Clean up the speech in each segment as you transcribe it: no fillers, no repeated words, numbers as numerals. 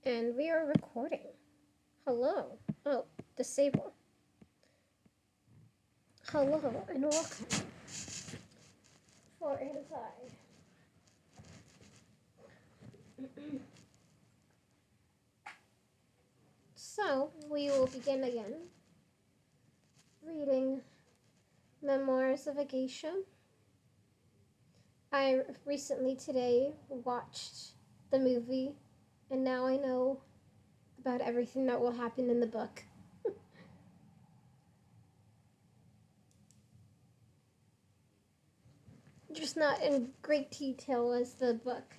And we are recording. Hello. Oh, disable. Hello and welcome for Inside. So, we will begin again reading Memoirs of a Geisha. I recently today watched the movie, and now I know about everything that will happen in the book. Just not in great detail as the book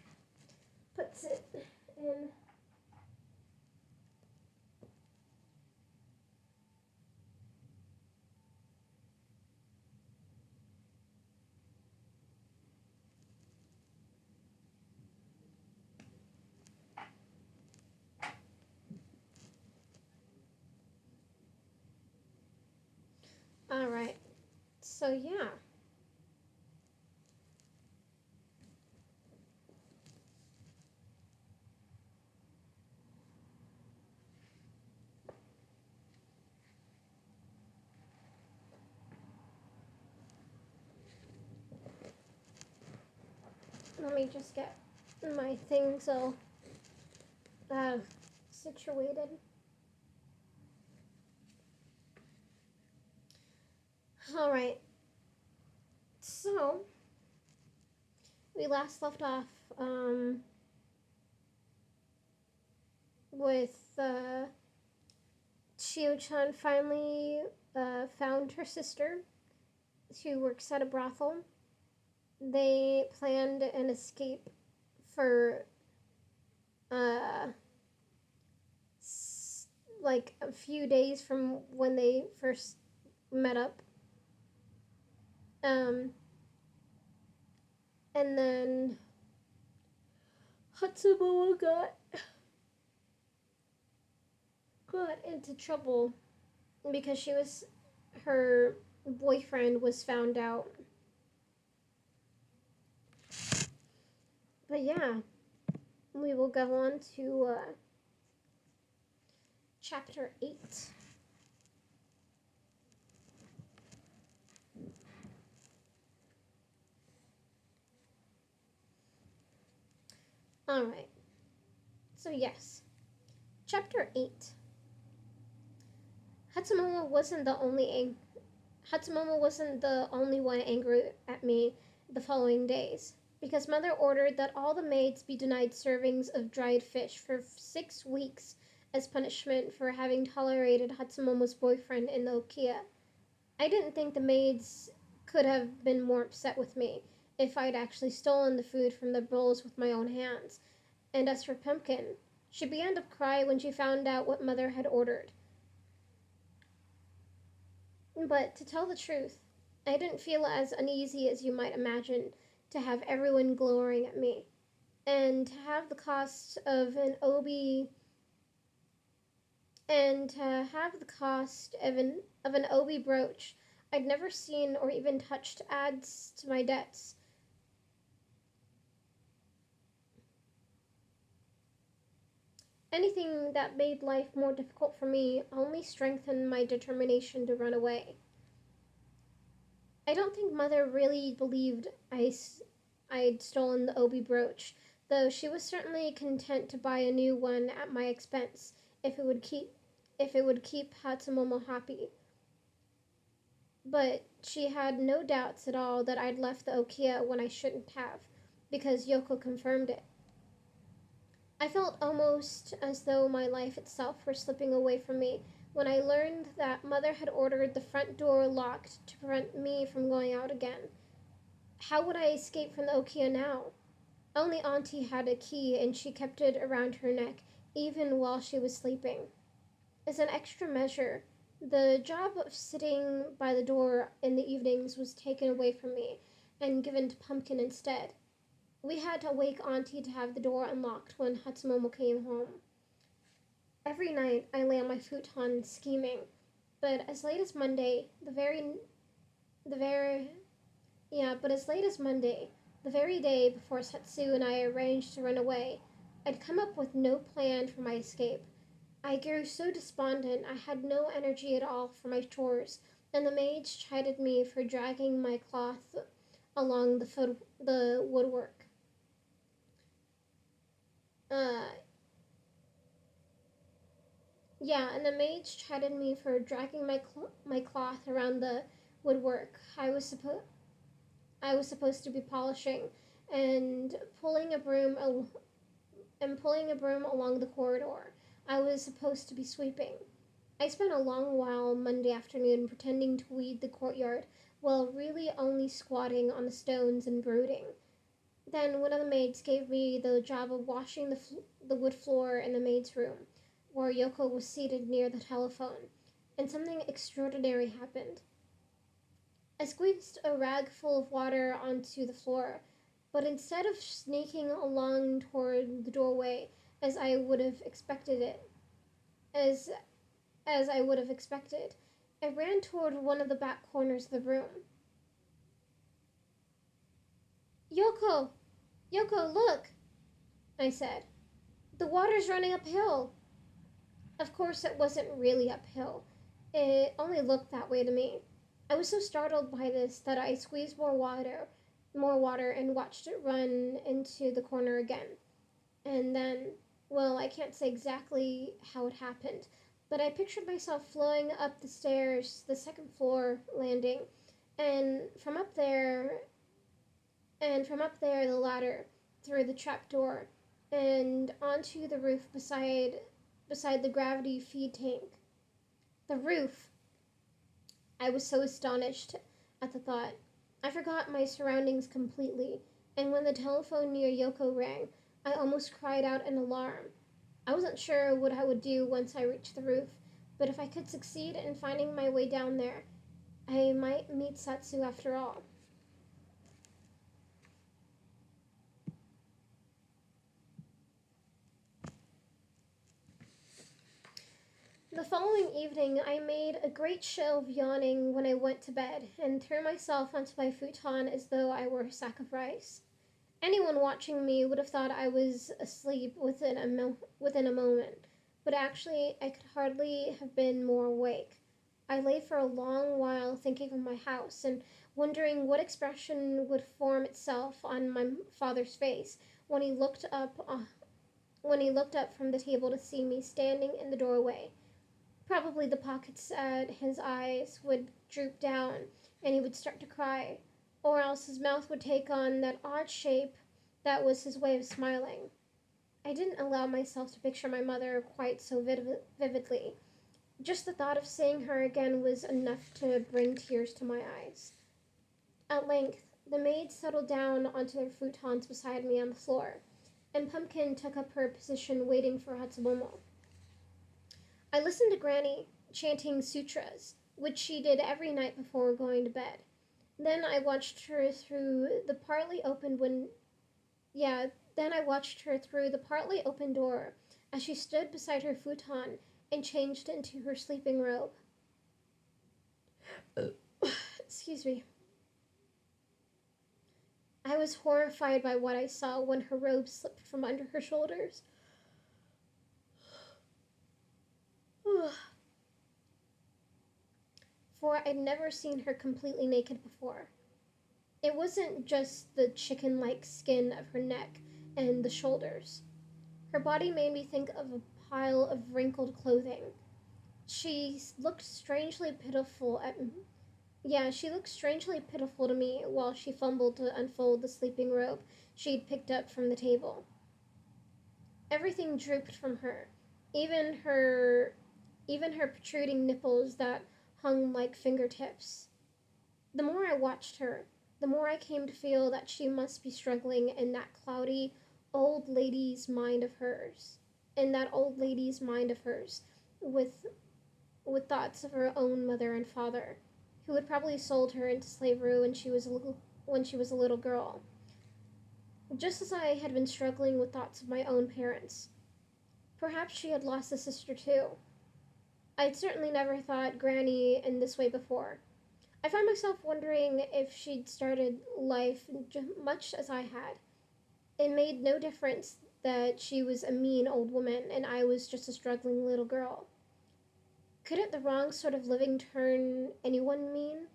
puts it in. Alright, so yeah. Let me just get my things all situated. Alright, so we last left off with Chio-chan finally found her sister who works at a brothel. They planned an escape for like a few days from when they first met up. And then Hatsumomo got into trouble because her boyfriend was found out. But yeah, we will go on to chapter 8. Alright, so yes, chapter 8. Hatsumomo wasn't the only one angry at me the following days, because Mother ordered that all the maids be denied servings of dried fish for 6 weeks as punishment for having tolerated Hatsumomo's boyfriend in the Okia. I didn't think the maids could have been more upset with me if I'd actually stolen the food from the bowls with my own hands. And as for Pumpkin, she began to cry when she found out what Mother had ordered. But to tell the truth, I didn't feel as uneasy as you might imagine to have everyone glowering at me, and to have the cost of an obi brooch I'd never seen or even touched adds to my debts. Anything that made life more difficult for me only strengthened my determination to run away. I don't think Mother really believed I'd stolen the obi brooch, though she was certainly content to buy a new one at my expense if it would keep Hatsumomo happy. But she had no doubts at all that I'd left the Okia when I shouldn't have, because Yoko confirmed it. I felt almost as though my life itself were slipping away from me when I learned that Mother had ordered the front door locked to prevent me from going out again. How would I escape from the Okia now? Only Auntie had a key, and she kept it around her neck, even while she was sleeping. As an extra measure, the job of sitting by the door in the evenings was taken away from me and given to Pumpkin instead. We had to wake Auntie to have the door unlocked when Hatsumomo came home. Every night I lay on my futon scheming, but as late as Monday, the very day before Setsu and I arranged to run away, I'd come up with no plan for my escape. I grew so despondent I had no energy at all for my chores, and the maids chided me for dragging my cloth along the woodwork. Uh, yeah, and the maids chided me for dragging my cloth around the woodwork. I was supposed to be polishing and pulling a broom pulling a broom along the corridor. I was supposed to be sweeping. I spent a long while Monday afternoon pretending to weed the courtyard while really only squatting on the stones and brooding. Then one of the maids gave me the job of washing the wood floor in the maid's room, where Yoko was seated near the telephone, and something extraordinary happened. I squeezed a rag full of water onto the floor, but instead of sneaking along toward the doorway as I would have expected it, as as I would have expected, I ran toward one of the back corners of the room. Yoko, Yoko, look, I said. The water's running uphill. Of course, it wasn't really uphill. It only looked that way to me. I was so startled by this that I squeezed more water, and watched it run into the corner again. And then, well, I can't say exactly how it happened, but I pictured myself flowing up the stairs, the second floor landing, and from up there the ladder through the trap door and onto the roof beside the gravity feed tank. The roof. I was so astonished at the thought. I forgot my surroundings completely, and when the telephone near Yoko rang, I almost cried out in alarm. I wasn't sure what I would do once I reached the roof, but if I could succeed in finding my way down there, I might meet Satsu after all. The following evening, I made a great show of yawning when I went to bed and threw myself onto my futon as though I were a sack of rice. Anyone watching me would have thought I was asleep within a moment, but actually, I could hardly have been more awake. I lay for a long while thinking of my house and wondering what expression would form itself on my father's face when he looked up from the table to see me standing in the doorway. Probably the pockets at his eyes would droop down and he would start to cry, or else his mouth would take on that odd shape that was his way of smiling. I didn't allow myself to picture my mother quite so vividly. Just the thought of seeing her again was enough to bring tears to my eyes. At length, the maids settled down onto their futons beside me on the floor, and Pumpkin took up her position waiting for Hatsumomo. I listened to Granny chanting sutras, which she did every night before going to bed. Then I watched her through the partly opened window. Yeah, then I watched her through the partly open door as she stood beside her futon and changed into her sleeping robe. Excuse me. I was horrified by what I saw when her robe slipped from under her shoulders. For I'd never seen her completely naked before. It wasn't just the chicken-like skin of her neck and the shoulders. Her body made me think of a pile of wrinkled clothing. She looked strangely pitiful at Yeah, she looked strangely pitiful to me while she fumbled to unfold the sleeping robe she'd picked up from the table. Everything drooped from her, even her even her protruding nipples that hung like fingertips. The more I watched her, the more I came to feel that she must be struggling in that cloudy old lady's mind of hers, with thoughts of her own mother and father, who had probably sold her into slavery when she was a little girl, just as I had been struggling with thoughts of my own parents. Perhaps she had lost a sister too. I'd certainly never thought Granny in this way before. I found myself wondering if she'd started life much as I had. It made no difference that she was a mean old woman and I was just a struggling little girl. Couldn't the wrong sort of living turn anyone mean?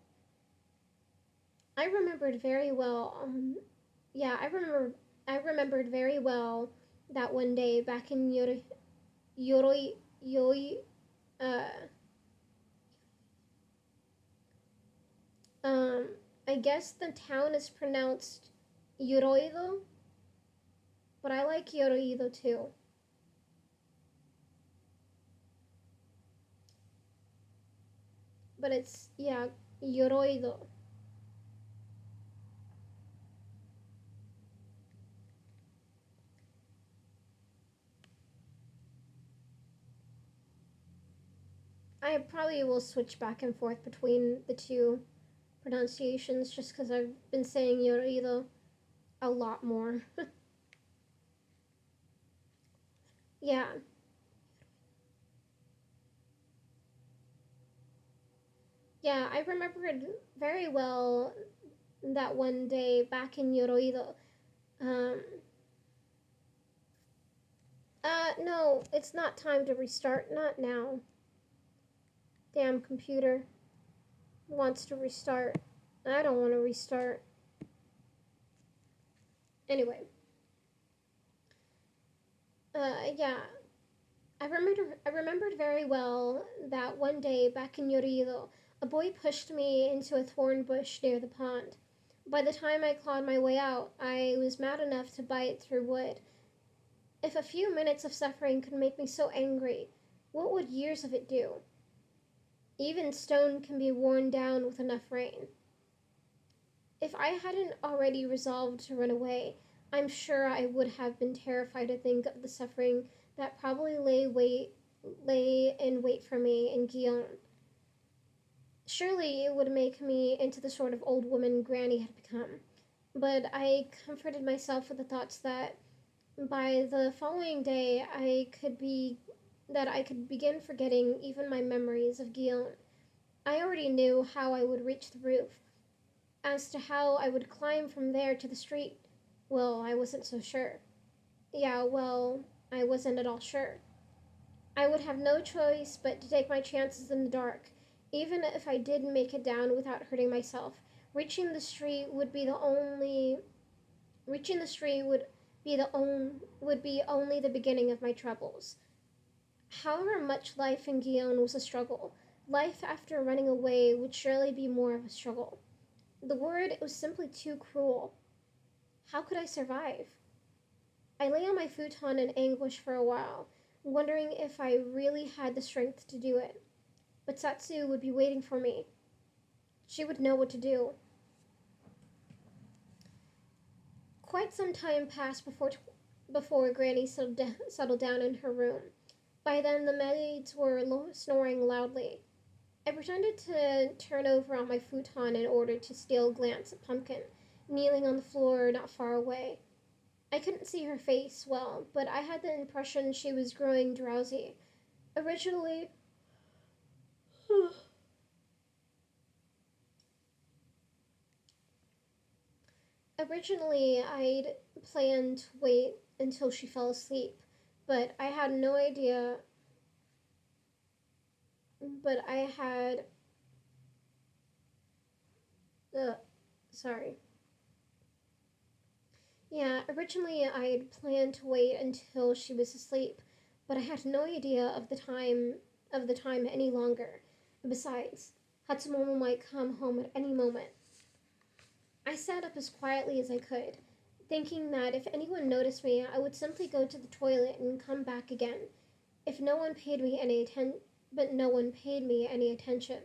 I remembered very well. Yeah, I remember. I remembered very well that one day back in Yoroi, Yoi, uh, um, I guess the town is pronounced Yoroido, but I like Yoroido too. But it's, yeah, Yoroido. I probably will switch back and forth between the two pronunciations just because I've been saying Yoroido a lot more. Yeah, yeah, I remembered very well that one day back in Yoroido. Um, no, it's not time to restart. Not now. Damn computer wants to restart. I don't want to restart. Anyway, yeah, I remembered very well that one day back in Yorido, a boy pushed me into a thorn bush near the pond. By the time I clawed my way out, I was mad enough to bite through wood. If a few minutes of suffering could make me so angry, what would years of it do? Even stone can be worn down with enough rain. If I hadn't already resolved to run away, I'm sure I would have been terrified to think of the suffering that probably lay in wait for me in Guillaume. Surely it would make me into the sort of old woman Granny had become. But I comforted myself with the thoughts that by the following day I could begin forgetting even my memories of Guillaume. I already knew how I would reach the roof. As to how I would climb from there to the street, well, I wasn't so sure. Yeah, well, I wasn't at all sure. I would have no choice but to take my chances in the dark, even if I did make it down without hurting myself. Reaching the street would be the only reaching the street would be only the beginning of my troubles. However much life in Guion was a struggle, life after running away would surely be more of a struggle. The word was simply too cruel. How could I survive? I lay on my futon in anguish for a while, wondering if I really had the strength to do it. But Satsu would be waiting for me. She would know what to do. Quite some time passed before Granny settled down in her room. By then, the maids were snoring loudly. I pretended to turn over on my futon in order to steal a glance at Pumpkin, kneeling on the floor not far away. I couldn't see her face well, but I had the impression she was growing drowsy. Originally, originally I'd planned to wait until she fell asleep, but I had no idea. But I had, uh, sorry. Yeah, originally I'd planned to wait until she was asleep, but I had no idea of the time any longer. Besides, Hatsumomo might come home at any moment. I sat up as quietly as I could, thinking that if anyone noticed me, I would simply go to the toilet and come back again. If no one paid me any atten- but no one paid me any attention.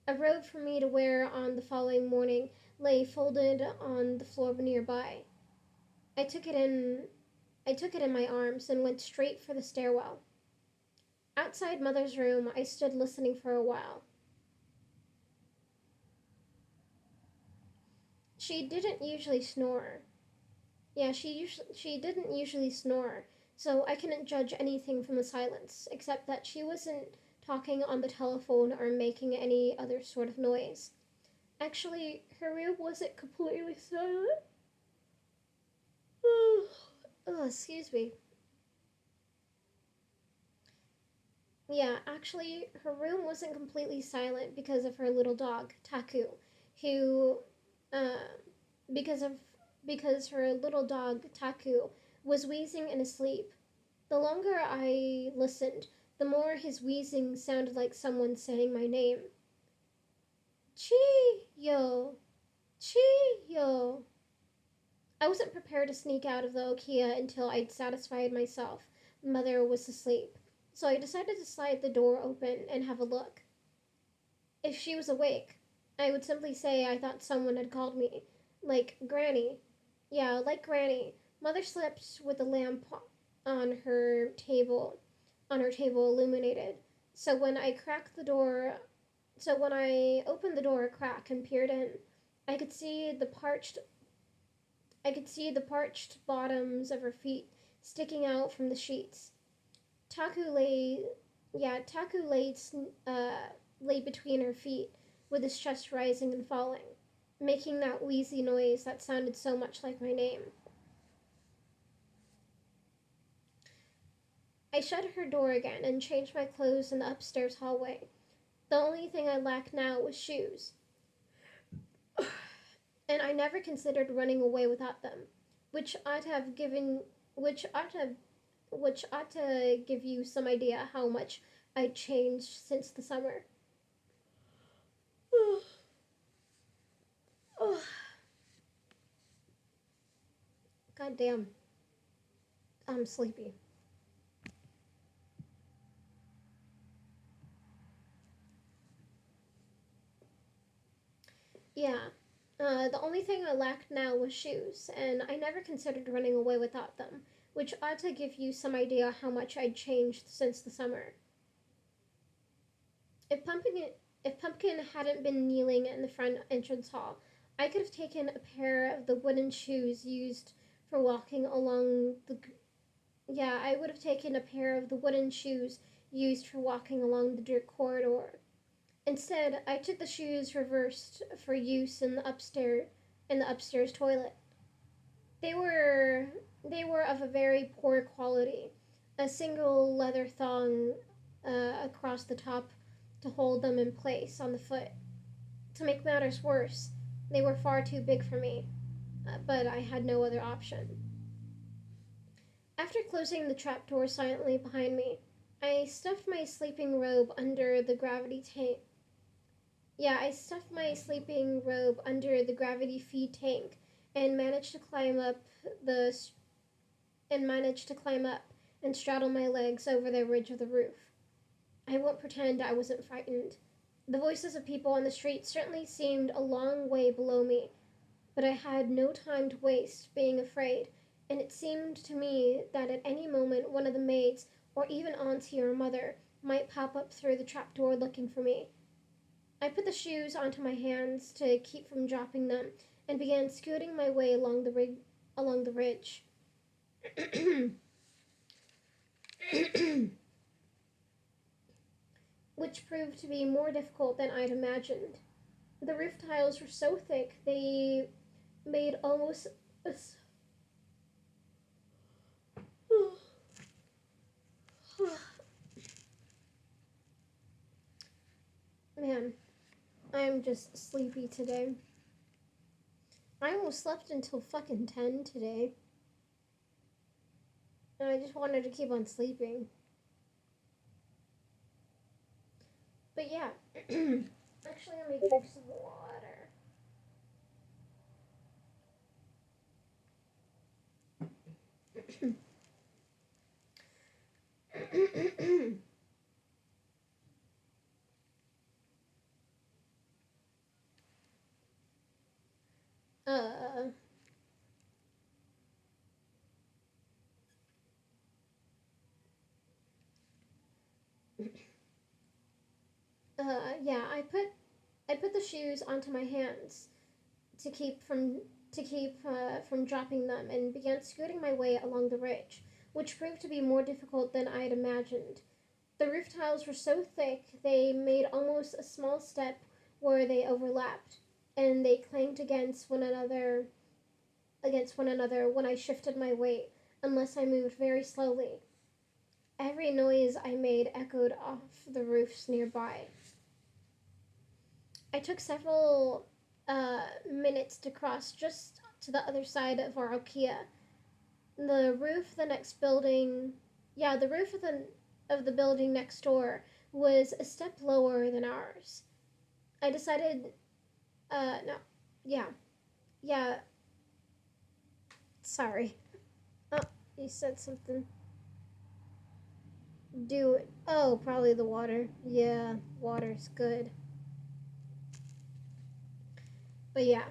A robe for me to wear on the following morning lay folded on the floor nearby. I took it in I took it in my arms and went straight for the stairwell. Outside Mother's room, I stood listening for a while. She didn't usually snore. Yeah, she didn't usually snore, so I couldn't judge anything from the silence, except that she wasn't talking on the telephone or making any other sort of noise. Actually, her room wasn't completely silent. Oh, excuse me. Yeah, actually, her room wasn't completely silent because of her little dog, Taku, who, uh, because of because her little dog Taku was wheezing and asleep. The longer I listened, the more his wheezing sounded like someone saying my name. Chi-yo, Chi-yo. I wasn't prepared to sneak out of the Okia until I'd satisfied myself Mother was asleep, so I decided to slide the door open and have a look. If she was awake, I would simply say I thought someone had called me. Like Granny. Yeah, like Granny. Mother slept with the lamp on her table, on her table illuminated. So when I cracked the door, so when I opened the door a crack and peered in, I could see the parched I could see the parched bottoms of her feet sticking out from the sheets. Taku lay, yeah, Taku lay between her feet, with his chest rising and falling, making that wheezy noise that sounded so much like my name. I shut her door again and changed my clothes in the upstairs hallway. The only thing I lacked now was shoes, and I never considered running away without them, which ought to have given, which ought to, which ought to give you some idea how much I'd changed since the summer. Oh, God damn, I'm sleepy. Yeah. The only thing I lacked now was shoes, and I never considered running away without them, which ought to give you some idea how much I'd changed since the summer. If Pumpkin, if Pumpkin hadn't been kneeling in the front entrance hall, I could have taken a pair of the wooden shoes used for walking along the. Yeah, I would have taken a pair of the wooden shoes used for walking along the dirt corridor. Instead, I took the shoes reversed for use in the upstairs toilet. They were they were of a very poor quality. A single leather thong across the top to hold them in place on the foot. To make matters worse, they were far too big for me, but I had no other option. After closing the trapdoor silently behind me, I stuffed my sleeping robe under the gravity tank. Yeah, I stuffed my sleeping robe under the gravity feed tank and managed to climb up the and managed to climb up and straddle my legs over the ridge of the roof. I won't pretend I wasn't frightened. The voices of people on the street certainly seemed a long way below me, but I had no time to waste being afraid, and it seemed to me that at any moment one of the maids, or even Auntie or Mother, might pop up through the trapdoor looking for me. I put the shoes onto my hands to keep from dropping them and began scooting my way along the ridge. Which proved to be more difficult than I'd imagined. The roof tiles were so thick they made almost a Man, I'm just sleepy today. I almost slept until fucking 10 today, and I just wanted to keep on sleeping. But yeah, actually, let me drink some water. uh, yeah, I put the shoes onto my hands to keep from dropping them, and began scooting my way along the ridge, which proved to be more difficult than I had imagined. The roof tiles were so thick they made almost a small step where they overlapped, and they clanged against one another when I shifted my weight unless I moved very slowly. Every noise I made echoed off the roofs nearby. I took several minutes to cross just to the other side of our Ikea. The roof of the next building, yeah, the roof of the building next door was a step lower than ours. I decided, no, yeah, yeah, sorry. Oh, you said something. Do it. Oh, probably the water. Yeah, water's good. But yeah,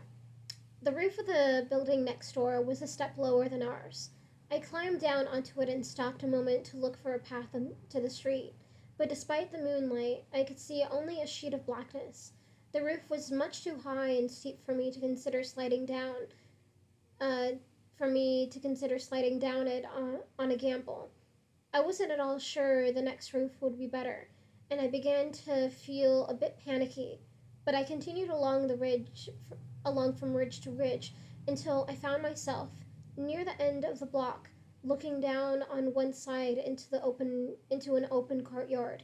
the roof of the building next door was a step lower than ours. I climbed down onto it and stopped a moment to look for a path to the street. But despite the moonlight, I could see only a sheet of blackness. The roof was much too high and steep for me to consider sliding down. Uh, for me to consider sliding down it on a gamble. I wasn't at all sure the next roof would be better, and I began to feel a bit panicky. But I continued along from ridge to ridge, until I found myself near the end of the block, looking down on one side into an open courtyard.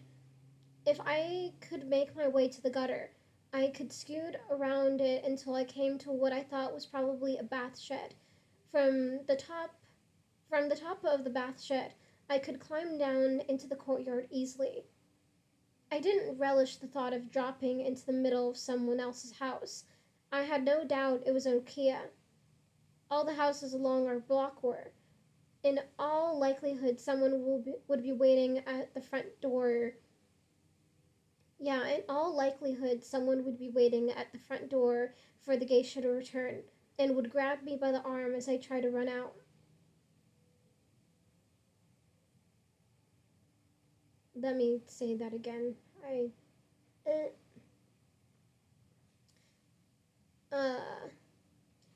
If I could make my way to the gutter, I could scoot around it until I came to what I thought was probably a bath shed. From the top from the top of the bath shed, I could climb down into the courtyard easily. I didn't relish the thought of dropping into the middle of someone else's house. I had no doubt it was Ikea. All the houses along our block were. In all likelihood, would be waiting at the front door. Yeah, in all likelihood, someone would be waiting at the front door for the geisha to return and would grab me by the arm as I tried to run out. Let me say that again. Uh, uh,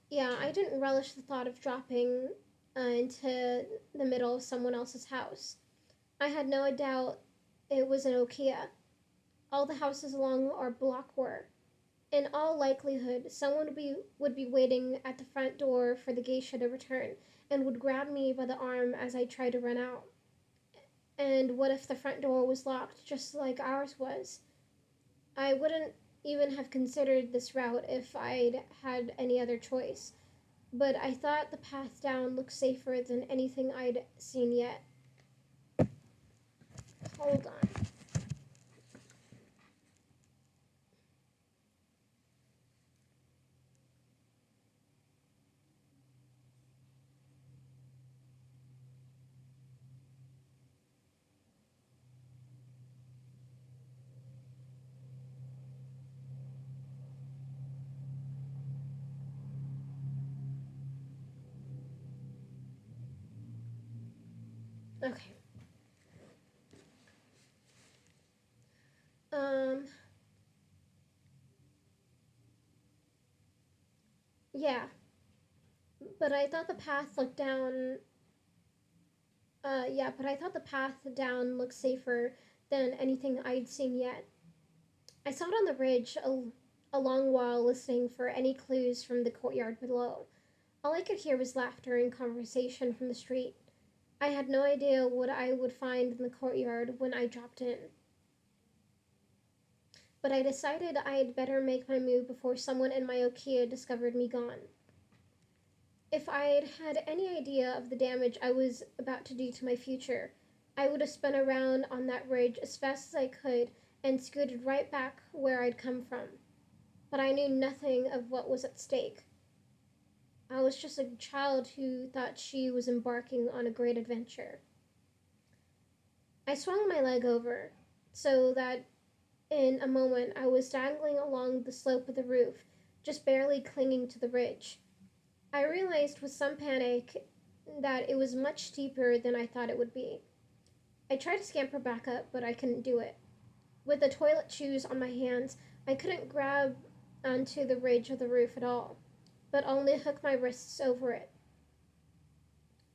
yeah, I didn't relish the thought of dropping into the middle of someone else's house. I had no doubt it was an Nokia. All the houses along our block were. In all likelihood, someone would be waiting at the front door for the geisha to return and would grab me by the arm as I tried to run out. And what if the front door was locked just like ours was? I wouldn't even have considered this route if I'd had any other choice, but I thought the path down looked safer than anything I'd seen yet. Hold on. Okay. Um, yeah, but I thought the path looked down. Yeah, but I thought the path down looked safer than anything I'd seen yet. I sat on the ridge a long while listening for any clues from the courtyard below. All I could hear was laughter and conversation from the street. I had no idea what I would find in the courtyard when I dropped in, but I decided I'd better make my move before someone in my Okia discovered me gone. If I'd had any idea of the damage I was about to do to my future, I would have spun around on that ridge as fast as I could and scooted right back where I'd come from. But I knew nothing of what was at stake. I was just a child who thought she was embarking on a great adventure. I swung my leg over so that in a moment I was dangling along the slope of the roof, just barely clinging to the ridge. I realized with some panic that it was much steeper than I thought it would be. I tried to scamper back up, but I couldn't do it. With the toilet shoes on my hands, I couldn't grab onto the ridge of the roof at all, but only hook my wrists over it.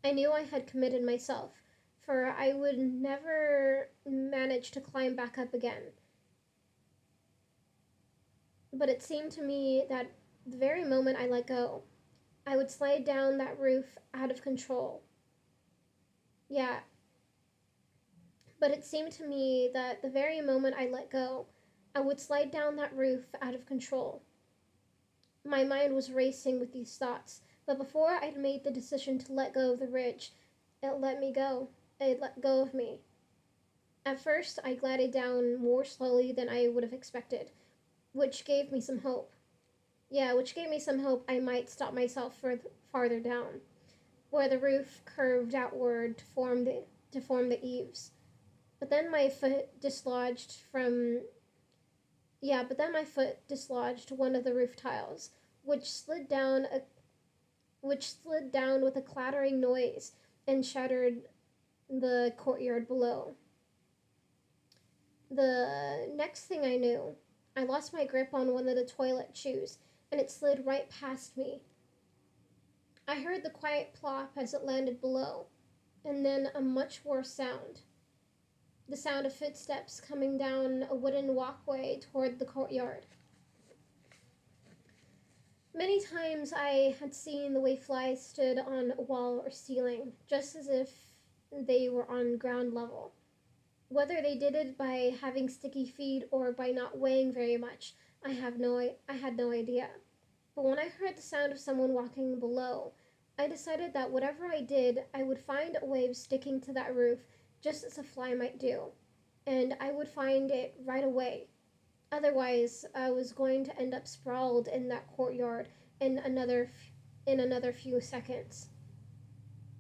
I knew I had committed myself, for I would never manage to climb back up again. But it seemed to me that the very moment I let go, I would slide down that roof out of control. Yeah, but it seemed to me that the very moment I let go, I would slide down that roof out of control. My mind was racing with these thoughts, but before I'd made the decision to let go of the ridge, it let me go. It let go of me. At first, I glided down more slowly than I would have expected, which gave me some hope. Yeah, which gave me some hope I might stop myself farther down, where the roof curved outward to form the eaves. But then my foot dislodged from but then my foot dislodged one of the roof tiles, which slid down a which slid down with a clattering noise and shattered the courtyard below. The next thing I knew, I lost my grip on one of the toilet shoes and it slid right past me. I heard the quiet plop as it landed below, and then a much worse sound. The sound of footsteps coming down a wooden walkway toward the courtyard. Many times I had seen the way flies stood on a wall or ceiling, just as if they were on ground level. Whether they did it by having sticky feet or by not weighing very much, I had no idea. But when I heard the sound of someone walking below, I decided that whatever I did, I would find a way of sticking to that roof just as a fly might do, and I would find it right away. Otherwise, I was going to end up sprawled in that courtyard in another few seconds.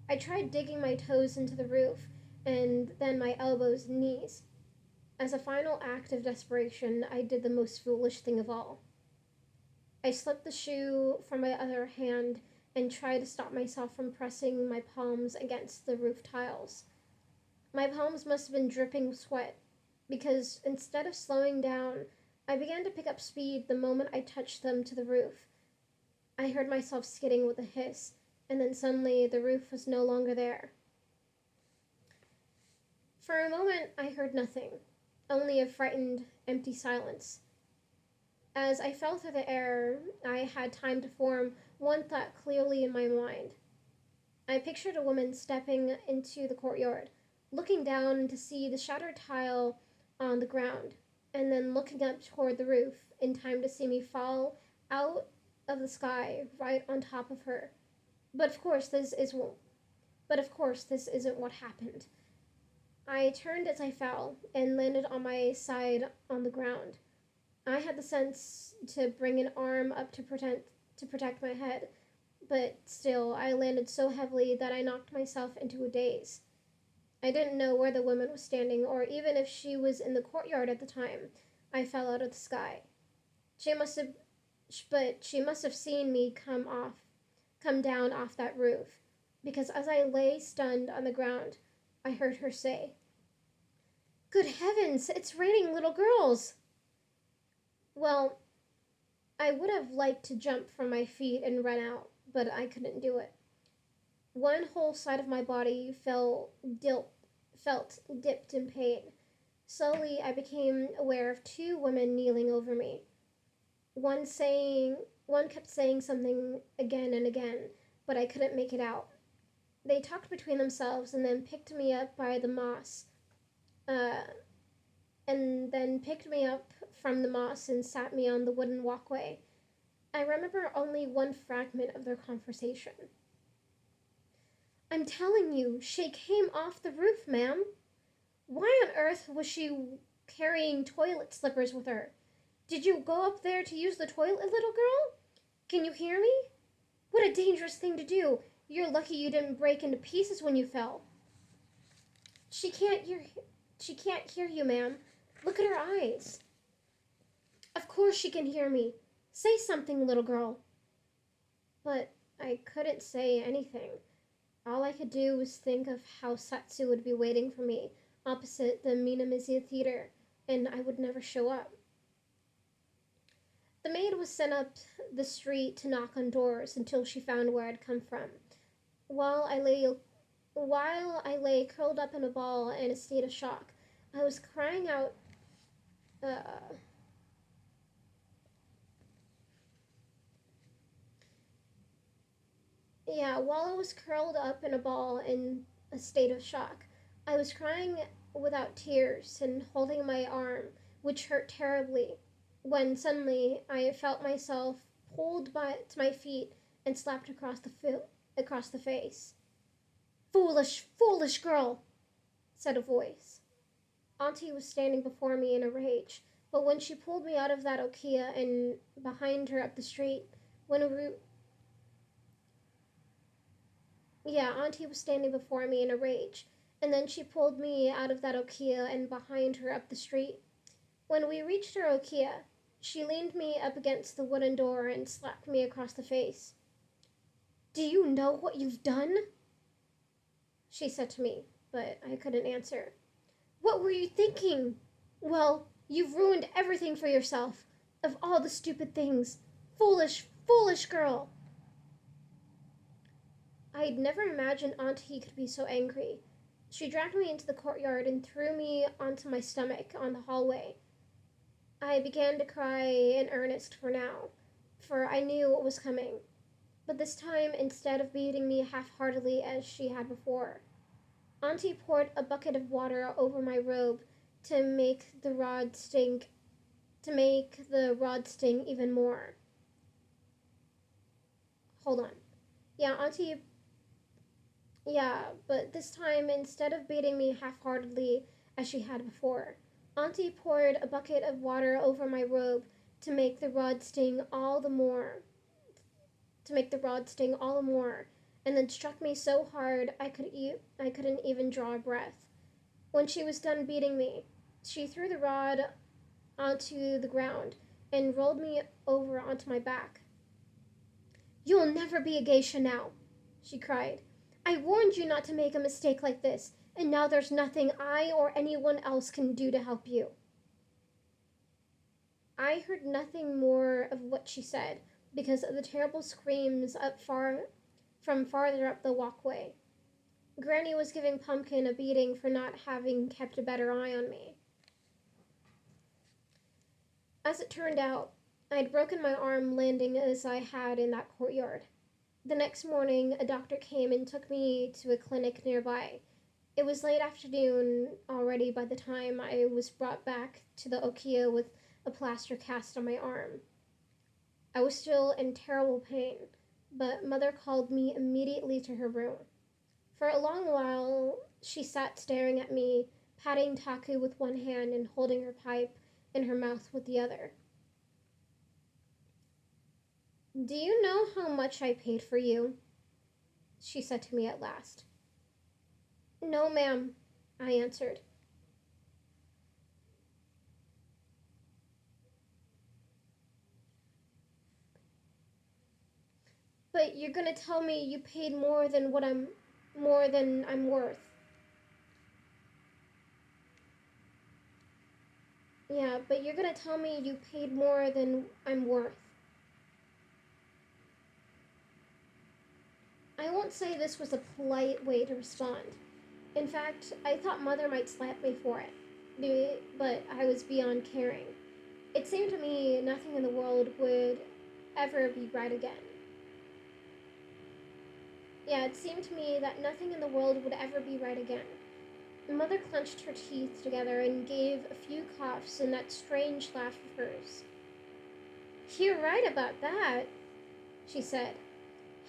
I tried digging my toes into the roof and then my elbows and knees. As a final act of desperation, I did the most foolish thing of all. I slipped the shoe from my other hand and tried to stop myself from pressing my palms against the roof tiles. My palms must have been dripping with sweat, because instead of slowing down, I began to pick up speed the moment I touched them to the roof. I heard myself skidding with a hiss, and then suddenly the roof was no longer there. For a moment, I heard nothing, only a frightened, empty silence. As I fell through the air, I had time to form one thought clearly in my mind. I pictured a woman stepping into the courtyard, looking down to see the shattered tile on the ground, and then looking up toward the roof in time to see me fall out of the sky right on top of her. But of course this is but of course this isn't what happened. I turned as I fell and landed on my side on the ground. I had the sense to bring an arm up to protect my head, but still I landed so heavily that I knocked myself into a daze. I didn't know where the woman was standing or even if she was in the courtyard at the time I fell out of the sky. She must have but she must have seen me come down off that roof, because as I lay stunned on the ground, I heard her say, "Good heavens, it's raining little girls!" Well, I would have liked to jump from my feet and run out, but I couldn't do it. One whole side of my body felt dipped in pain. Slowly, I became aware of two women kneeling over me. One saying, one kept saying something again and again, but I couldn't make it out. They talked between themselves and then picked me up by the moss, uh, and then picked me up from the moss and sat me on the wooden walkway. I remember only one fragment of their conversation. "I'm telling you, she came off the roof, ma'am. Why on earth was she carrying toilet slippers with her? Did you go up there to use the toilet, little girl? Can you hear me? What a dangerous thing to do. You're lucky you didn't break into pieces when you fell." She can't hear she can't hear you, ma'am. Look at her eyes." "Of course she can hear me. Say something, little girl." But I couldn't say anything. All I could do was think of how Satsu would be waiting for me opposite the Minamizu Theater, and I would never show up. The maid was sent up the street to knock on doors until she found where I'd come from. While I lay while I lay curled up in a ball in a state of shock, I was crying out, uh, while I was curled up in a ball a state of shock. I was crying without tears and holding my arm, which hurt terribly, when suddenly I felt myself to my feet and slapped across the face. Foolish, foolish girl, said a voice. Auntie was standing before me in a rage, but when she pulled me out of that Okia and behind her up the street, when we yeah, Auntie was standing before me in a rage, and then she pulled me out of that Okia and behind her up the street. When we reached her Okia, she leaned me up against the wooden door and slapped me across the face. Do you know what you've done? She said to me, but I couldn't answer. What were you thinking? Well, you've ruined everything for yourself. Of all the stupid things. Foolish, foolish girl. I'd never imagined Auntie could be so angry. She dragged me into the courtyard and threw me onto my stomach on the hallway. I began to cry in earnest for I knew what was coming. But this time, instead of beating me half-heartedly as she had before, Auntie poured a bucket of water over my robe to make the rod sting even more. Hold on. But this time, instead of beating me half-heartedly as she had before, Auntie poured a bucket of water over my robe to make the rod sting all the more, and then struck me so hard I couldn't even draw a breath. When she was done beating me, she threw the rod onto the ground and rolled me over onto my back. You'll never be a geisha now, she cried. I warned you not to make a mistake like this, and now there's nothing I or anyone else can do to help you. I heard nothing more of what she said because of the terrible screams from farther up the walkway. Granny was giving Pumpkin a beating for not having kept a better eye on me. As it turned out, I had broken my arm landing as I had in that courtyard. The next morning, a doctor came and took me to a clinic nearby. It was late afternoon already by the time I was brought back to the Okia with a plaster cast on my arm. I was still in terrible pain, but Mother called me immediately to her room. For a long while, she sat staring at me, patting Taku with one hand and holding her pipe in her mouth with the other. Do you know how much I paid for you? She said to me at last. No, ma'am, I answered. But you're gonna tell me you paid more than I'm worth. Yeah, but you're gonna tell me you paid more than I'm worth. I won't say this was a polite way to respond. In fact, I thought Mother might slap me for it, but I was beyond caring. It seemed to me nothing in the world would ever be right again. It seemed to me that nothing in the world would ever be right again. Mother clenched her teeth together and gave a few coughs in that strange laugh of hers. You're right about that, she said.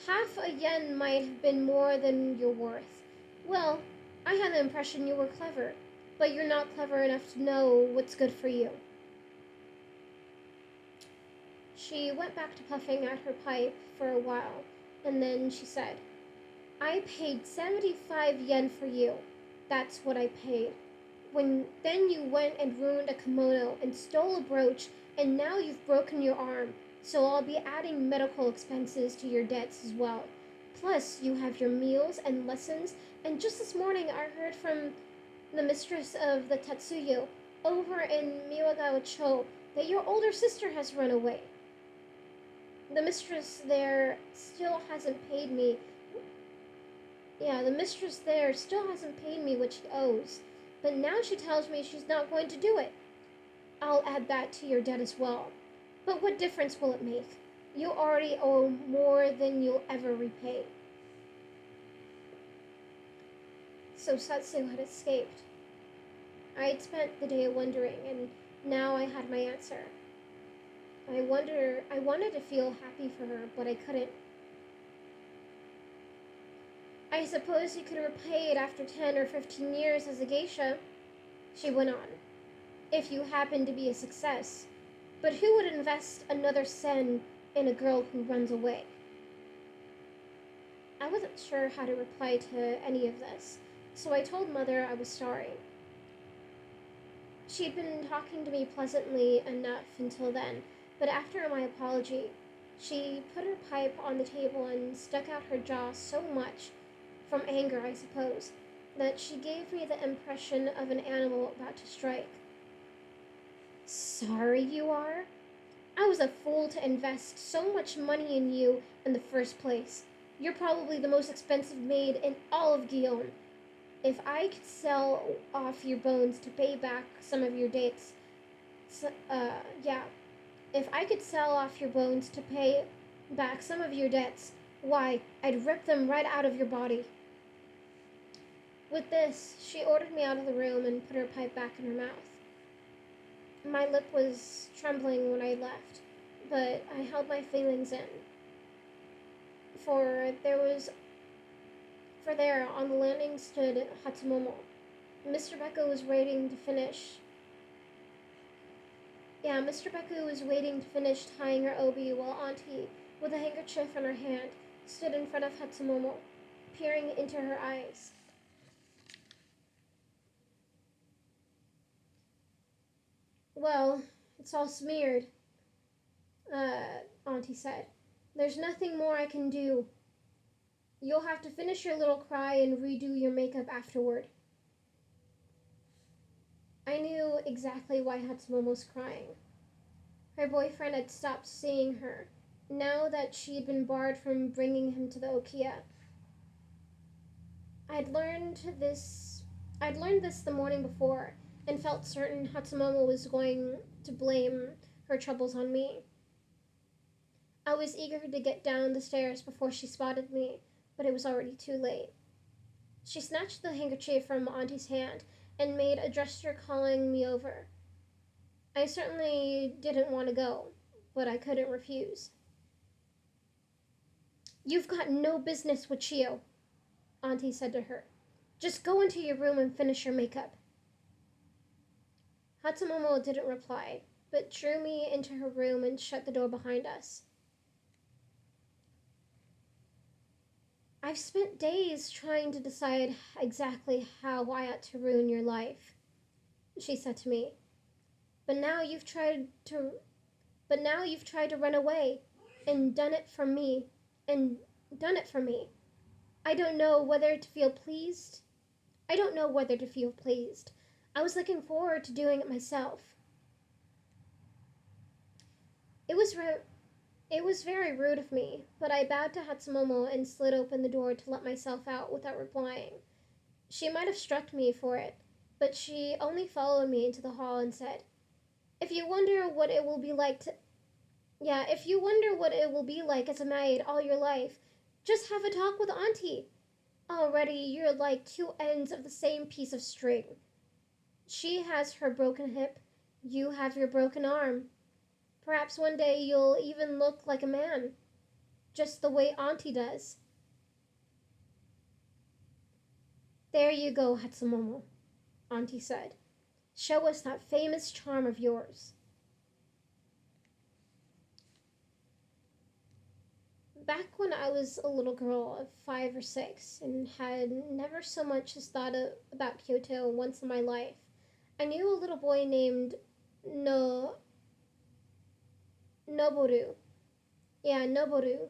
Half a yen might have been more than you're worth. Well, I had the impression you were clever, but you're not clever enough to know what's good for you. She went back to puffing at her pipe for a while, and then she said, I paid 75 yen for you. That's what I paid. Then you went and ruined a kimono and stole a brooch, and now you've broken your arm, so I'll be adding medical expenses to your debts as well. Plus, you have your meals and lessons, and just this morning I heard from the mistress of the Tatsuyo over in Miwagawa-cho that your older sister has run away. The mistress there still hasn't paid me what she owes, but now she tells me she's not going to do it. I'll add that to your debt as well. But what difference will it make? You already owe more than you'll ever repay. So Satsu had escaped. I had spent the day wondering, and now I had my answer. I wanted to feel happy for her, but I couldn't. I suppose you could repay it after 10 or 15 years as a geisha, she went on, if you happen to be a success. But who would invest another sen in a girl who runs away? I wasn't sure how to reply to any of this, so I told Mother I was sorry. She'd been talking to me pleasantly enough until then, but after my apology, she put her pipe on the table and stuck out her jaw so much, from anger I suppose, that she gave me the impression of an animal about to strike. Sorry you are? I was a fool to invest so much money in you in the first place. You're probably the most expensive maid in all of Guillaume. If I could sell off your bones to pay back some of your debts, yeah. If I could sell off your bones to pay back some of your debts, why, I'd rip them right out of your body. With this, she ordered me out of the room and put her pipe back in her mouth. My lip was trembling when I left, but I held my feelings in. For there on the landing stood Hatsumomo. Mr. Becca was waiting to finish. Yeah, Mr. Becca was waiting to finish tying her obi while Auntie, with a handkerchief in her hand, stood in front of Hatsumomo, peering into her eyes. Well, it's all smeared, Auntie said. There's nothing more I can do. You'll have to finish your little cry and redo your makeup afterward. I knew exactly why Hatsumomo was crying. Her boyfriend had stopped seeing her, now that she had been barred from bringing him to the Okia. I'd learned this the morning before, and felt certain Hatsumomo was going to blame her troubles on me. I was eager to get down the stairs before she spotted me, but it was already too late. She snatched the handkerchief from Auntie's hand and made a gesture calling me over. I certainly didn't want to go, but I couldn't refuse. You've got no business with Chio, Auntie said to her. Just go into your room and finish your makeup. Hatsumomo didn't reply, but drew me into her room and shut the door behind us. I've spent days trying to decide exactly how I ought to ruin your life, she said to me. But now you've tried to run away and done it for me. I don't know whether to feel pleased. I was looking forward to doing it myself. It was very rude of me, but I bowed to Hatsumomo and slid open the door to let myself out without replying. She might have struck me for it, but she only followed me into the hall and said, If you wonder what it will be like as a maid all your life, just have a talk with Auntie. Already you're like two ends of the same piece of string. She has her broken hip, you have your broken arm. Perhaps one day you'll even look like a man, just the way Auntie does. There you go, Hatsumomo, Auntie said. Show us that famous charm of yours. Back when I was a little girl of 5 or 6 and had never so much as thought about Kyoto once in my life, I knew a little boy named Noboru. Yeah, Noboru,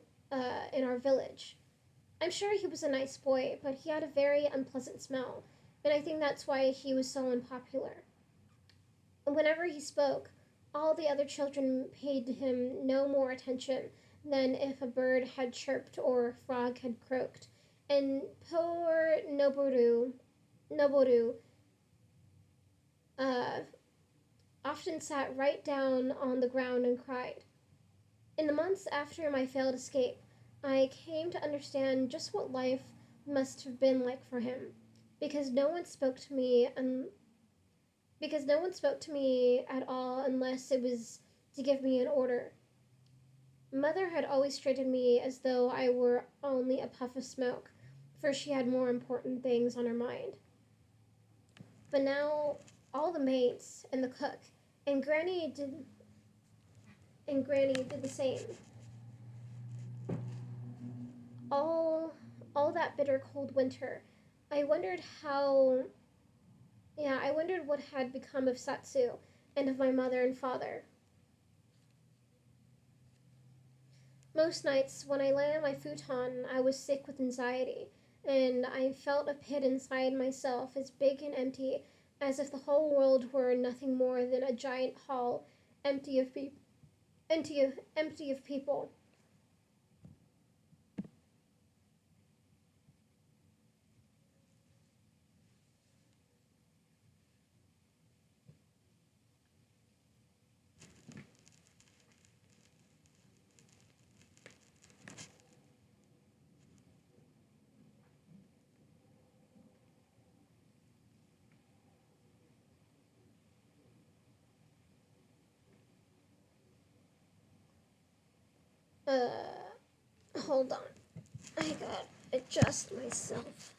in our village. I'm sure he was a nice boy, but he had a very unpleasant smell, and I think that's why he was so unpopular. Whenever he spoke, all the other children paid him no more attention than if a bird had chirped or a frog had croaked, and poor Noboru, often sat right down on the ground and cried. In the months after my failed escape, I came to understand just what life must have been like for him. because no one spoke to me and because no one spoke to me at all unless it was to give me an order. Mother had always treated me as though I were only a puff of smoke, for she had more important things on her mind. But now all the maids and the cook and Granny did the same. All all that bitter cold winter, I wondered how I wondered what had become of Satsu and of my mother and father. Most nights, when I lay on my futon, I was sick with anxiety, and I felt a pit inside myself as big and empty as if the whole world were nothing more than a giant hall empty of, pe- empty of people. Uh, Hold on. I gotta adjust myself.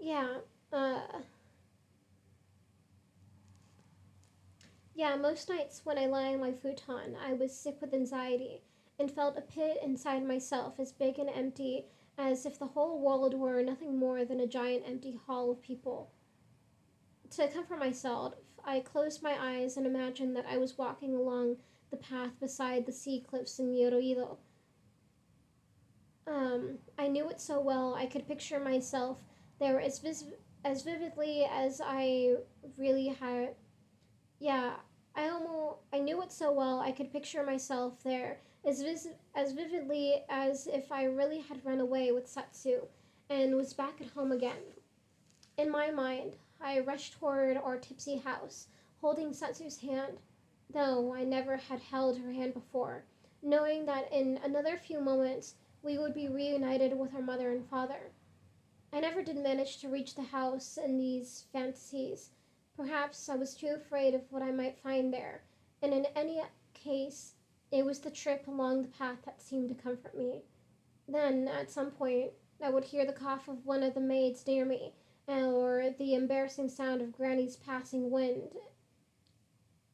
Yeah, uh, Yeah, most nights when I lay on my futon, I was sick with anxiety and felt a pit inside myself as big and empty as if the whole world were nothing more than a giant empty hall of people. To comfort myself, I closed my eyes and imagined that I was walking along the path beside the sea cliffs in Yoroido. I knew it so well I could picture myself there as vividly as I really had. Yeah, I knew it so well I could picture myself there as vividly as if I really had run away with Satsu and was back at home again. In my mind, I rushed toward our tipsy house, holding Satsu's hand, though I never had held her hand before, knowing that in another few moments we would be reunited with our mother and father. I never did manage to reach the house in these fantasies. Perhaps I was too afraid of what I might find there, and in any case, it was the trip along the path that seemed to comfort me. Then, at some point, I would hear the cough of one of the maids near me, or the embarrassing sound of Granny's passing wind.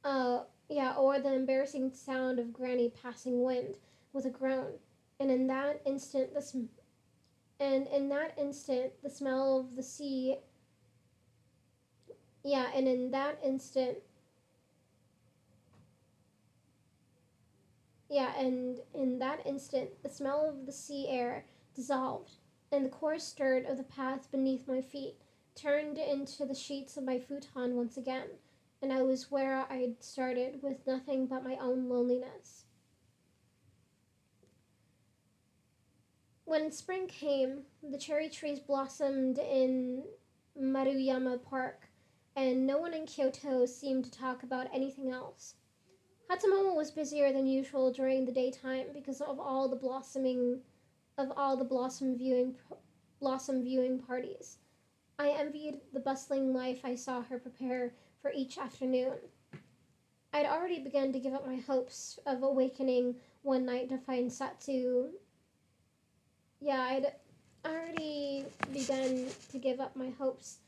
Or the embarrassing sound of Granny passing wind with a groan. And in that instant, the smell of the sea yeah and in that instant and in that instant the smell of the sea air dissolved, and the coarse dirt of the path beneath my feet turned into the sheets of my futon once again, and I was where I'd started, with nothing but my own loneliness. When spring came, the cherry trees blossomed in Maruyama Park, and no one in Kyoto seemed to talk about anything else. Hatsumomo was busier than usual during the daytime because of all the blossom viewing parties. I envied the bustling life I saw her prepare for each afternoon. I'd already begun to give up my hopes of awakening one night to find Satsu. I'd already begun to give up my hopes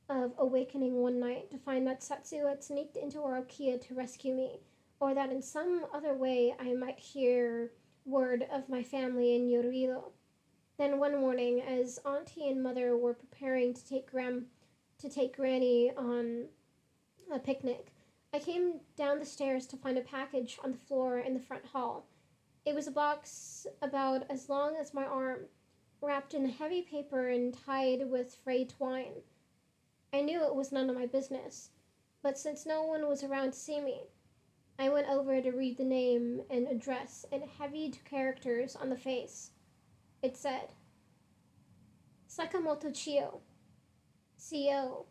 of awakening one night to find that Satsu had sneaked into Orokia to rescue me, or that in some other way I might hear word of my family in Yoruido. Then one morning, as Auntie and Mother were preparing to take Granny on a picnic, I came down the stairs to find a package on the floor in the front hall. It was a box about as long as my arm, wrapped in heavy paper and tied with frayed twine. I knew it was none of my business, but since no one was around to see me, I went over to read the name and address in heavy characters on the face. It said, Sakamoto Chio, CO,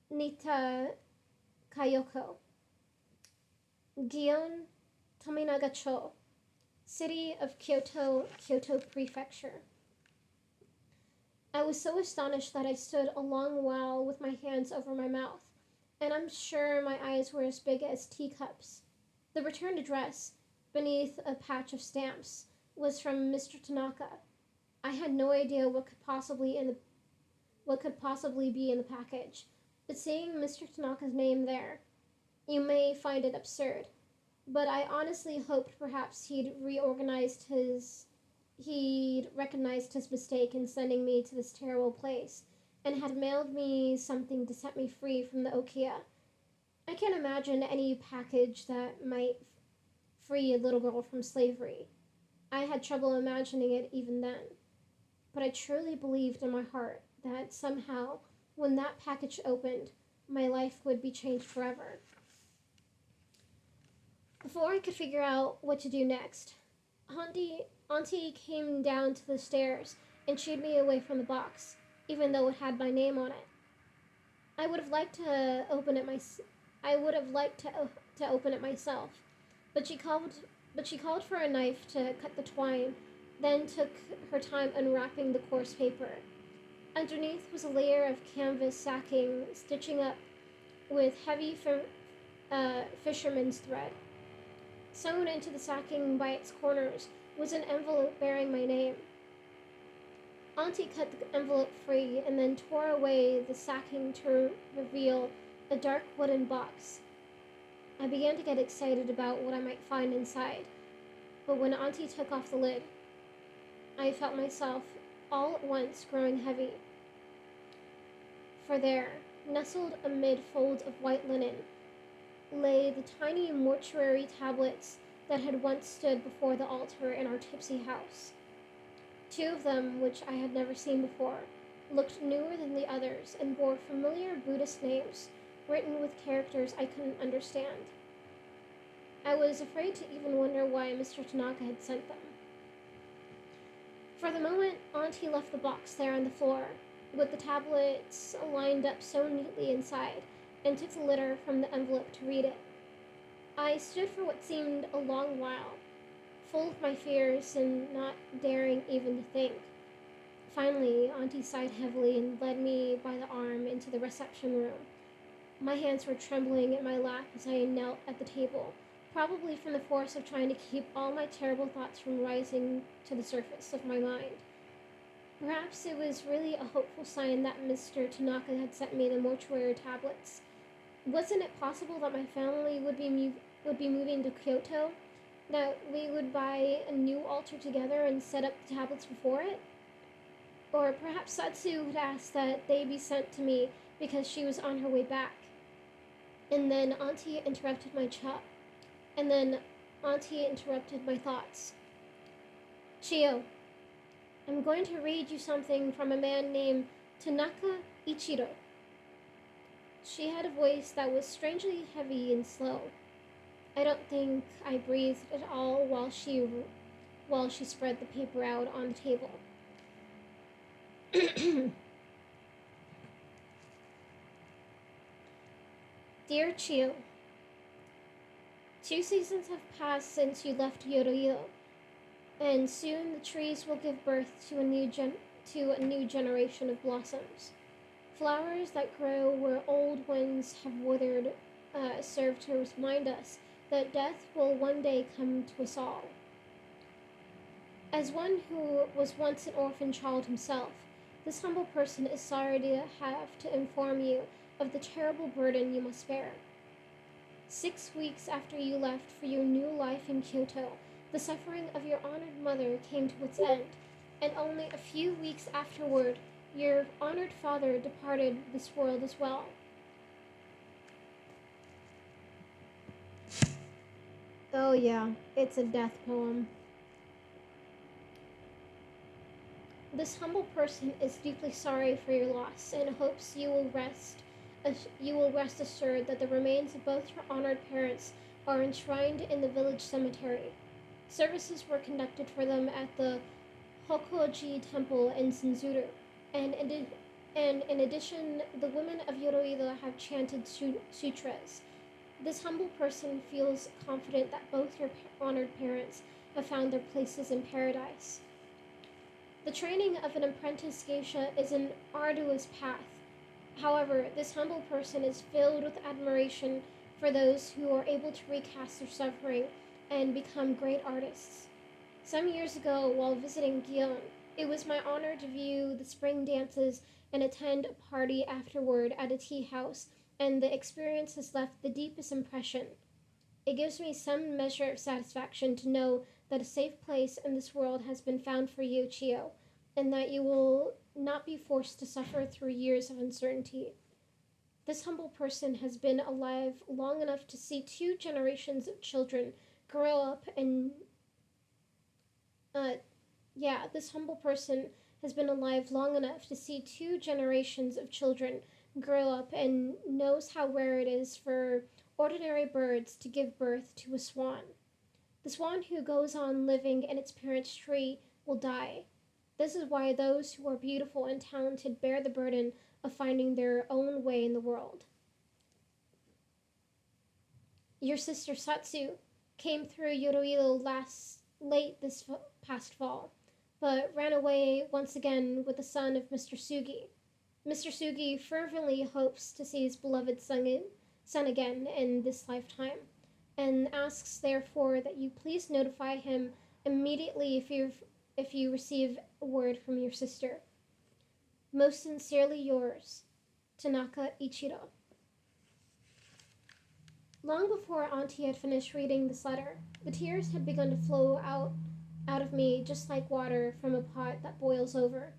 Nita Kayoko, Gion Tominaga-cho, City of Kyoto, Kyoto Prefecture. I was so astonished that I stood a long while with my hands over my mouth, and I'm sure my eyes were as big as teacups. The returned address, beneath a patch of stamps, was from Mr. Tanaka. I had no idea what could possibly be in the package, but seeing Mr. Tanaka's name there, you may find it absurd, but I honestly hoped perhaps he'd recognized his mistake in sending me to this terrible place and had mailed me something to set me free from the Okia. I can't imagine any package that might free a little girl from slavery. I had trouble imagining it even then, but I truly believed in my heart that somehow, when that package opened, my life would be changed forever. Before I could figure out what to do next, Auntie came down to the stairs and shooed me away from the box, even though it had my name on it. I would have liked to open it myself, but she called for a knife to cut the twine, then took her time unwrapping the coarse paper. Underneath was a layer of canvas sacking stitching up with heavy fisherman's thread. Sewn into the sacking by its corners was an envelope bearing my name. Auntie cut the envelope free and then tore away the sacking to reveal a dark wooden box. I began to get excited about what I might find inside, but when Auntie took off the lid, I felt myself all at once growing heavy. For there, nestled amid folds of white linen, lay the tiny mortuary tablets that had once stood before the altar in our tipsy house. Two of them, which I had never seen before, looked newer than the others and bore familiar Buddhist names written with characters I couldn't understand. I was afraid to even wonder why Mr. Tanaka had sent them. For the moment, Auntie left the box there on the floor, with the tablets lined up so neatly inside, and took the letter from the envelope to read it. I stood for what seemed a long while, full of my fears and not daring even to think. Finally, Auntie sighed heavily and led me by the arm into the reception room. My hands were trembling in my lap as I knelt at the table, probably from the force of trying to keep all my terrible thoughts from rising to the surface of my mind. Perhaps it was really a hopeful sign that Mr. Tanaka had sent me the mortuary tablets. Wasn't it possible that my family would be moving to Kyoto? That we would buy a new altar together and set up the tablets before it? Or perhaps Satsu had asked that they be sent to me because she was on her way back. And then Auntie interrupted my thoughts. Chio, I'm going to read you something from a man named Tanaka Ichiro. She had a voice that was strangely heavy and slow. I don't think I breathed at all while she spread the paper out on the table. Dear Chio, 2 seasons have passed since you left Yoroyo, and soon the trees will give birth to a new generation of blossoms. Flowers that grow where old ones have withered serve to remind us that death will one day come to us all. As one who was once an orphan child himself, this humble person is sorry to have to inform you of the terrible burden you must bear. 6 weeks after you left for your new life in Kyoto, the suffering of your honored mother came to its end, and only a few weeks afterward, your honored father departed this world as well. Oh yeah, it's a death poem. This humble person is deeply sorry for your loss and hopes you will rest assured that the remains of both your honored parents are enshrined in the village cemetery. Services were conducted for them at the Hokoji Temple in Shinzuru, and in addition, the women of Yoroido have chanted sutras. This humble person feels confident that both your honored parents have found their places in paradise. The training of an apprentice geisha is an arduous path. However, this humble person is filled with admiration for those who are able to recast their suffering and become great artists. Some years ago, while visiting Gion, it was my honor to view the spring dances and attend a party afterward at a tea house, and the experience has left the deepest impression. It gives me some measure of satisfaction to know that a safe place in this world has been found for you, Chio, and that you will not be forced to suffer through years of uncertainty. This humble person has been alive long enough to see two generations of children grow up and uh, yeah, this humble person has been alive long enough to see two generations of children grow up and knows how rare it is for ordinary birds to give birth to a swan. The swan who goes on living in its parent's tree will die. This is why those who are beautiful and talented bear the burden of finding their own way in the world. Your sister Satsu came through Yoroido late this past fall, but ran away once again with the son of Mr. Sugi. Mr. Sugi fervently hopes to see his beloved son again in this lifetime, and asks therefore that you please notify him immediately if you receive word from your sister. Most sincerely yours, Tanaka Ichiro. Long before Auntie had finished reading this letter, the tears had begun to flow out of me just like water from a pot that boils over.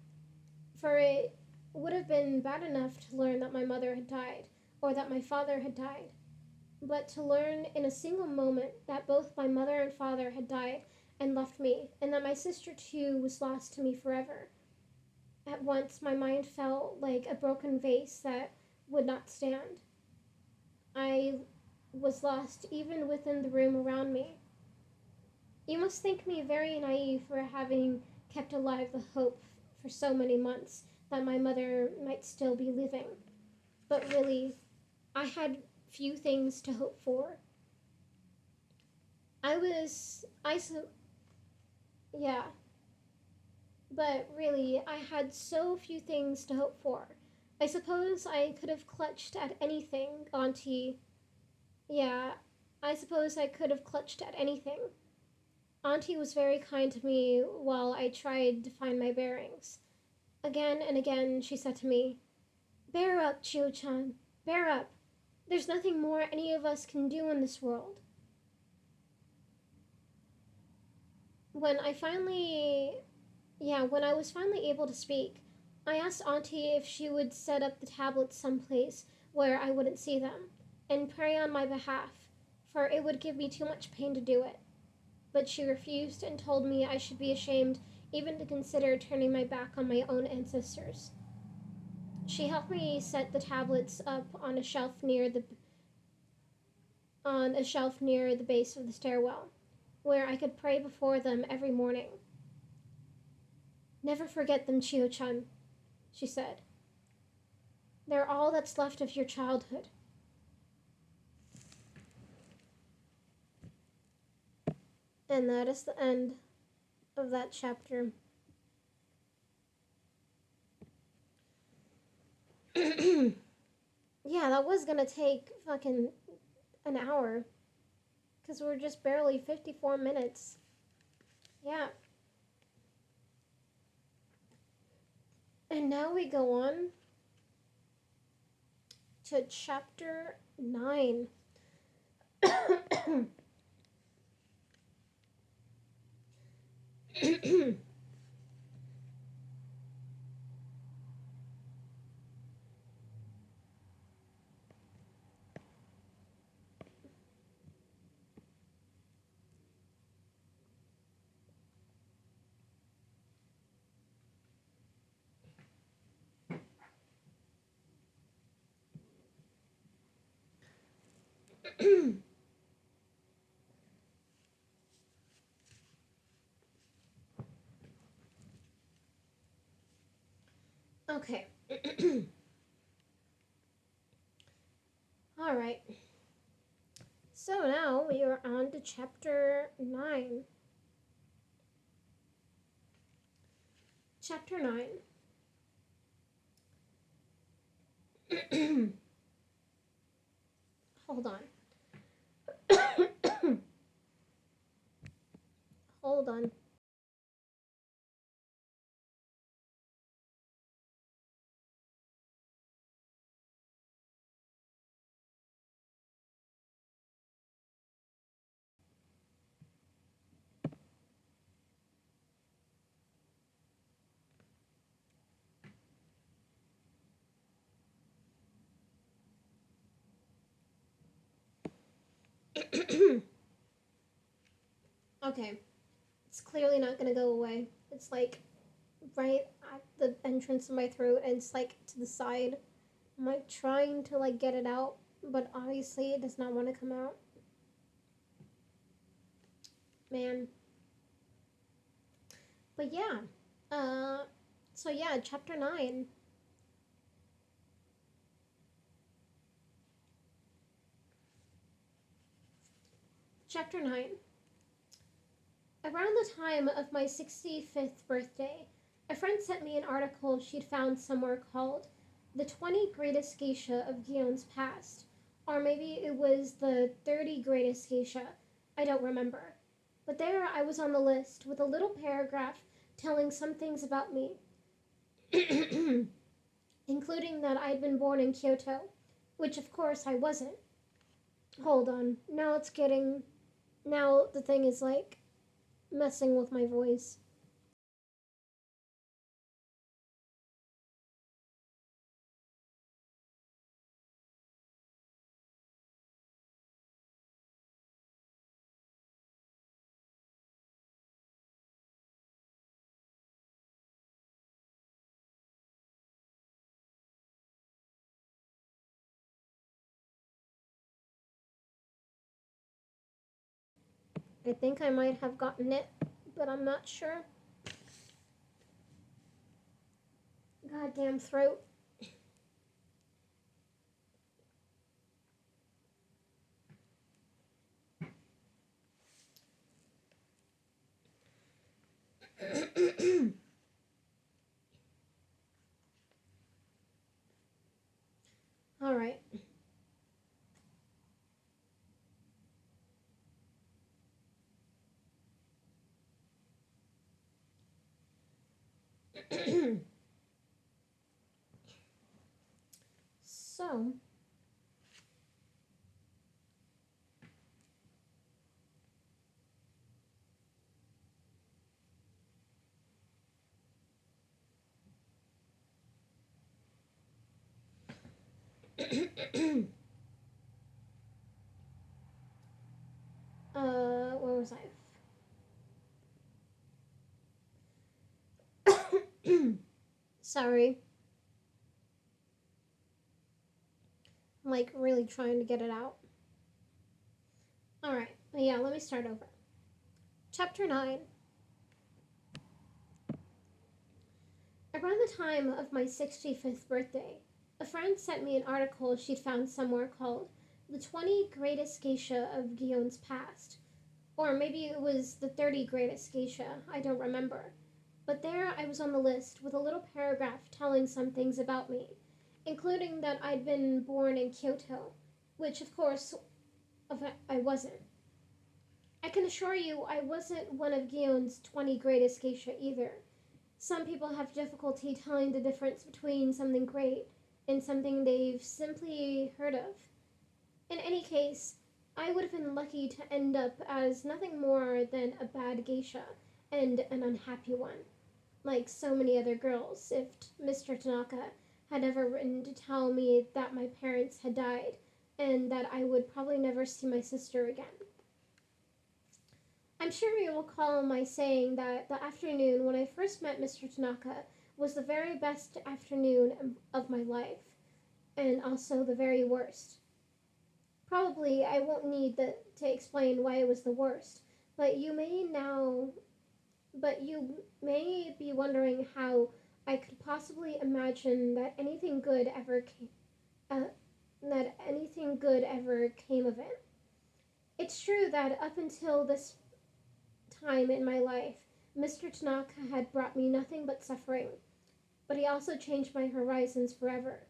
For it would have been bad enough to learn that my mother had died, or that my father had died. But to learn in a single moment that both my mother and father had died and left me, and that my sister too was lost to me forever. At once my mind felt like a broken vase that would not stand. I was lost even within the room around me. You must think me very naive for having kept alive the hope for so many months that my mother might still be living. But really, I had few things to hope for. Yeah, but really, I had so few things to hope for. I suppose I could have clutched at anything, Auntie. Yeah, I suppose I could have clutched at anything. Auntie was very kind to me while I tried to find my bearings. Again and again she said to me, "Bear up, Chio-chan. Bear up. There's nothing more any of us can do in this world." When I finally when I was finally able to speak, I asked Auntie if she would set up the tablets someplace where I wouldn't see them, and pray on my behalf, for it would give me too much pain to do it. But she refused and told me I should be ashamed even to consider turning my back on my own ancestors. She helped me set the tablets up on a shelf near the base of the stairwell, where I could pray before them every morning. "Never forget them, Chio-chan," she said. "They're all that's left of your childhood." And that is the end of that chapter. Yeah, that was gonna take fucking an hour. Because we're just barely 54 minutes. Yeah. And now we go on to chapter 9. Okay. All right. So now we are on to chapter 9. Chapter 9. Hold on. Hold on. Okay. It's clearly not going to go away. It's like right at the entrance of my throat and it's like to the side. I'm like trying to like get it out, but obviously it does not want to come out. Man. But yeah. Uh so yeah, chapter 9. Chapter 9. Around the time of my 65th birthday, a friend sent me an article she'd found somewhere called The 20 Greatest Geisha of Gion's Past. Or maybe it was the 30 Greatest Geisha. I don't remember. But there I was on the list with a little paragraph telling some things about me, including that I'd been born in Kyoto, which of course I wasn't. Hold on. Now it's getting. Now the thing is like messing with my voice. I think I might have gotten it, but I'm not sure. Goddamn throat. All right. So, where was I? Sorry. I'm like really trying to get it out. All right. Yeah, let me start over. Chapter 9. Around the time of my 65th birthday, a friend sent me an article she'd found somewhere called The 20 Greatest Geisha of Gion's Past. Or maybe it was the 30 Greatest Geisha, I don't remember. But there I was on the list with a little paragraph telling some things about me, including that I'd been born in Kyoto, which of course I wasn't. I can assure you I wasn't one of Gion's 20 Greatest Geisha either. Some people have difficulty telling the difference between something great and something they've simply heard of. In any case, I would have been lucky to end up as nothing more than a bad geisha and an unhappy one, like so many other girls, if Mr. Tanaka had ever written to tell me that my parents had died and that I would probably never see my sister again. I'm sure you will recall my saying that the afternoon when I first met Mr. Tanaka was the very best afternoon of my life, and also the very worst. Probably I won't need to explain why it was the worst, but you may be wondering how I could possibly imagine uh, that anything good ever came of it. It's true that up until this time in my life, Mr. Tanaka had brought me nothing but suffering, but he also changed my horizons forever.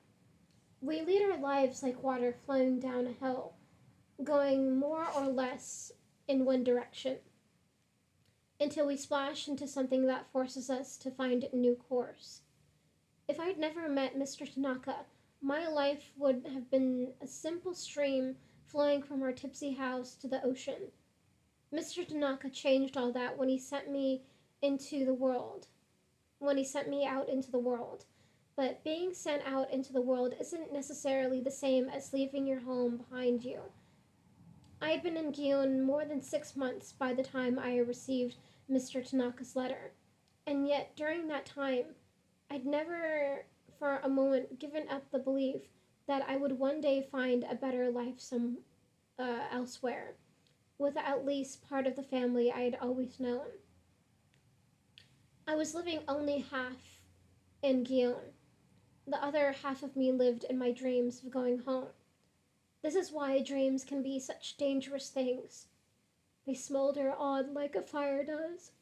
We lead our lives like water flowing down a hill, going more or less in one direction, until we splash into something that forces us to find a new course. If I'd never met Mr. Tanaka, my life would have been a simple stream flowing from our tipsy house to the ocean. Mr. Tanaka changed all that into the world, when he sent me out into the world. But being sent out into the world isn't necessarily the same as leaving your home behind you. I had been in Gion more than 6 months by the time I received Mr. Tanaka's letter, and yet during that time, I'd never for a moment given up the belief that I would one day find a better life elsewhere, with at least part of the family I had always known. I was living only half in Gion. The other half of me lived in my dreams of going home. This is why dreams can be such dangerous things. They smolder on like a fire does.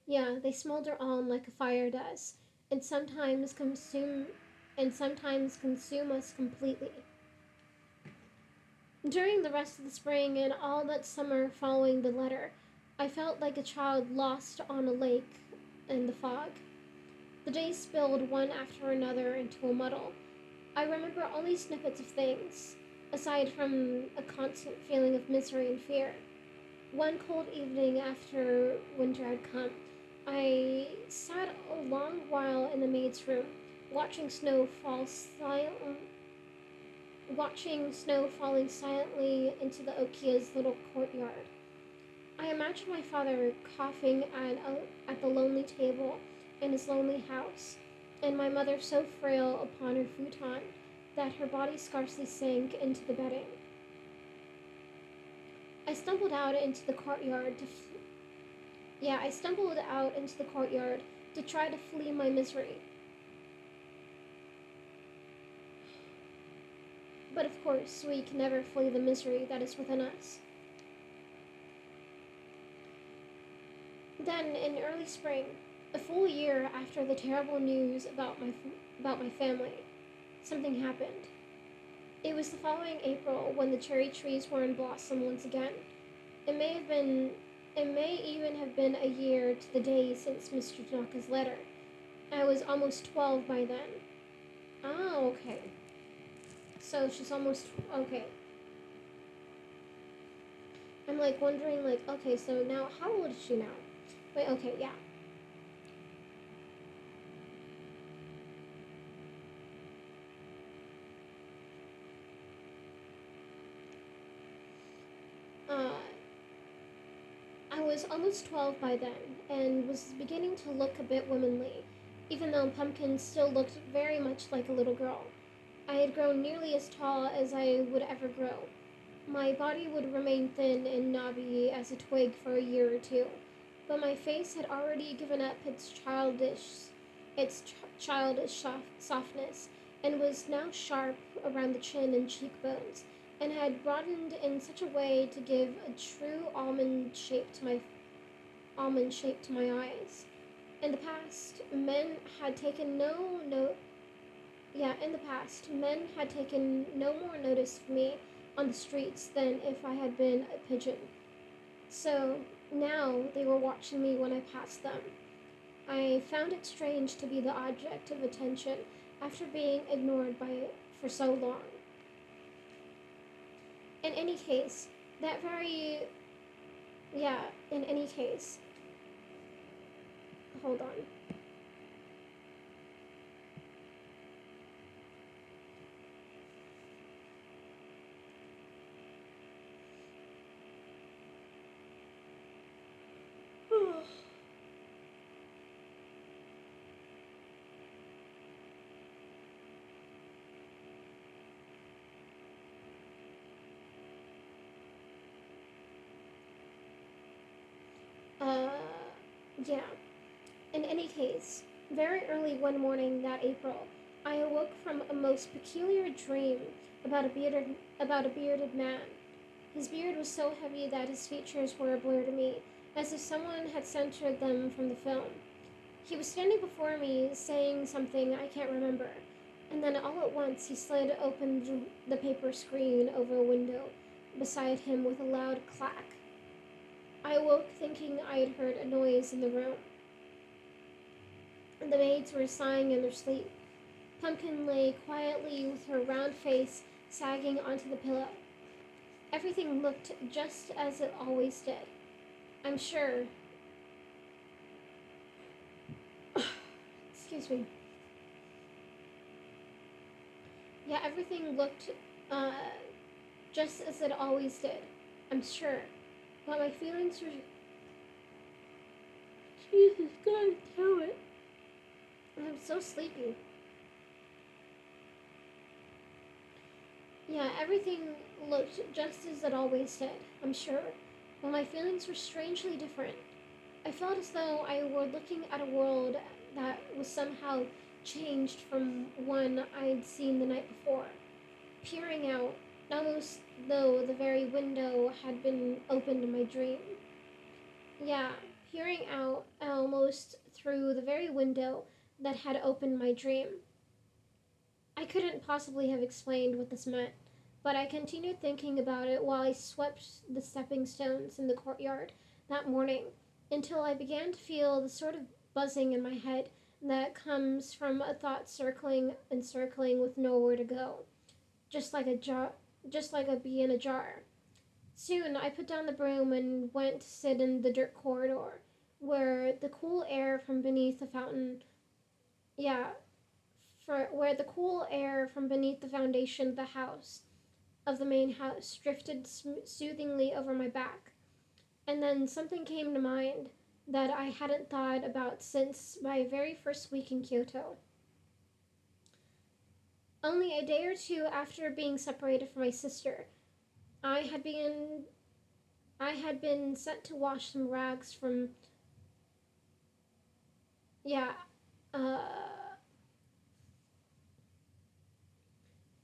Yeah, they smolder on like a fire does, and sometimes consume us completely. During the rest of the spring and all that summer following the letter, I felt like a child lost on a lake in the fog. The days spilled one after another into a muddle. I remember only snippets of things, aside from a constant feeling of misery and fear. One cold evening after winter had come, I sat a long while in the maid's room, watching snow fall silently, watching snow falling silently into the Okia's little courtyard. I imagined my father coughing at the lonely table in his lonely house, and my mother so frail upon her futon that her body scarcely sank into the bedding. I stumbled out into the courtyard to I stumbled out into the courtyard to try to flee my misery. But of course, we can never flee the misery that is within us. Then, in early spring, a full year after the terrible news about my family, something happened. It was the following April when the cherry trees were in blossom once again. It may have been it may even have been a year to the day since Mr. Tanaka's letter. I was almost 12 by then. Ah, okay. So she's almost okay. I'm like wondering like, okay, so now how old is she now? Wait, okay, yeah. Uh, I was almost 12 by then and was beginning to look a bit womanly, even though Pumpkin still looked very much like a little girl. I had grown nearly as tall as I would ever grow. My body would remain thin and knobby as a twig for a year or two, but my face had already given up its childish softness and was now sharp around the chin and cheekbones, and had broadened in such a way to give a true almond shape to my eyes. In the past, men had taken no note. Yeah, in the past, men had taken no more notice of me on the streets than if I had been a pigeon. So now they were watching me when I passed them. I found it strange to be the object of attention after being ignored by it for so long. In any case, that very yeah, in any case, hold on. Yeah. In any case, very early one morning that April, I awoke from a most peculiar dream about a bearded man. His beard was so heavy that his features were a blur to me, as if someone had censored them from the film. He was standing before me, saying something I can't remember, and then all at once he slid open the paper screen over a window beside him with a loud clack. I awoke thinking I had heard a noise in the room. The maids were sighing in their sleep. Pumpkin lay quietly with her round face sagging onto the pillow. Everything looked just as it always did. I'm sure. Excuse me. Yeah, everything looked uh, just as it always did. I'm sure. But my feelings were. Jesus, God, damn it. I'm so sleepy. Yeah, everything looked just as it always did, I'm sure. But my feelings were strangely different. I felt as though I were looking at a world that was somehow changed from one I'd seen the night before, peering out, almost though the very window had been opened in my dream. Yeah, peering out almost through the very window that had opened my dream. I couldn't possibly have explained what this meant, but I continued thinking about it while I swept the stepping stones in the courtyard that morning until I began to feel the sort of buzzing in my head that comes from a thought circling and circling with nowhere to go, just like a jar, just like a bee in a jar. Soon I put down the broom and went to sit in the dirt corridor, where the cool air from beneath the fountain, yeah, where the cool air from beneath the foundation of the main house, drifted soothingly over my back. And then something came to mind that I hadn't thought about since my very first week in Kyoto. Only a day or two after being separated from my sister, I had been I had been sent to wash some rags from yeah, uh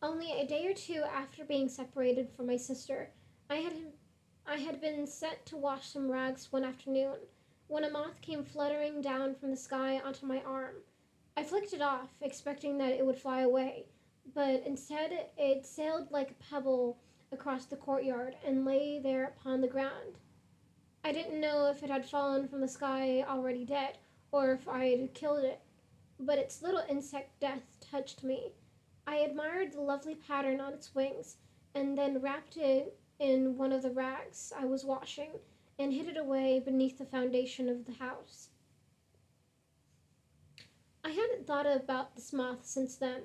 only a day or two after being separated from my sister, I had I had been sent to wash some rags one afternoon when a moth came fluttering down from the sky onto my arm. I flicked it off, expecting that it would fly away, but instead it sailed like a pebble across the courtyard and lay there upon the ground. I didn't know if it had fallen from the sky already dead, or if I had killed it, but its little insect death touched me. I admired the lovely pattern on its wings, and then wrapped it in one of the rags I was washing and hid it away beneath the foundation of the house. I hadn't thought about this moth since then,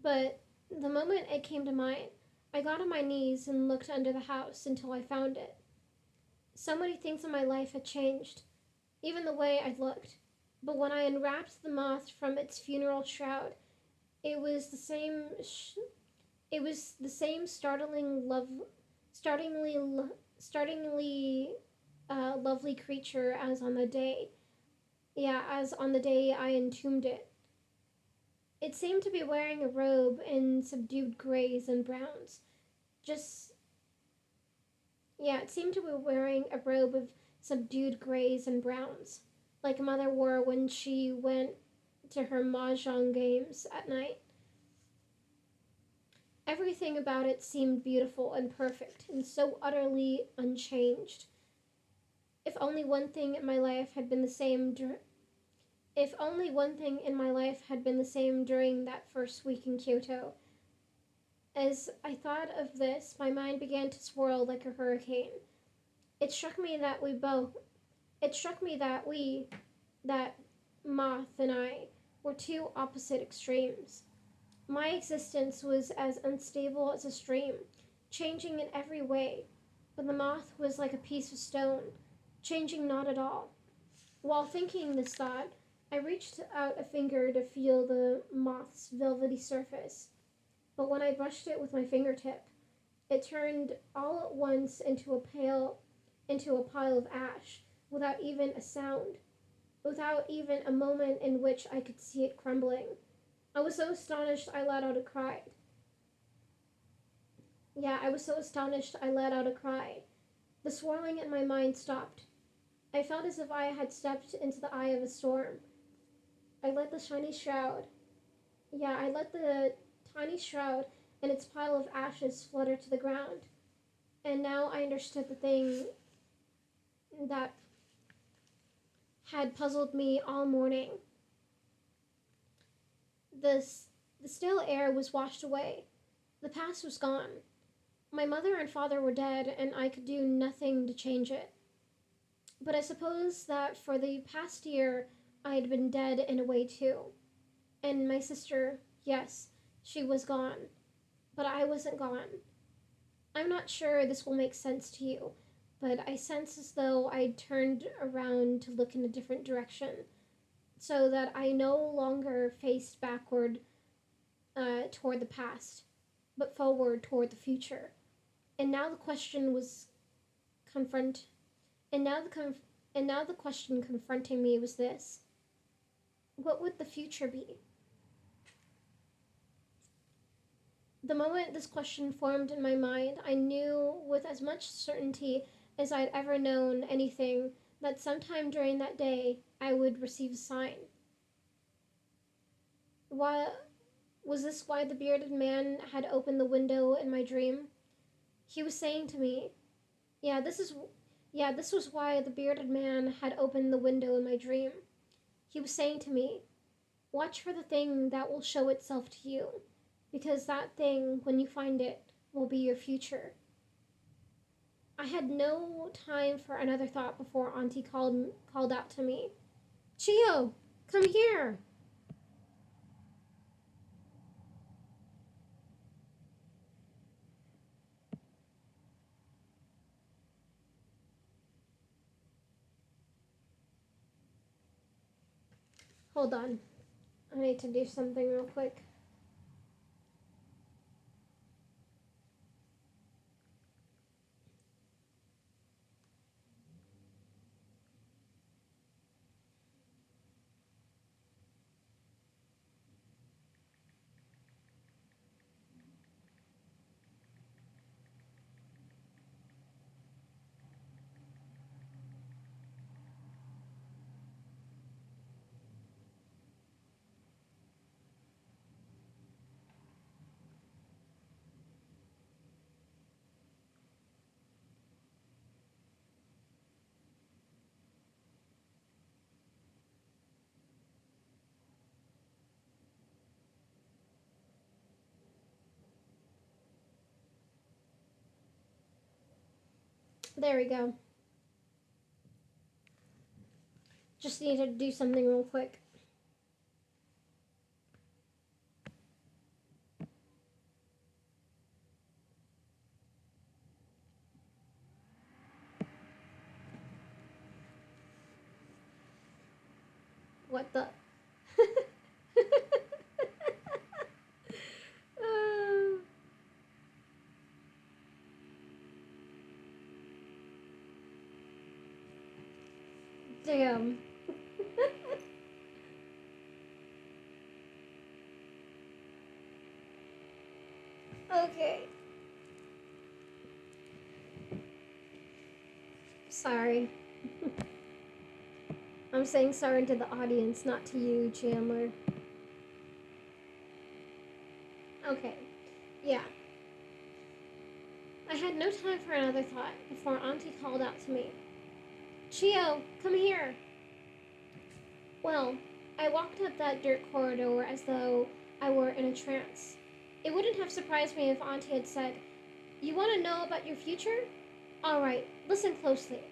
but the moment it came to mind, I got on my knees and looked under the house until I found it. So many things in my life had changed, even the way I looked. But when I unwrapped the moth from its funeral shroud, it was the same. It was the same startlingly, startlingly lovely creature as on the day. Yeah, as on the day I entombed it. It seemed to be wearing a robe in subdued grays and browns. Just it seemed to be wearing a robe of subdued grays and browns, like Mother wore when she went to her mahjong games at night. Everything about it seemed beautiful and perfect, and so utterly unchanged. If only one thing in my life had been the same. If only one thing in my life had been the same during that first week in Kyoto. As I thought of this, my mind began to swirl like a hurricane. It struck me that we both. It struck me that that Moth and I, were two opposite extremes. My existence was as unstable as a stream, changing in every way, but the moth was like a piece of stone, changing not at all. While thinking this thought, I reached out a finger to feel the moth's velvety surface, but when I brushed it with my fingertip, it turned all at once into a pile of ash, without even a sound. without even a moment in which I could see it crumbling. I was so astonished I let out a cry. Yeah, I was so astonished I let out a cry. The swirling in my mind stopped. I felt as if I had stepped into the eye of a storm. I let the shiny shroud. Yeah, I let the tiny shroud and its pile of ashes flutter to the ground. And now I understood the thing that had puzzled me all morning. The, the stale air was washed away. The past was gone. My mother and father were dead, and I could do nothing to change it. But I suppose that for the past year, I had been dead in a way too. And my sister, yes, she was gone. But I wasn't gone. I'm not sure this will make sense to you, but I sense as though I'd turned around to look in a different direction, so that I no longer faced backward toward the past, but forward toward the future. And now the question was confront, and now the question confronting me was this: what would the future be? The moment this question formed in my mind, I knew with as much certainty as I'd ever known anything that sometime during that day I would receive a sign. Why was this why the bearded man had opened the window in my dream? He was saying to me, yeah, this is yeah, this was why the bearded man had opened the window in my dream. He was saying to me, watch for the thing that will show itself to you, because that thing, when you find it, will be your future. I had no time for another thought before Auntie called out to me, Chio, come here. Hold on. I need to do something real quick. There we go. Just need to do something real quick. What the? uh, damn. Okay. Sorry. I'm saying sorry to the audience, not to you, Chandler. Okay. Yeah. I had no time for another thought before Auntie called out to me, Chio, come here. Well, I walked up that dirt corridor as though I were in a trance. It wouldn't have surprised me if Auntie had said, you want to know about your future? Alright, listen closely.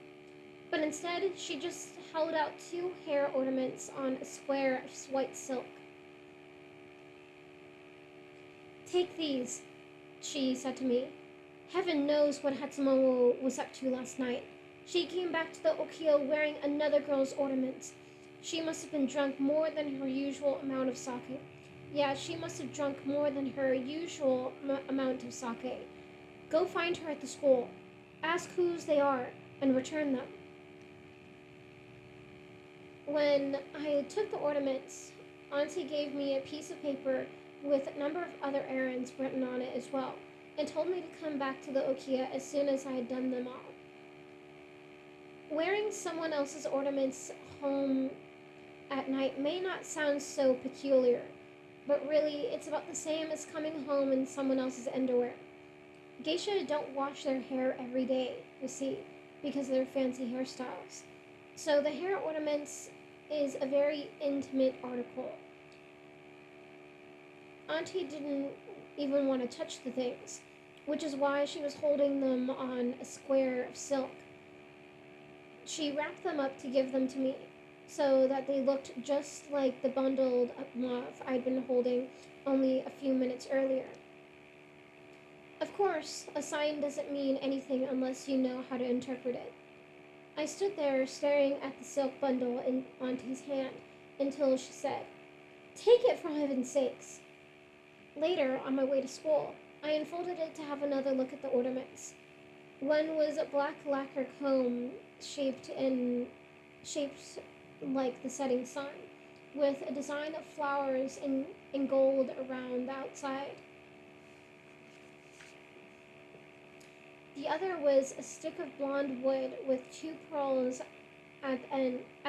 But instead, she just held out two hair ornaments on a square of white silk. Take these, she said to me. Heaven knows what Hatsumomo was up to last night. She came back to the Okio wearing another girl's ornaments. She must have been drunk more than her usual amount of sake. Yeah, she must have drunk more than her usual amount of sake. Go find her at the school. Ask whose they are, and return them. When I took the ornaments, Auntie gave me a piece of paper with a number of other errands written on it as well, and told me to come back to the Okia as soon as I had done them all. Wearing someone else's ornaments home at night may not sound so peculiar, but really it's about the same as coming home in someone else's underwear. Geisha don't wash their hair every day, you see, because of their fancy hairstyles. So the hair ornaments is a very intimate article. Auntie didn't even want to touch the things, which is why she was holding them on a square of silk. She wrapped them up to give them to me, so that they looked just like the bundled up muff I'd been holding only a few minutes earlier. Of course, a sign doesn't mean anything unless you know how to interpret it. I stood there staring at the silk bundle in Auntie's hand until she said, "Take it for heaven's sakes." Later, on my way to school, I unfolded it to have another look at the ornaments. One was a black lacquer comb shaped like the setting sun, with a design of flowers in gold around the outside. The other was a stick of blonde wood with two pearls at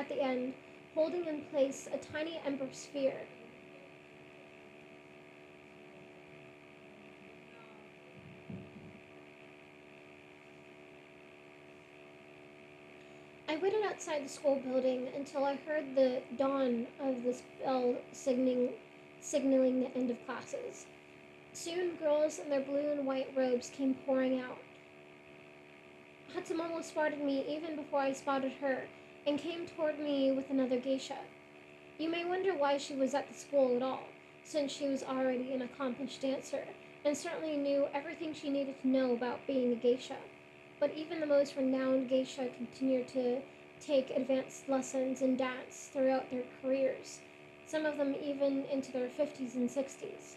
the end, holding in place a tiny ember sphere. I waited outside the school building until I heard the dawn of the bell signaling the end of classes. Soon girls in their blue and white robes came pouring out. Hatsumomo spotted me even before I spotted her, and came toward me with another geisha. You may wonder why she was at the school at all, since she was already an accomplished dancer, and certainly knew everything she needed to know about being a geisha. But even the most renowned geisha continued to take advanced lessons in dance throughout their careers, some of them even into their 50s and 60s.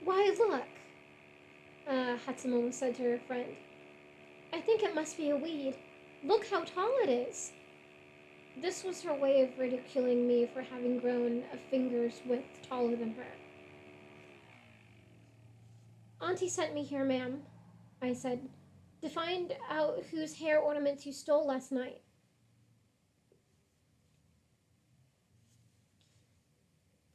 "Why, look," Hatsumomo said to her friend. "I think it must be a weed. Look how tall it is." This was her way of ridiculing me for having grown a finger's width taller than her. "Auntie sent me here, ma'am," I said, "to find out whose hair ornaments you stole last night."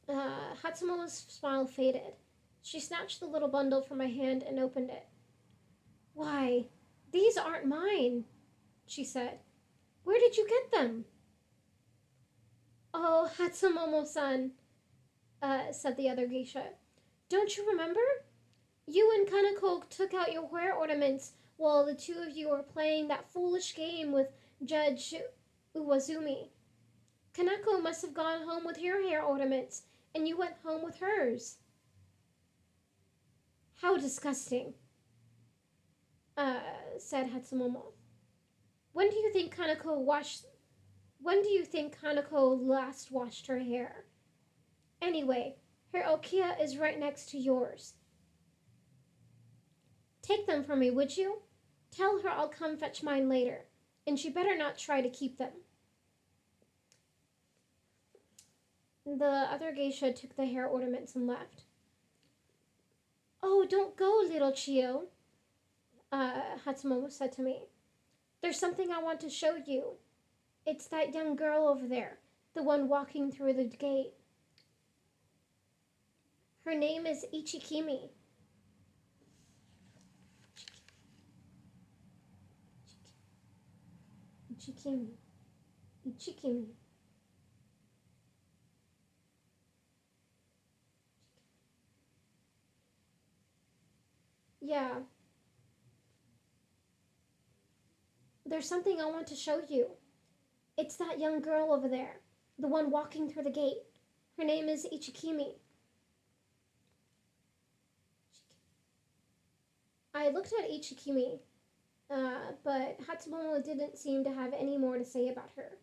Hatsumomo's smile faded. She snatched the little bundle from my hand and opened it. "Why, these aren't mine," she said. "Where did you get them?" "Oh, Hatsumomo-san," said the other geisha. "Don't you remember? You and Kanako took out your hair ornaments while the two of you were playing that foolish game with Judge Uwazumi. Kanako must have gone home with your hair ornaments, and you went home with hers." "How disgusting," said Hatsumomo. When do you think Kanako last washed her hair? Anyway, her okia is right next to yours. Take them for me, would you? Tell her I'll come fetch mine later, and she better not try to keep them." The other geisha took the hair ornaments and left. "Oh, don't go, little Chio," Hatsumomo said to me. "There's something I want to show you. It's that young girl over there, the one walking through the gate. Her name is Ichikimi." Ichikimi. Ichikimi. "Yeah, there's something I want to show you. It's that young girl over there, the one walking through the gate. Her name is Ichikimi." I looked at Ichikimi, but Hatsumomo didn't seem to have any more to say about her.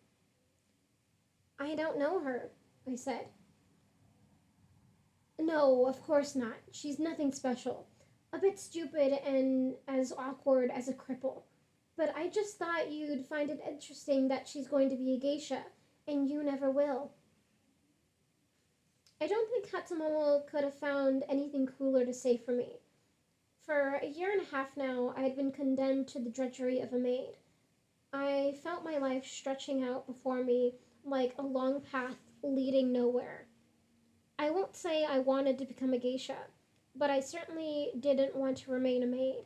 "I don't know her," I said. "No, of course not. She's nothing special. A bit stupid and as awkward as a cripple. But I just thought you'd find it interesting that she's going to be a geisha, and you never will. I don't think Hatsumomo could have found anything cooler to say for me. For a year and a half now, I had been condemned to the drudgery of a maid. I felt my life stretching out before me like a long path leading nowhere. I won't say I wanted to become a geisha, but I certainly didn't want to remain a maid.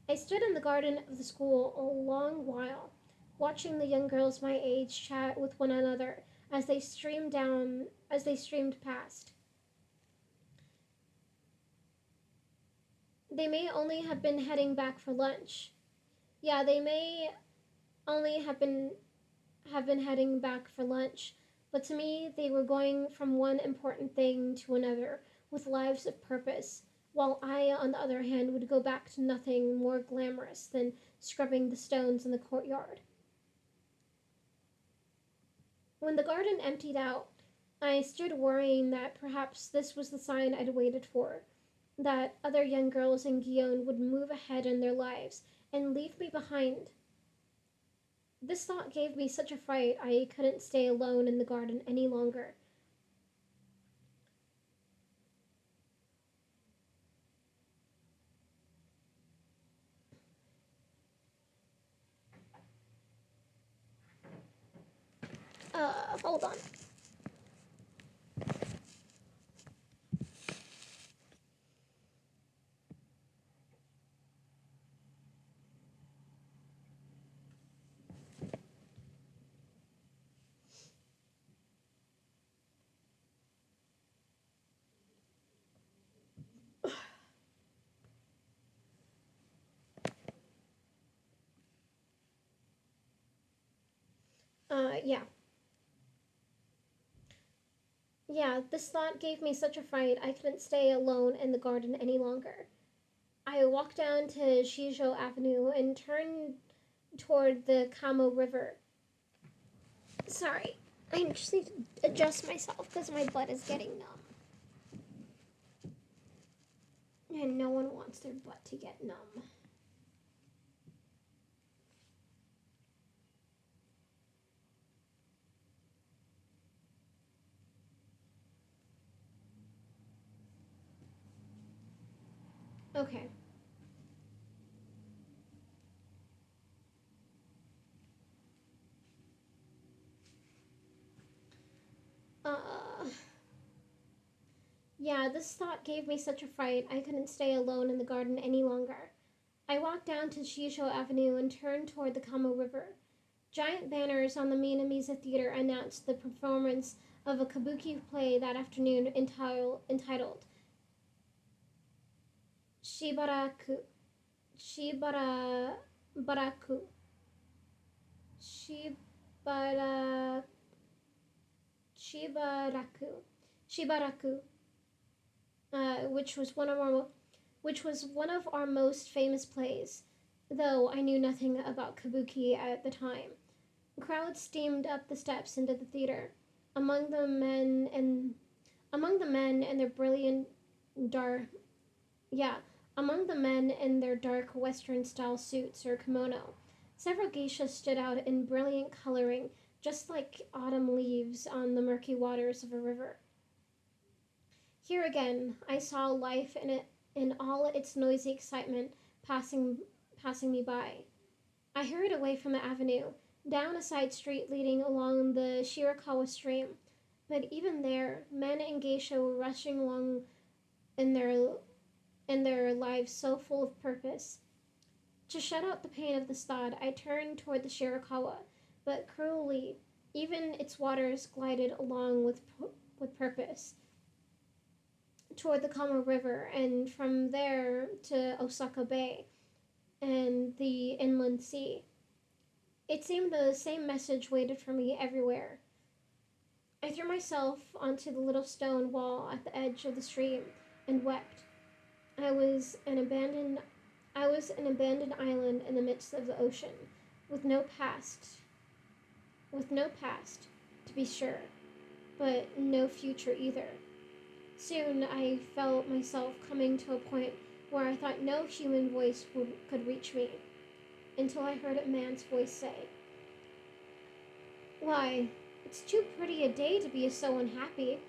I stood in the garden of the school a long while, watching the young girls my age chat with one another as they streamed past. They may only have been heading back for lunch. Yeah, they may only have been heading back for lunch, but to me they were going from one important thing to another with lives of purpose, while I, on the other hand, would go back to nothing more glamorous than scrubbing the stones in the courtyard. When the garden emptied out, I stood worrying that perhaps this was the sign I'd waited for, that other young girls in Guion would move ahead in their lives and leave me behind. This thought gave me such a fright I couldn't stay alone in the garden any longer. Hold on. Yeah. Yeah, this thought gave me such a fright I couldn't stay alone in the garden any longer. I walked down to Shijo Avenue and turned toward the Kamo River. Sorry, I just need to adjust myself because my butt is getting numb. And no one wants their butt to get numb. Okay. Uh, yeah, this thought gave me such a fright I couldn't stay alone in the garden any longer. I walked down to Shisho Avenue and turned toward the Kamo River. Giant banners on the Minamiza Theater announced the performance of a kabuki play that afternoon entitled Shibaraku. Shibara. Baraku. Shibara. Shibaraku. Shibaraku. Which was one of our most famous plays, though I knew nothing about kabuki at the time. Crowds steamed up the steps into the theater, among the men and among the men in their brilliant dark yeah, among the men in their dark Western style suits or kimono. Several geishas stood out in brilliant coloring, just like autumn leaves on the murky waters of a river. Here again, I saw life in all its noisy excitement passing passing me by. I hurried away from the avenue, down a side street leading along the Shirakawa stream. But even there, men and geisha were rushing along in their lives so full of purpose. To shut out the pain of this thought, I turned toward the Shirakawa, but cruelly, even its waters glided along with purpose toward the Kamo River, and from there to Osaka Bay and the inland sea. It seemed the same message waited for me everywhere. I threw myself onto the little stone wall at the edge of the stream and wept. I was an abandoned I was an abandoned island in the midst of the ocean, with no past, to be sure, but no future either. Soon I felt myself coming to a point where I thought no human voice could reach me. until I heard a man's voice say, "Why, it's too pretty a day to be so unhappy."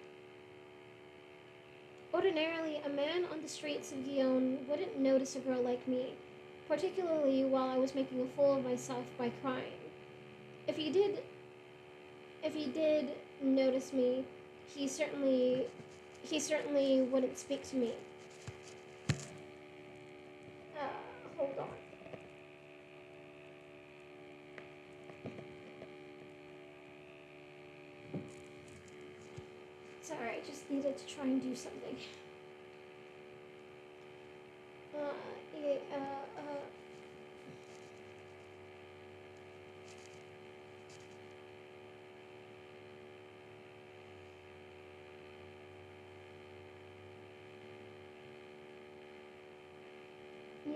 Ordinarily, a man on the streets of Guion wouldn't notice a girl like me, particularly while I was making a fool of myself by crying. If he did, if he did notice me, he certainly, he certainly wouldn't speak to me. Hold on. Sorry, I just needed to try and do something. Yeah,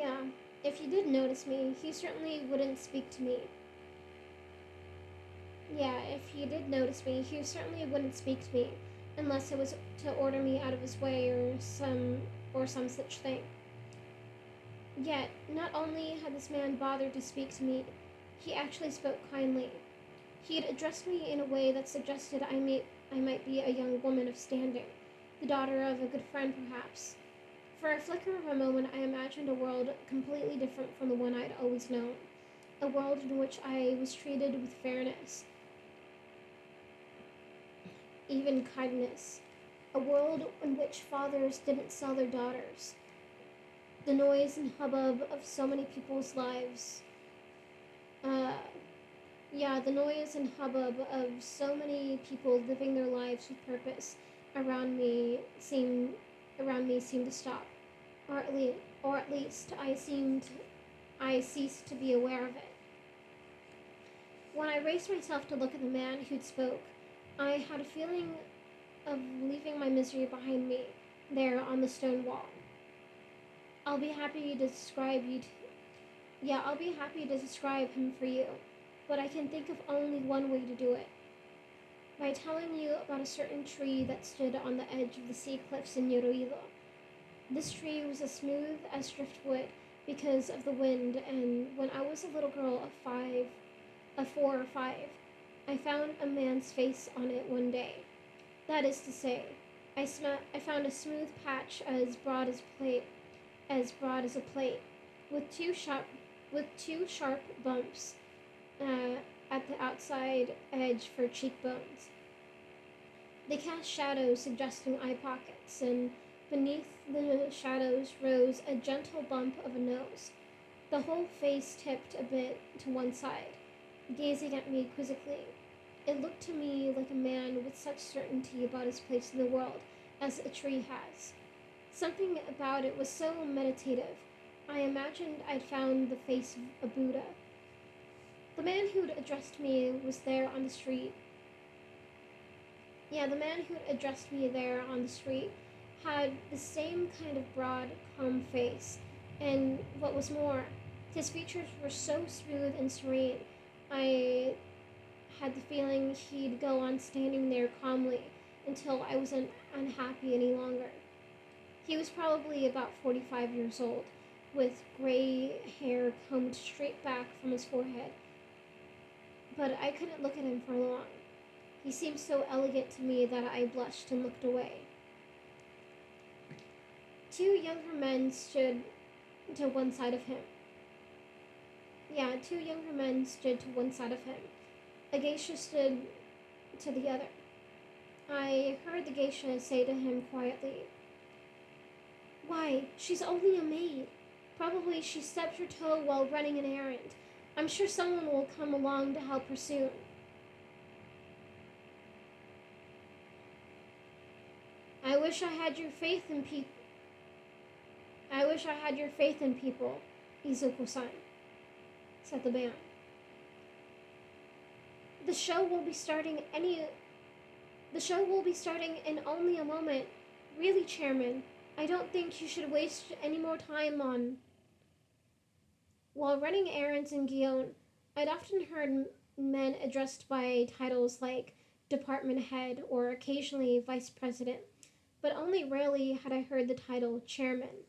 yeah, if he did notice me, he certainly wouldn't speak to me. Yeah, if he did notice me, he certainly wouldn't speak to me, unless it was to order me out of his way or some such thing. Yet, not only had this man bothered to speak to me, he actually spoke kindly. He had addressed me in a way that suggested I might be a young woman of standing, the daughter of a good friend, perhaps. For a flicker of a moment, I imagined a world completely different from the one I'd always known. A world in which I was treated with fairness, even kindness. A world in which fathers didn't sell their daughters. The noise and hubbub of so many people's lives. Uh, the noise and hubbub of so many people living their lives with purpose around me seemed to stop, or at least I ceased to be aware of it. When I raised myself to look at the man who'd spoke, I had a feeling of leaving my misery behind me, there on the stone wall. I'll be happy to describe you. I'll be happy to describe him for you, but I can think of only one way to do it. By telling you about a certain tree that stood on the edge of the sea cliffs in Yoroilo. This tree was as smooth as driftwood because of the wind, and when I was a little girl of 4 or 5, I found a man's face on it one day. That is to say, I found a smooth patch as broad as a plate, with two sharp bumps at the outside edge for cheekbones. They cast shadows suggesting eye pockets, and beneath the shadows rose a gentle bump of a nose. The whole face tipped a bit to one side, gazing at me quizzically. It looked to me like a man with such certainty about his place in the world as a tree has. Something about it was so meditative. I imagined I'd found the face of a Buddha. The man who'd addressed me was there on the street. The man who'd addressed me there on the street had the same kind of broad, calm face, and what was more, his features were so smooth and serene, I had the feeling he'd go on standing there calmly until I wasn't unhappy any longer. He was probably about 45 years old, with gray hair combed straight back from his forehead. But I couldn't look at him for long. He seemed so elegant to me that I blushed and looked away. Two younger men stood to one side of him. Two younger men stood to one side of him. A geisha stood to the other. I heard the geisha say to him quietly, "Why, she's only a maid. Probably she stepped her toe while running an errand. I'm sure someone will come along to help her soon." I wish I had your faith in people. Izuku-san," said the man. The show will be starting in only a moment. Really, Chairman, I don't think you should waste any more time on... While running errands in Guion, I'd often heard men addressed by titles like department head or occasionally vice president, but only rarely had I heard the title chairman.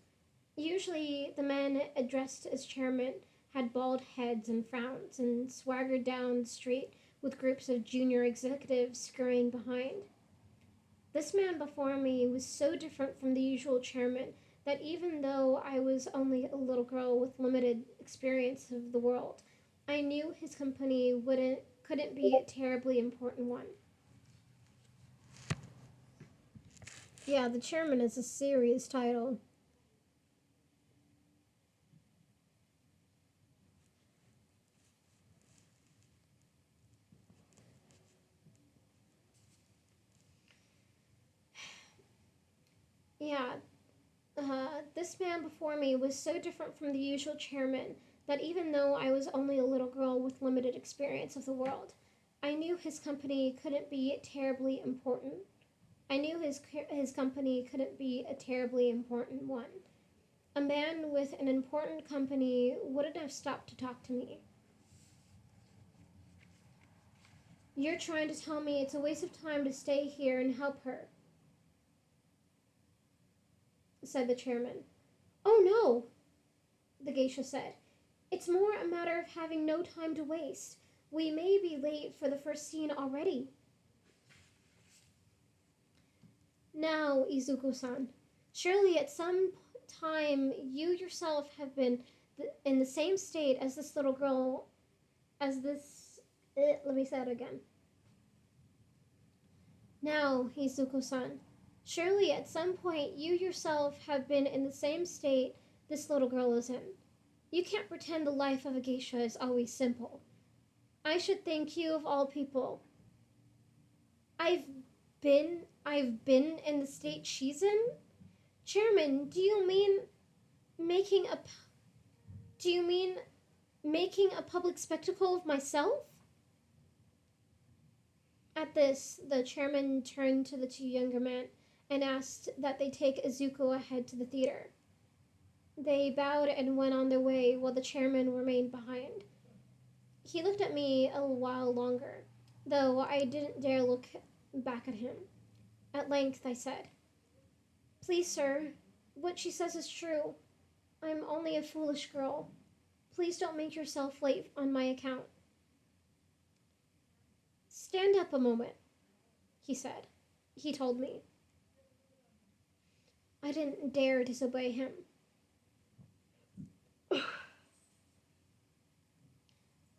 Usually, the men addressed as chairman had bald heads and frowns and swaggered down the street with groups of junior executives scurrying behind. This man before me was so different from the usual chairman that even though I was only a little girl with limited experience of the world, I knew his company couldn't be a terribly important one. Yeah, the chairman is a serious title. Yeah, this man before me was so different from the usual chairman that even though I was only a little girl with limited experience of the world, I knew his company couldn't be terribly important. I knew his company couldn't be a terribly important one. A man with an important company wouldn't have stopped to talk to me. You're trying to tell me it's a waste of time to stay here and help her, said the chairman. Oh no, the geisha said. It's more a matter of having no time to waste. We may be late for the first scene already. Now, Izuko-san, surely at some time you yourself have been in the same state as this little girl, as this. Let me say it again. Now, Izuko-san, surely at some point you yourself have been in the same state this little girl is in. You can't pretend the life of a geisha is always simple. I should thank you of all people. I've been in the state she's in? Chairman, do you mean making a public spectacle of myself? At this, the chairman turned to the two younger men and asked that they take Izuko ahead to the theater. They bowed and went on their way while the chairman remained behind. He looked at me a while longer, though I didn't dare look back at him. At length I said, Please, sir, what she says is true. I'm only a foolish girl. Please don't make yourself late on my account. Stand up a moment, he said. He told me. I didn't dare disobey him.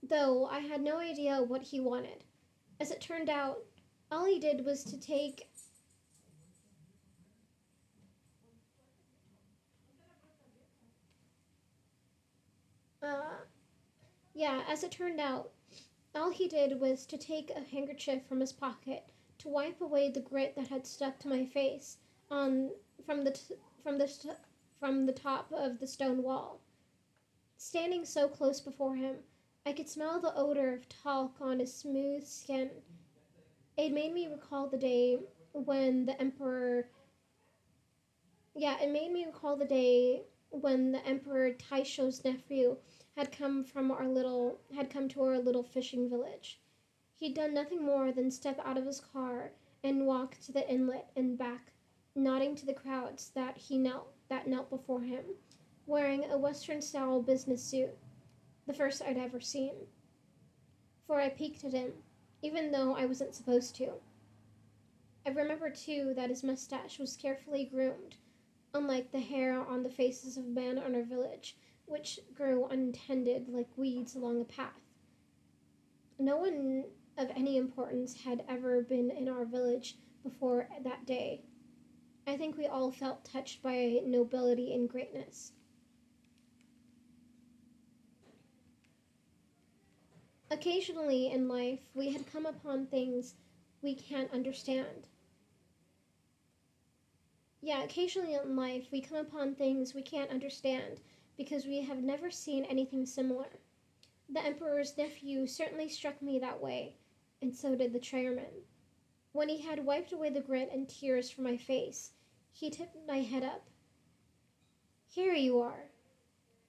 Though I had no idea what he wanted. As it turned out, all he did was to take as it turned out, all he did was to take a handkerchief from his pocket to wipe away the grit that had stuck to my face on from the top of the stone wall. Standing so close before him, I could smell the odor of talc on his smooth skin. It made me recall the day when the emperor it made me recall the day when the Emperor Taisho's nephew had come to our little fishing village. He'd done nothing more than step out of his car and walk to the inlet and back, nodding to the crowds that knelt before him, wearing a Western-style business suit, the first I'd ever seen. For I peeked at him, even though I wasn't supposed to. I remember, too, that his mustache was carefully groomed, unlike the hair on the faces of men in our village, which grew untended like weeds along a path. No one of any importance had ever been in our village before that day. I think we all felt touched by nobility and greatness. Occasionally in life, we had come upon things we can't understand. Occasionally in life, we come upon things we can't understand because we have never seen anything similar. The Emperor's nephew certainly struck me that way, and so did the chairman. When he had wiped away the grit and tears from my face, he tipped my head up. Here you are,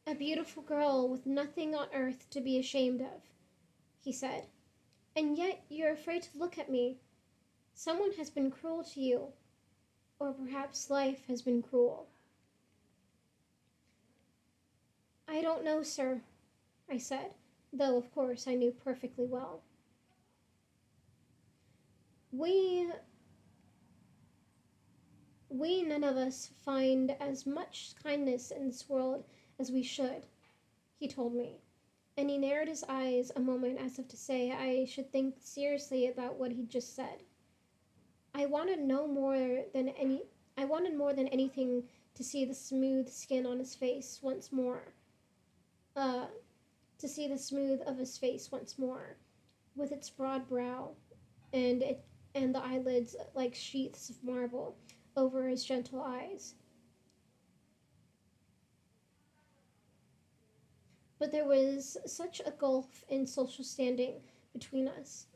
a beautiful girl with nothing on earth to be ashamed of, he said. And yet you're afraid to look at me. Someone has been cruel to you. Or perhaps life has been cruel. I don't know, sir, I said, though of course I knew perfectly well. We we none of us find as much kindness in this world as we should, he told me, and he narrowed his eyes a moment as if to say I should think seriously about what he'd just said. I wanted no more than any I wanted more than anything to see the smooth skin on his face once more. Uh to see the smooth of his face once more, with its broad brow and the eyelids like sheaths of marble over his gentle eyes. But there was such a gulf in social standing between us.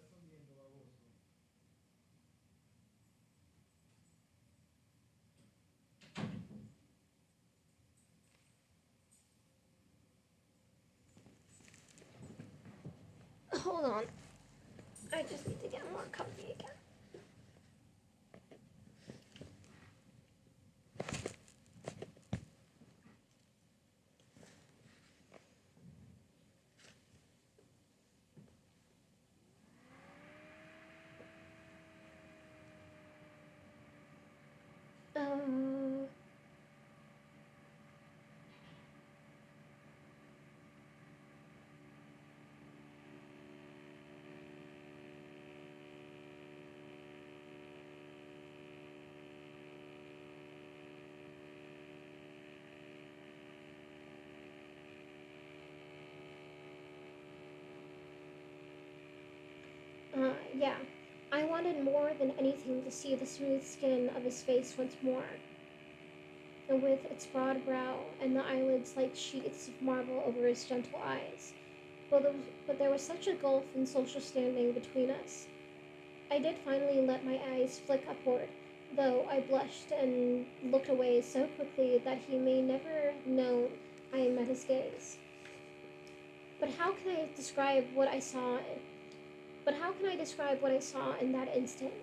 Hold on. I just need to get more comfy again. Uh, yeah. I wanted more than anything to see the smooth skin of his face once more, and with its broad brow and the eyelids like sheets of marble over his gentle eyes. But there was such a gulf in social standing between us. I did finally let my eyes flick upward, though I blushed and looked away so quickly that he may never have known I met his gaze. But how can I describe what I saw? But how can I describe what I saw in that instant?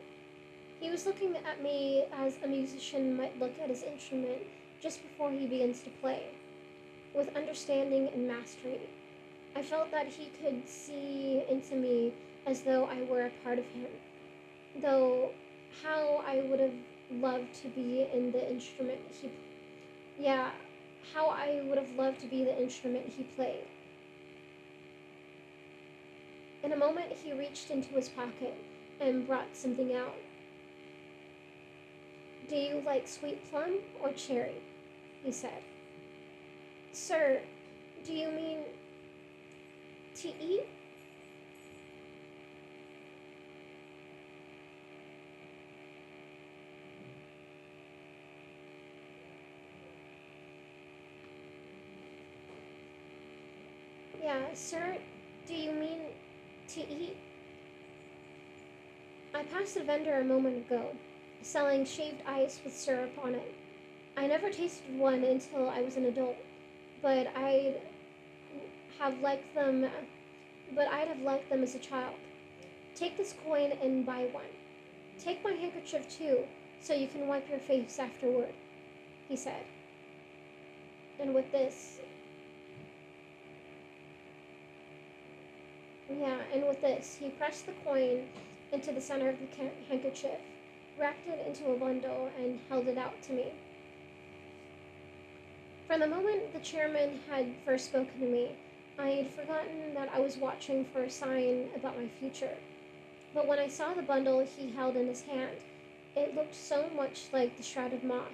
He was looking at me as a musician might look at his instrument just before he begins to play, with understanding and mastery. I felt that he could see into me as though I were a part of him, though how I would have loved to be in the instrument he yeah, how I would have loved to be the instrument he played. In a moment he reached into his pocket and brought something out. Do you like sweet plum or cherry? He said. Sir, do you mean to eat? Yeah, sir, do you mean to eat? I passed a vendor a moment ago, selling shaved ice with syrup on it. I never tasted one until I was an adult, but have liked them I'd have liked them as a child. Take this coin and buy one. Take my handkerchief too, so you can wipe your face afterward, he said. And with this, he pressed the coin into the center of the handkerchief, wrapped it into a bundle, and held it out to me. From the moment the chairman had first spoken to me, I had forgotten that I was watching for a sign about my future. But when I saw the bundle he held in his hand, it looked so much like the shrouded moth.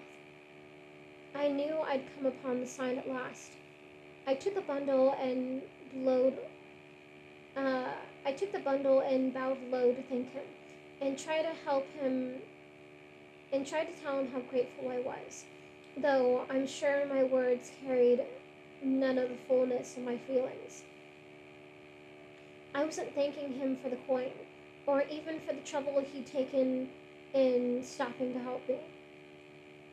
I knew I'd come upon the sign at last. I took the bundle and blowed. I took the bundle and bowed low to thank him, and tried to tell him how grateful I was, though I'm sure my words carried none of the fullness of my feelings. I wasn't thanking him for the coin, or even for the trouble he'd taken in stopping to help me.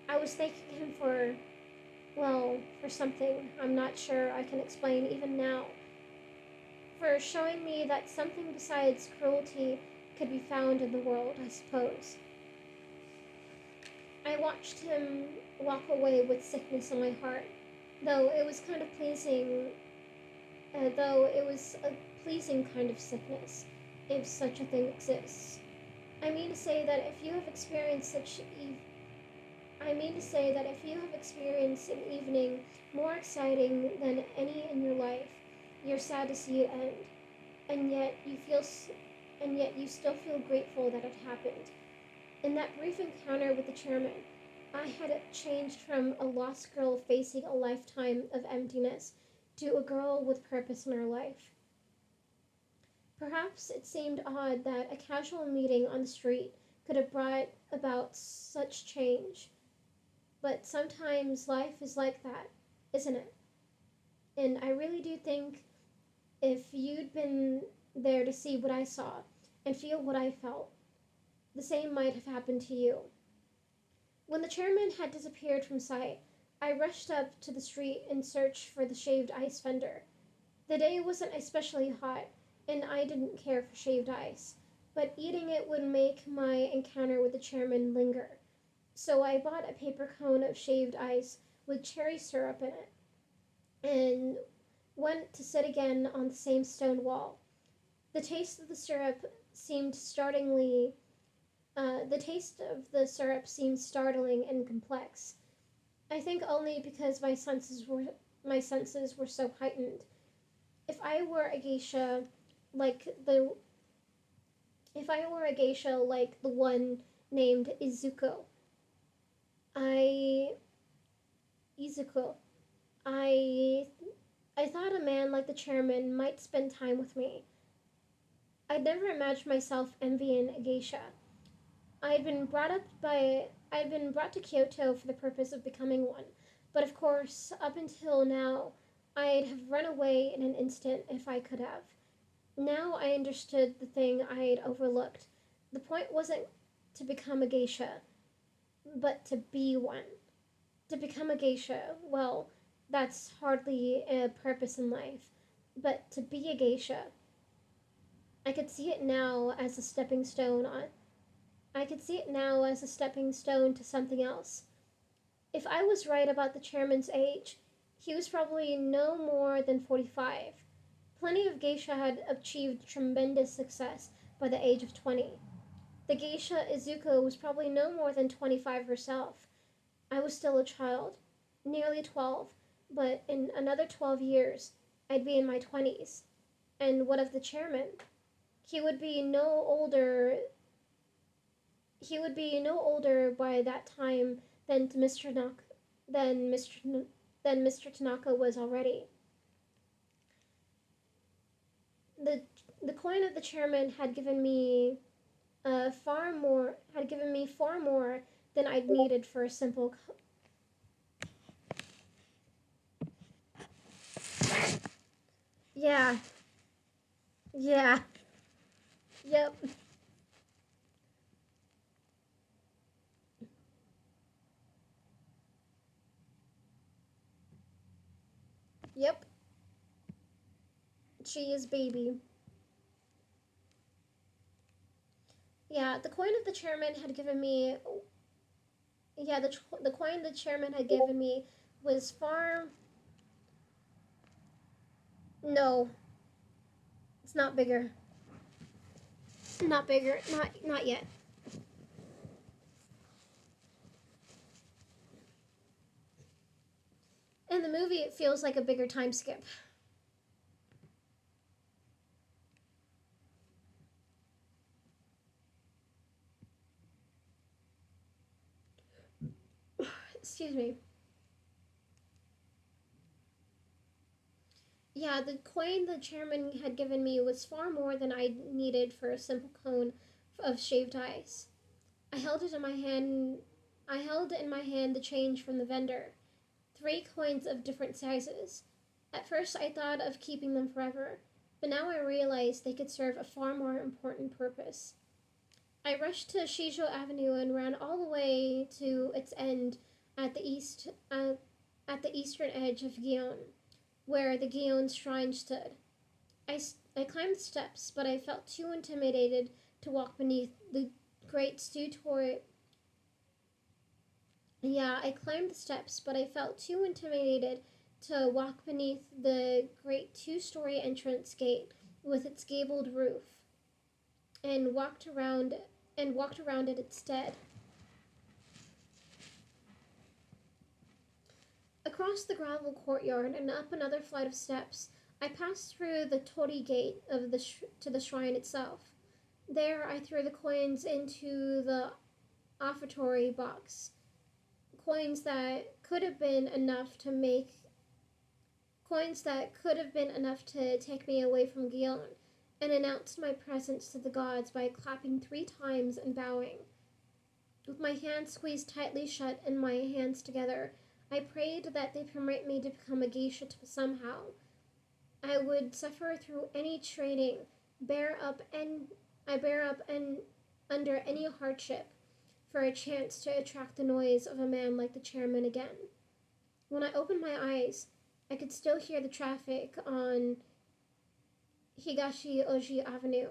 I was thanking him for something I'm not sure I can explain even now. For showing me that something besides cruelty could be found in the world, I suppose. I watched him walk away with sickness in my heart, though it was kind of pleasing though it was a pleasing kind of sickness, if such a thing exists. I mean to say that if you have experienced such eve- I mean to say that if you have experienced an evening more exciting than any in your life, you're sad to see it end, and yet and yet you still feel grateful that it happened. In that brief encounter with the chairman, I had changed from a lost girl facing a lifetime of emptiness to a girl with purpose in her life. Perhaps it seemed odd that a casual meeting on the street could have brought about such change, but sometimes life is like that, isn't it? And I really do think if you'd been there to see what I saw and feel what I felt, the same might have happened to you. When the chairman had disappeared from sight, I rushed up to the street in search for the shaved ice vendor. The day wasn't especially hot, and I didn't care for shaved ice, but eating it would make my encounter with the chairman linger. So I bought a paper cone of shaved ice with cherry syrup in it and went to sit again on the same stone wall. The taste of the syrup seemed startlingly the taste of the syrup seemed startling and complex. I think only because my senses were so heightened. If I were a geisha like the if I were a geisha like the one named I Izuko, I I thought a man like the chairman might spend time with me. I'd never imagined myself envying a geisha. I'd been brought to Kyoto for the purpose of becoming one, but of course, up until now, I'd have run away in an instant if I could have. Now I understood the thing I'd overlooked. The point wasn't to become a geisha, but to be one. To become a geisha, well, that's hardly a purpose in life. But to be a geisha, I could see it now as a stepping stone on I could see it now as a stepping stone to something else. If I was right about the chairman's age, he was probably no more than 45. Plenty of geisha had achieved tremendous success by the age of 20. The geisha Izuko was probably no more than 25 herself. I was still a child, nearly 12, but in another 12 years, I'd be in my 20s. And what of the chairman? He would be no older he would be no older by that time than Mr. Tanaka, than Mr. than Mr. Tanaka was already. The the coin of the chairman had given me far more than I'd needed for a simple. Yeah, yeah, yep, yep. She is baby. Yeah, the coin of the chairman had given me. Yeah, the coin the chairman had given me was far. No, it's not bigger. Not bigger. Not yet. In the movie, it feels like a bigger time skip. Excuse me. Yeah, the coin the chairman had given me was far more than I needed for a simple cone of shaved ice. I held it in my hand. I held in my hand the change from the vendor. Three coins of different sizes. At first, I thought of keeping them forever, but now I realized they could serve a far more important purpose. I rushed to Shijo Avenue and ran all the way to its end at the east at the eastern edge of Gion, where the Gion shrine stood. I climbed the steps, but I felt too intimidated to walk beneath the great Stutori. Yeah, I climbed the steps, but I felt too intimidated to walk beneath the great two-story entrance gate with its gabled roof, and walked around it instead. Across the gravel courtyard and up another flight of steps, I passed through the torii gate to the shrine itself. There, I threw the coins into the offertory box, coins that could have been enough to take me away from Guillaume, and announced my presence to the gods by clapping 3 times and bowing. With my hands squeezed tightly shut and my hands together, I prayed that they permit me to become a geisha somehow. I would suffer through any training, bear up and under any hardship, for a chance to attract the noise of a man like the chairman again. When I opened my eyes, I could still hear the traffic on Higashi Oji Avenue.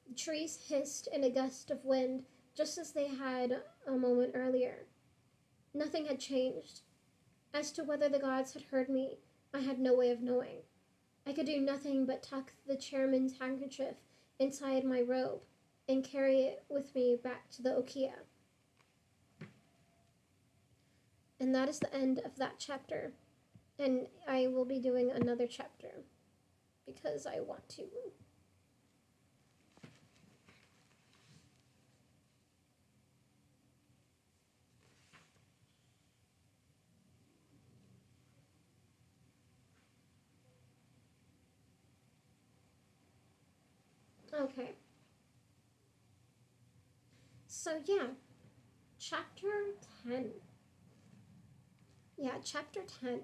The trees hissed in a gust of wind, just as they had a moment earlier. Nothing had changed. As to whether the gods had heard me, I had no way of knowing. I could do nothing but tuck the chairman's handkerchief inside my robe and carry it with me back to the Okia. And that is the end of that chapter. And I will be doing another chapter because I want to. Okay. So yeah, chapter 10. Chapter 10.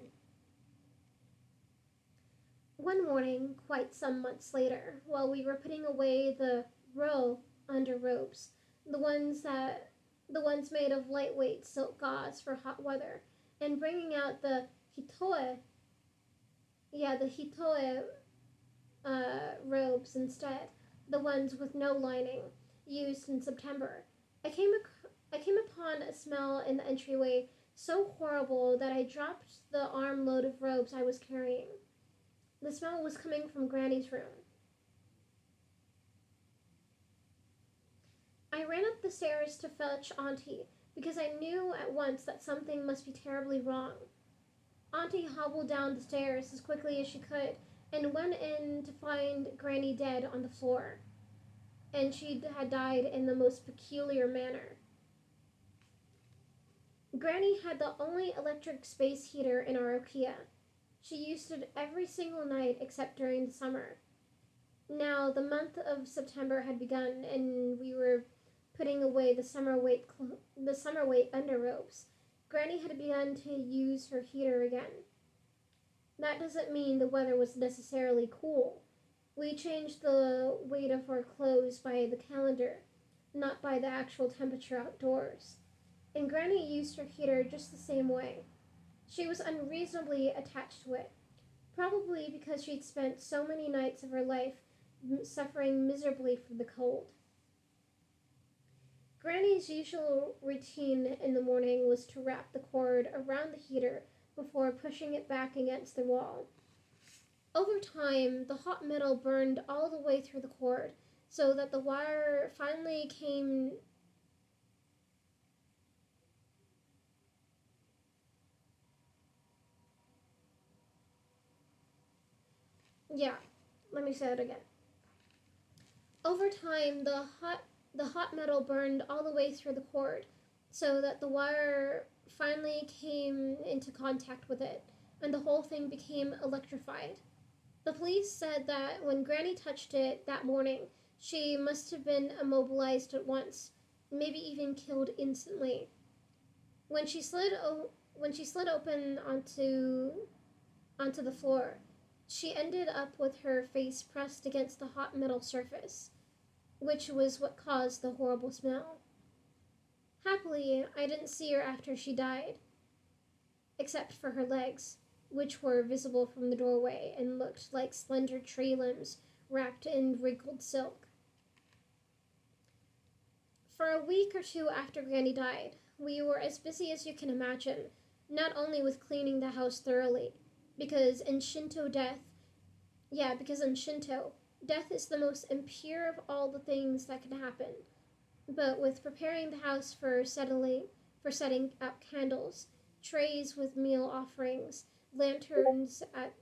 One morning, quite some months later, while we were putting away the row under robes, the ones made of lightweight silk gauze for hot weather, and bringing out the hitoe robes instead, the ones with no lining, used in September, I came upon a smell in the entryway so horrible that I dropped the armload of robes I was carrying. The smell was coming from Granny's room. I ran up the stairs to fetch Auntie, because I knew at once that something must be terribly wrong. Auntie hobbled down the stairs as quickly as she could, and went in to find Granny dead on the floor. And she had died in the most peculiar manner. Granny had the only electric space heater in our Okia. She used it every single night except during the summer. Now, the month of September had begun, and we were putting away the summer weight underrobes. Granny had begun to use her heater again. That doesn't mean the weather was necessarily cool. We changed the weight of our clothes by the calendar, not by the actual temperature outdoors. And Granny used her heater just the same way. She was unreasonably attached to it, probably because she'd spent so many nights of her life suffering miserably from the cold. Granny's usual routine in the morning was to wrap the cord around the heater before pushing it back against the wall. Over time, the hot metal burned all the way through the cord, so that the wire finally came let me say it again. Over time, the hot metal burned all the way through the cord, so that the wire finally came into contact with it, and the whole thing became electrified. The police said that when Granny touched it that morning, she must have been immobilized at once, maybe even killed instantly. When she slid open onto the floor, she ended up with her face pressed against the hot metal surface, which was what caused the horrible smell. Happily, I didn't see her after she died, except for her legs, which were visible from the doorway and looked like slender tree limbs wrapped in wrinkled silk. For a week or two after Granny died, we were as busy as you can imagine. not only with cleaning the house thoroughly, because in Shinto death, yeah, because in Shinto, death is the most impure of all the things that can happen, but with preparing the house for setting out candles, trays with meal offerings, lanterns at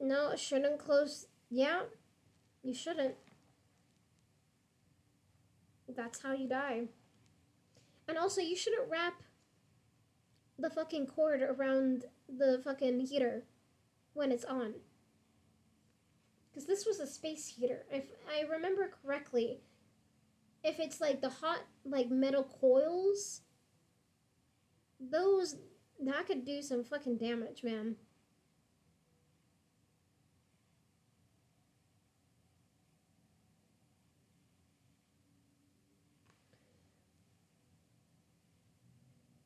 no, shouldn't close. Yeah, you shouldn't. That's how you die. And also, you shouldn't wrap the fucking cord around the fucking heater when it's on. Because this was a space heater. If I remember correctly, if it's like the hot, like metal coils, those, that could do some fucking damage, man.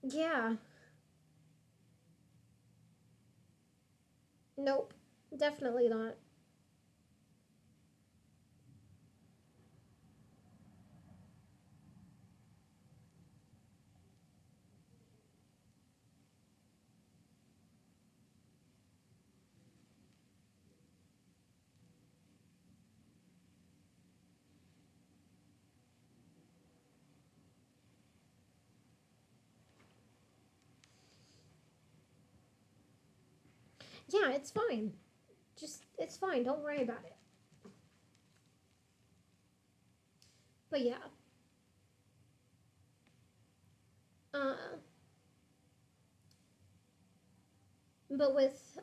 Yeah. Nope. Definitely not. Yeah, it's fine. Just, it's fine. Don't worry about it. But yeah. Uh, but with,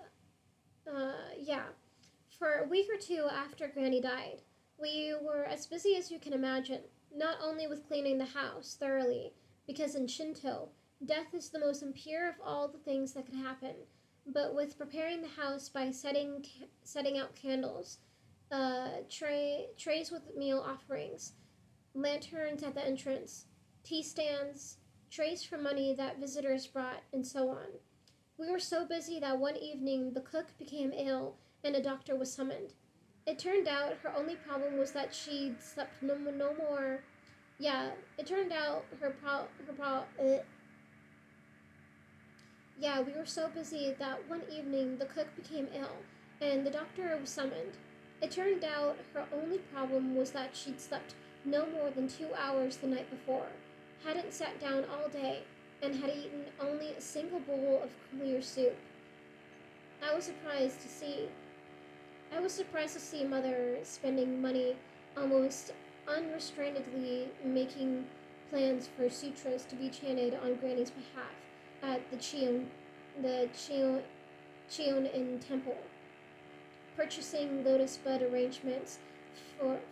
yeah. For a week or two after Granny died, we were as busy as you can imagine, not only with cleaning the house thoroughly, because in Shinto, death is the most impure of all the things that could happen, but with preparing the house by setting out candles, trays with meal offerings, lanterns at the entrance, tea stands, trays for money that visitors brought, and so on. We were so busy that one evening the cook became ill and a doctor was summoned. It turned out her only problem was that she'd slept no more. Yeah, it turned out yeah, we were so busy that one evening the cook became ill and the doctor was summoned. It turned out her only problem was that she'd slept no more than 2 hours the night before, hadn't sat down all day, and had eaten only a single bowl of clear soup. I was surprised to see I was surprised to see Mother spending money almost unrestrainedly, making plans for sutras to be chanted on Granny's behalf at the Cheonin temple, purchasing lotus bud arrangements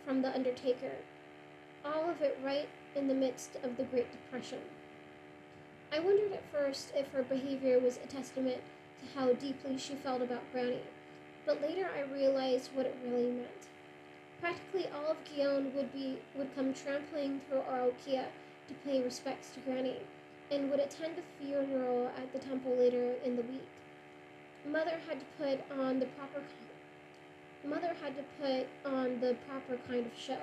from the undertaker. All of it right in the midst of the Great Depression. I wondered at first if her behavior was a testament to how deeply she felt about Granny, but later I realized what it really meant. Practically all of Gion would come trampling through Aokia to pay respects to Granny, and would attend a funeral at the temple later in the week. Mother had to put on the proper Mother had to put on the proper kind of show.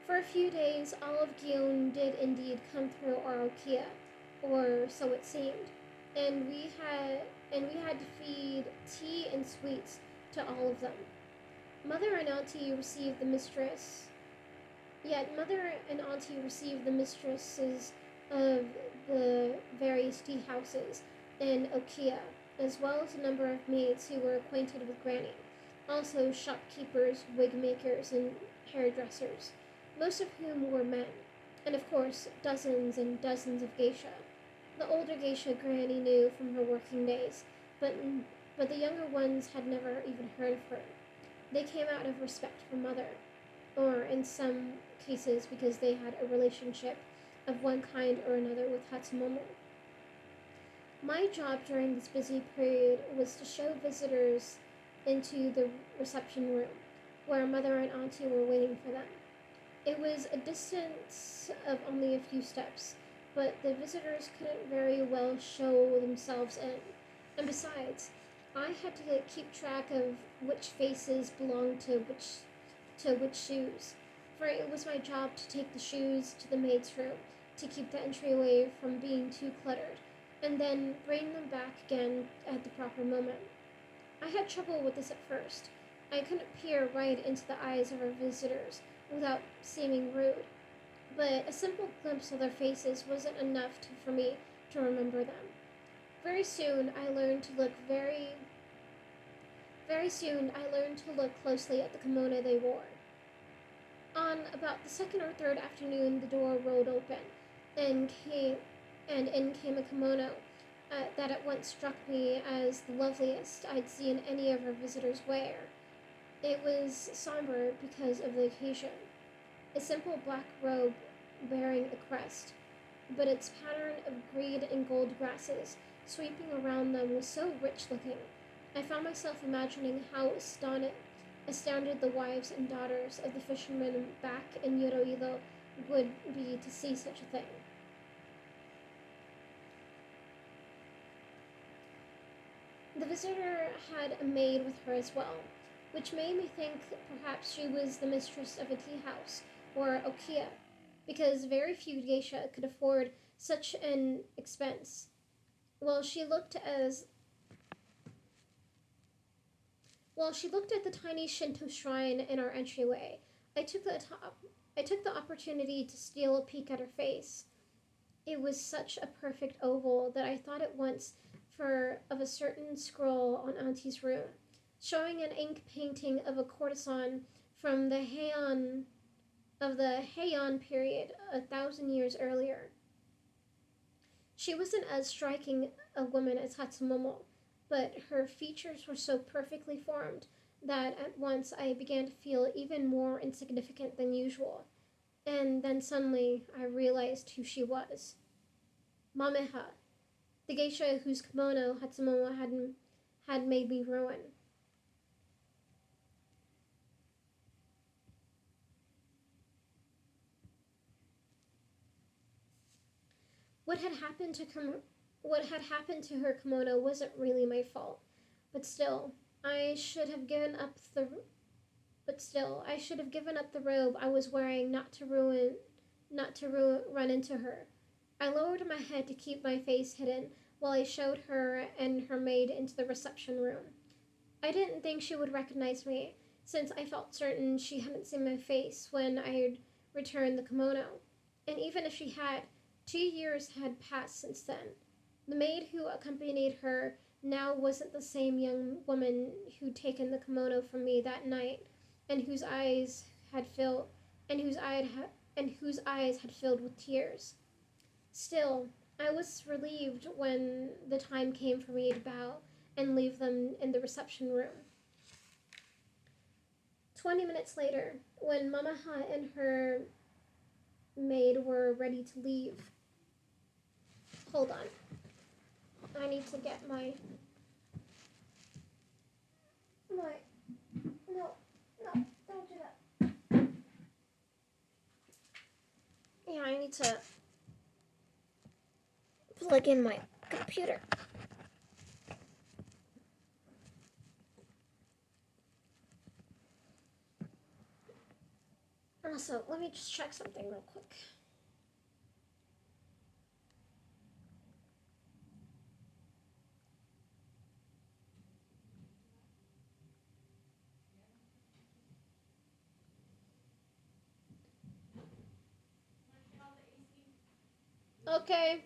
For a few days, all of Gion did indeed come through Aokia, or so it seemed, and we had to feed tea and sweets to all of them. Mother and Auntie received the mistress. Yet Mother and Auntie received the mistresses of the various tea houses in Okia, as well as a number of maids who were acquainted with Granny, also shopkeepers, wig makers, and hairdressers, most of whom were men, and of course dozens and dozens of geisha. The older geisha Granny knew from her working days, but the younger ones had never even heard of her. They came out of respect for Mother, or in some cases because they had a relationship of one kind or another with Hatsumomo. My job during this busy period was to show visitors into the reception room, where Mother and Auntie were waiting for them. It was a distance of only a few steps, but the visitors couldn't very well show themselves in. And besides, I had to keep track of which faces belonged to which shoes. for it was my job to take the shoes to the maid's room to keep the entryway from being too cluttered, and then bring them back again at the proper moment. I had trouble with this at first. I couldn't peer right into the eyes of our visitors without seeming rude, but a simple glimpse of their faces wasn't enough for me to remember them. Very soon I learned to look very soon I learned to look closely at the kimono they wore. On about the second or third afternoon, the door rolled open, and came and in came a kimono that at once struck me as the loveliest I'd seen any of our visitors wear. It was somber because of the occasion, a simple black robe bearing a crest, but its pattern of green and gold grasses sweeping around them was so rich looking. I found myself imagining how astounded the wives and daughters of the fishermen back in Yoroido would be to see such a thing. The visitor had a maid with her as well, which made me think perhaps she was the mistress of a tea house or okia, because very few geisha could afford such an expense. Well, she looked as While she looked at the tiny Shinto shrine in our entryway, I took the top. I took the opportunity to steal a peek at her face. It was such a perfect oval that I thought at once for of a certain scroll on Auntie's room, showing an ink painting of a courtesan from the Heian period 1,000 years earlier. She wasn't as striking a woman as Hatsumomo, but her features were so perfectly formed that at once I began to feel even more insignificant than usual. And then suddenly I realized who she was. Mameha, the geisha whose kimono Hatsumomo had made me ruin. What had happened to what had happened to her kimono wasn't really my fault, but still, I should have given up the I should have given up the robe I was wearing not to run into her. I lowered my head to keep my face hidden while I showed her and her maid into the reception room. I didn't think she would recognize me, since I felt certain she hadn't seen my face when I had returned the kimono. And even if she had, 2 years had passed since then. The maid who accompanied her now wasn't the same young woman who'd taken the kimono from me that night, and whose eyes had filled and whose eyes had filled with tears. Still, I was relieved when the time came for me to bow and leave them in the reception room. 20 minutes later, when Mamaha and her maid were ready to leave, hold on. I need to get my no, no, don't do that. Yeah, I need to plug in my computer. Also, let me just check something real quick. Okay.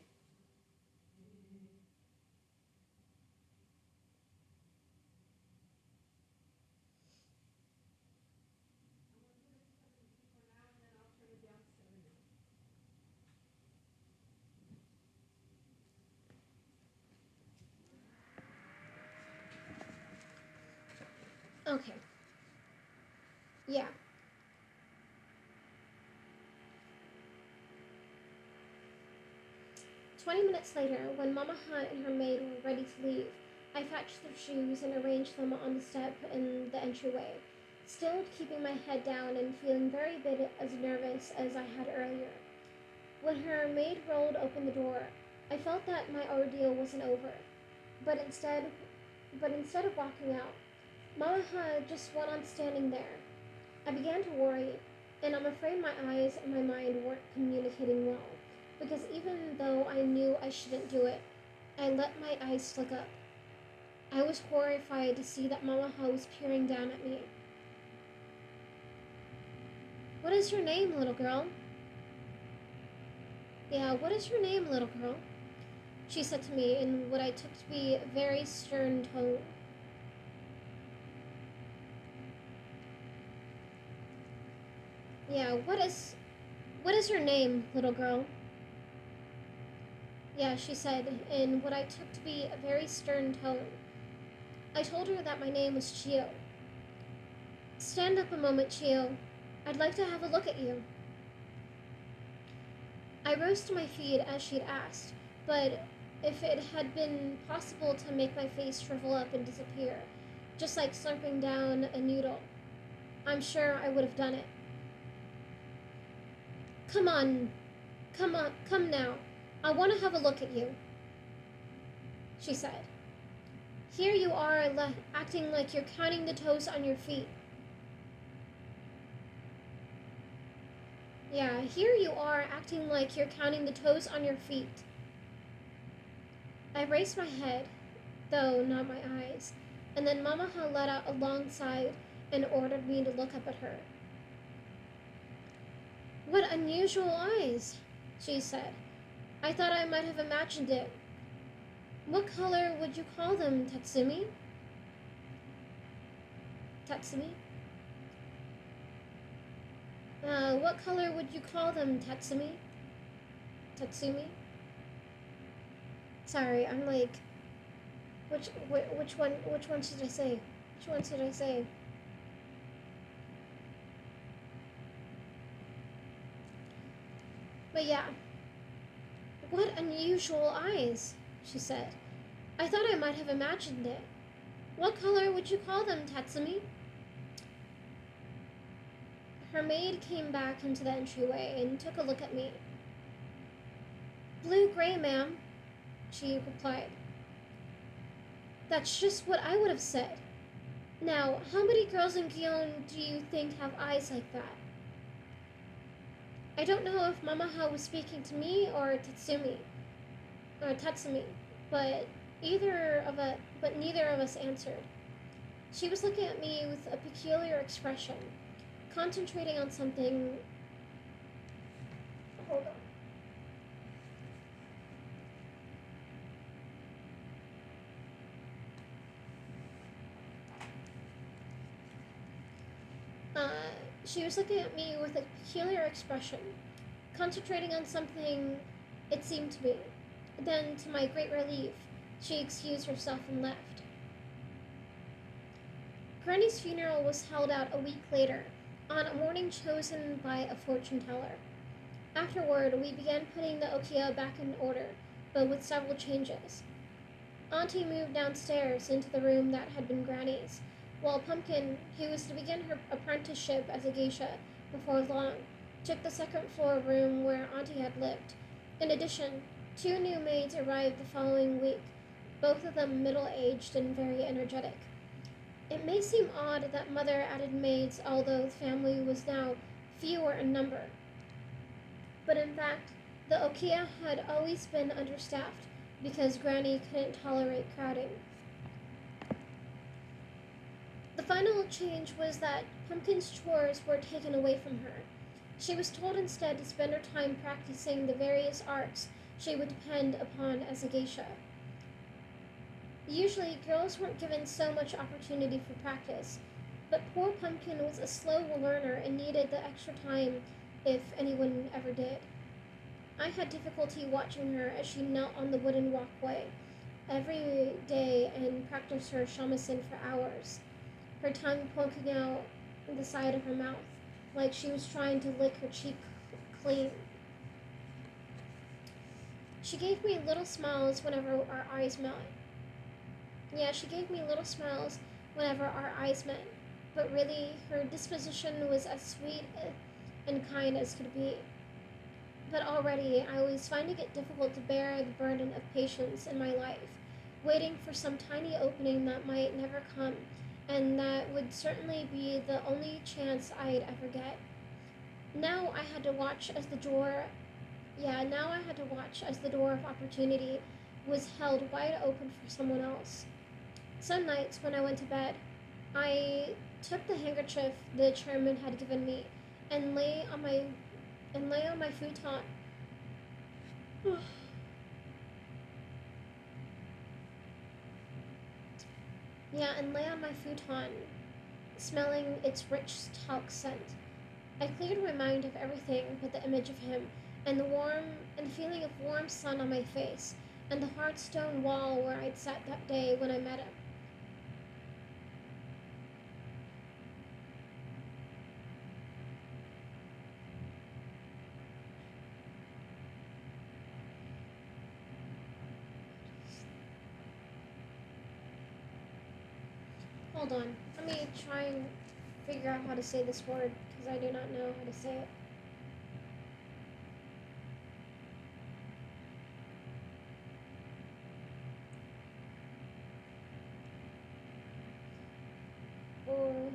Okay. Yeah. 20 minutes later, when Mama Hunt and her maid were ready to leave, I fetched their shoes and arranged them on the step in the entryway, still keeping my head down and feeling very bit as nervous as I had earlier. When her maid rolled open the door, I felt that my ordeal wasn't over. But instead, but instead of walking out, Mama Hunt just went on standing there. I began to worry. And I'm afraid my eyes and my mind weren't communicating well, because even though I knew I shouldn't do it, I let my eyes flick up. I was horrified to see that Mama Ha was peering down at me. "What is your name, little girl?" "Yeah, what is your name, little girl?" she said to me in what I took to be a very stern tone. "Yeah, what is your name, little girl?" "Yeah," she said in what I took to be a very stern tone. I told her that my name was Chio. "Stand up a moment, Chio. I'd like to have a look at you." I rose to my feet as she'd asked, but if it had been possible to make my face shrivel up and disappear, just like slurping down a noodle, I'm sure I would have done it. Come on, come now. I want to have a look at you," she said. "Here you are acting like you're counting the toes on your feet." "Yeah, here you are acting like you're counting the toes on your feet." I raised my head, though not my eyes, and then Mama Ha let out a long sigh and ordered me to look up at her. "What unusual eyes," she said. "I thought I might have imagined it. What color would you call them, Tatsumi?" "Tatsumi? What color would you call them, Tatsumi?" "Tatsumi?" Sorry, I'm like, which one should I say? Which one should I say? But yeah, "What unusual eyes," she said. "I thought I might have imagined it. What color would you call them, Tatsumi?" Her maid came back into the entryway and took a look at me. "Blue-gray, ma'am," she replied. "That's just what I would have said. Now, how many girls in Gion do you think have eyes like that?" I don't know if Mama Ha was speaking to me or Tatsumi, but neither of us answered. She was looking at me with a peculiar expression, concentrating on something. Hold on. She was looking at me with a peculiar expression, concentrating on something, it seemed to me. Then, to my great relief, she excused herself and left. Granny's funeral was held out a week later, on a morning chosen by a fortune teller. Afterward, we began putting the Okia back in order, but with several changes. Auntie moved downstairs into the room that had been Granny's, while Pumpkin, who was to begin her apprenticeship as a geisha before long, took the second floor room where Auntie had lived. In addition, 2 new maids arrived the following week, both of them middle-aged and very energetic. It may seem odd that Mother added maids, although the family was now fewer in number. But in fact, the Okia had always been understaffed because Granny couldn't tolerate crowding. The final change was that Pumpkin's chores were taken away from her. She was told instead to spend her time practicing the various arts she would depend upon as a geisha. Usually, girls weren't given so much opportunity for practice, but poor Pumpkin was a slow learner and needed the extra time if anyone ever did. I had difficulty watching her as she knelt on the wooden walkway every day and practiced her shamisen for hours, her tongue poking out the side of her mouth, like she was trying to lick her cheek clean. She gave me little smiles whenever our eyes met. Yeah, she gave me little smiles whenever our eyes met, but really, her disposition was as sweet and kind as could be. But already, I was finding it difficult to bear the burden of patience in my life, waiting for some tiny opening that might never come, and that would certainly be the only chance I'd ever get. Now I had to watch as the door, now I had to watch as the door of opportunity was held wide open for someone else. Some nights when I went to bed, I took the handkerchief the chairman had given me and lay on my futon. And lay on my futon, smelling its rich talc scent. I cleared my mind of everything but the image of him, and the feeling of warm sun on my face, and the hard stone wall where I'd sat that day when I met him. Hold on, let me try and figure out how to say this word because I do not know how to say it. Or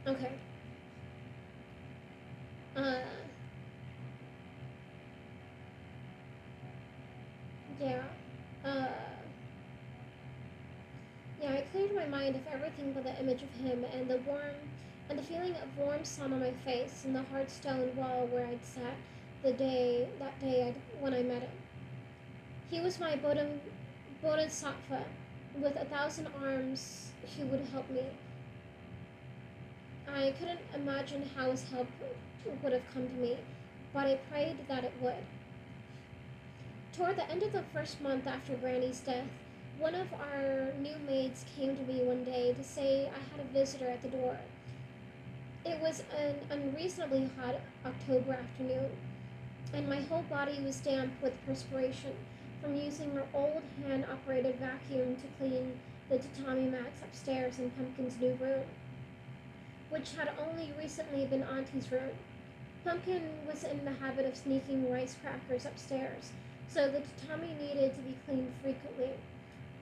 okay. Uh, yeah. Uh, I cleared my mind of everything but the image of him and the feeling of warm sun on my face and the hard stone wall where I'd sat when I met him. He was my bodhisattva. With 1,000 arms, he would help me. I couldn't imagine how his help would have come to me, but I prayed that it would. Toward the end of the first month after Granny's death, one of our new maids came to me one day to say I had a visitor at the door. It was an unreasonably hot October afternoon, and my whole body was damp with perspiration from using her old hand-operated vacuum to clean the tatami mats upstairs in Pumpkin's new room, which had only recently been Auntie's room. Pumpkin was in the habit of sneaking rice crackers upstairs, so the tatami needed to be cleaned frequently.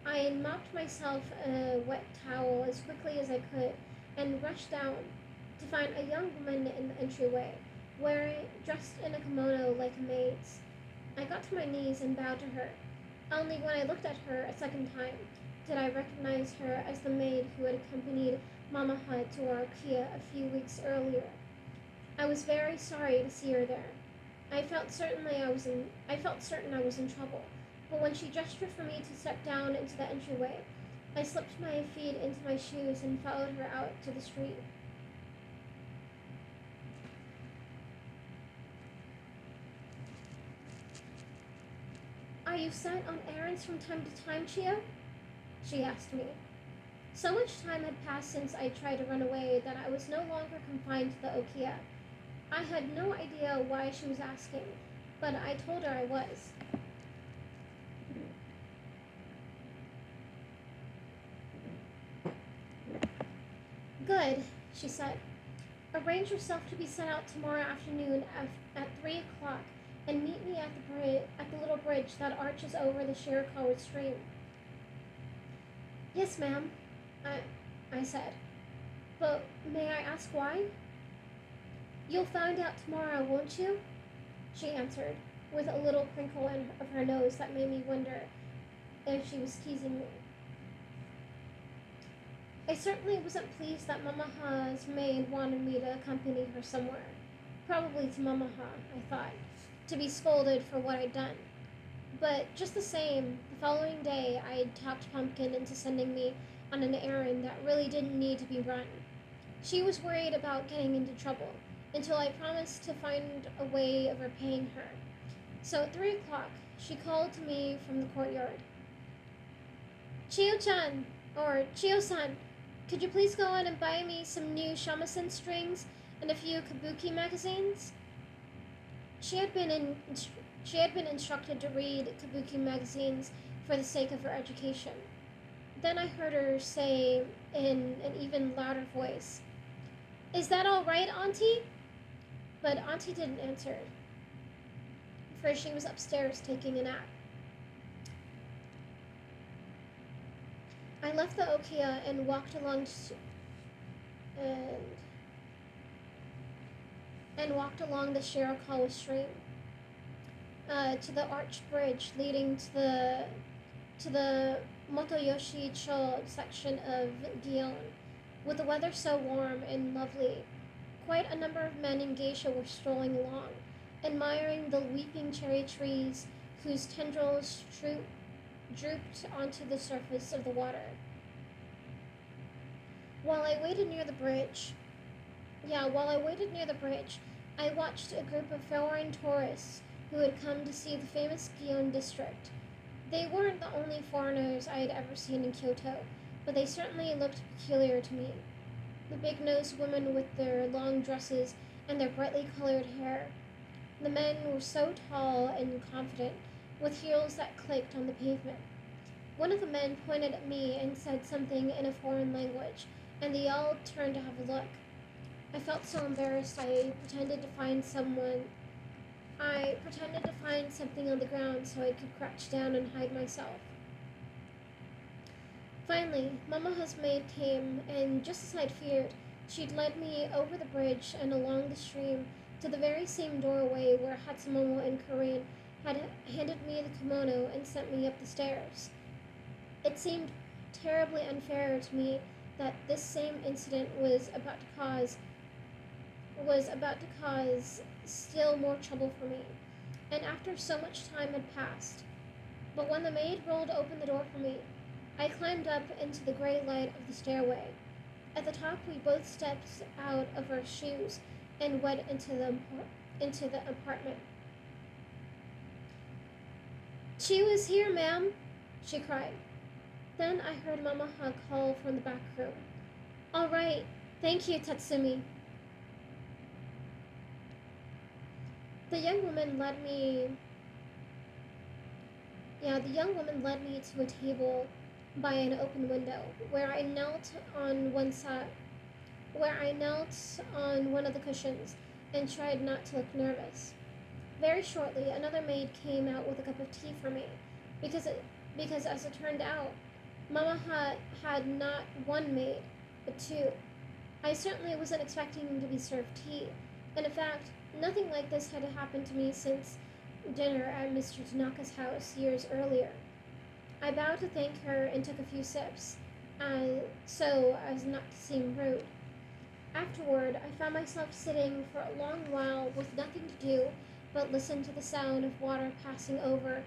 I mopped myself a wet towel as quickly as I could and rushed down to find a young woman in the entryway, dressed in a kimono like a maid's. I got to my knees and bowed to her. Only when I looked at her a second time did I recognize her as the maid who had accompanied Mama Hut to our Kia a few weeks earlier. I was very sorry to see her there. I felt certain I was in trouble, but when she gestured for me to step down into the entryway, I slipped my feet into my shoes and followed her out to the street. Are you sent on errands from time to time, Chio? She asked me. So much time had passed since I tried to run away that I was no longer confined to the Okia. I had no idea why she was asking, but I told her I was. Good, she said. Arrange yourself to be sent out tomorrow afternoon at 3 o'clock and meet me at the little bridge that arches over the Shirakawa stream. Yes, ma'am, I said. But may I ask why? You'll find out tomorrow, won't you? She answered, with a little crinkle of her nose that made me wonder if she was teasing me. I certainly wasn't pleased that Mamaha's maid wanted me to accompany her somewhere. Probably to Mamaha, I thought, to be scolded for what I'd done. But just the same, the following day I'd talked Pumpkin into sending me on an errand that really didn't need to be run. She was worried about getting into trouble, until I promised to find a way of repaying her. So at 3 o'clock, she called to me from the courtyard. Chio-chan, or Chio-san, could you please go in and buy me some new shamisen strings and a few kabuki magazines. She had been in, she had been instructed to read kabuki magazines for the sake of her education. Then I heard her say in an even louder voice, "Is that all right, Auntie?" But Auntie didn't answer, for she was upstairs taking a nap. I left the Okia and, and walked along the Shirakawa stream to the arched bridge leading to the Motoyoshi-cho section of Gion. With the weather so warm and lovely, quite a number of men in Geisha were strolling along, admiring the weeping cherry trees whose tendrils drooped onto the surface of the water. While I waited near the bridge, while I waited near the bridge, I watched a group of foreign tourists who had come to see the famous Gion district. They weren't the only foreigners I had ever seen in Kyoto, but they certainly looked peculiar to me. The big-nosed women with their long dresses and their brightly colored hair. The men were so tall and confident, with heels that clicked on the pavement. One of the men pointed at me and said something in a foreign language, and they all turned to have a look. I felt so embarrassed I pretended to find something on the ground so I could crouch down and hide myself. Finally, Mamaha's maid came, and just as I'd feared, she'd led me over the bridge and along the stream to the very same doorway where Hatsumomo and Corinne had handed me the kimono and sent me up the stairs. It seemed terribly unfair to me that this same incident was about to cause still more trouble for me, and after so much time had passed. But when the maid rolled open the door for me, I climbed up into the gray light of the stairway. At the top, we both stepped out of our shoes and went into the apartment. "She was here, ma'am," she cried. Then I heard Mamaha call from the back room. "All right, thank you, Tatsumi." The young woman led me to a table by an open window, where I knelt on one of the cushions and tried not to look nervous. Very shortly, another maid came out with a cup of tea for me, because as it turned out, Mama had not one maid, but two. I certainly wasn't expecting to be served tea, and in fact, nothing like this had happened to me since dinner at Mr. Tanaka's house years earlier. I bowed to thank her and took a few sips, so as not to seem rude. Afterward, I found myself sitting for a long while with nothing to do but listen to the sound of water passing over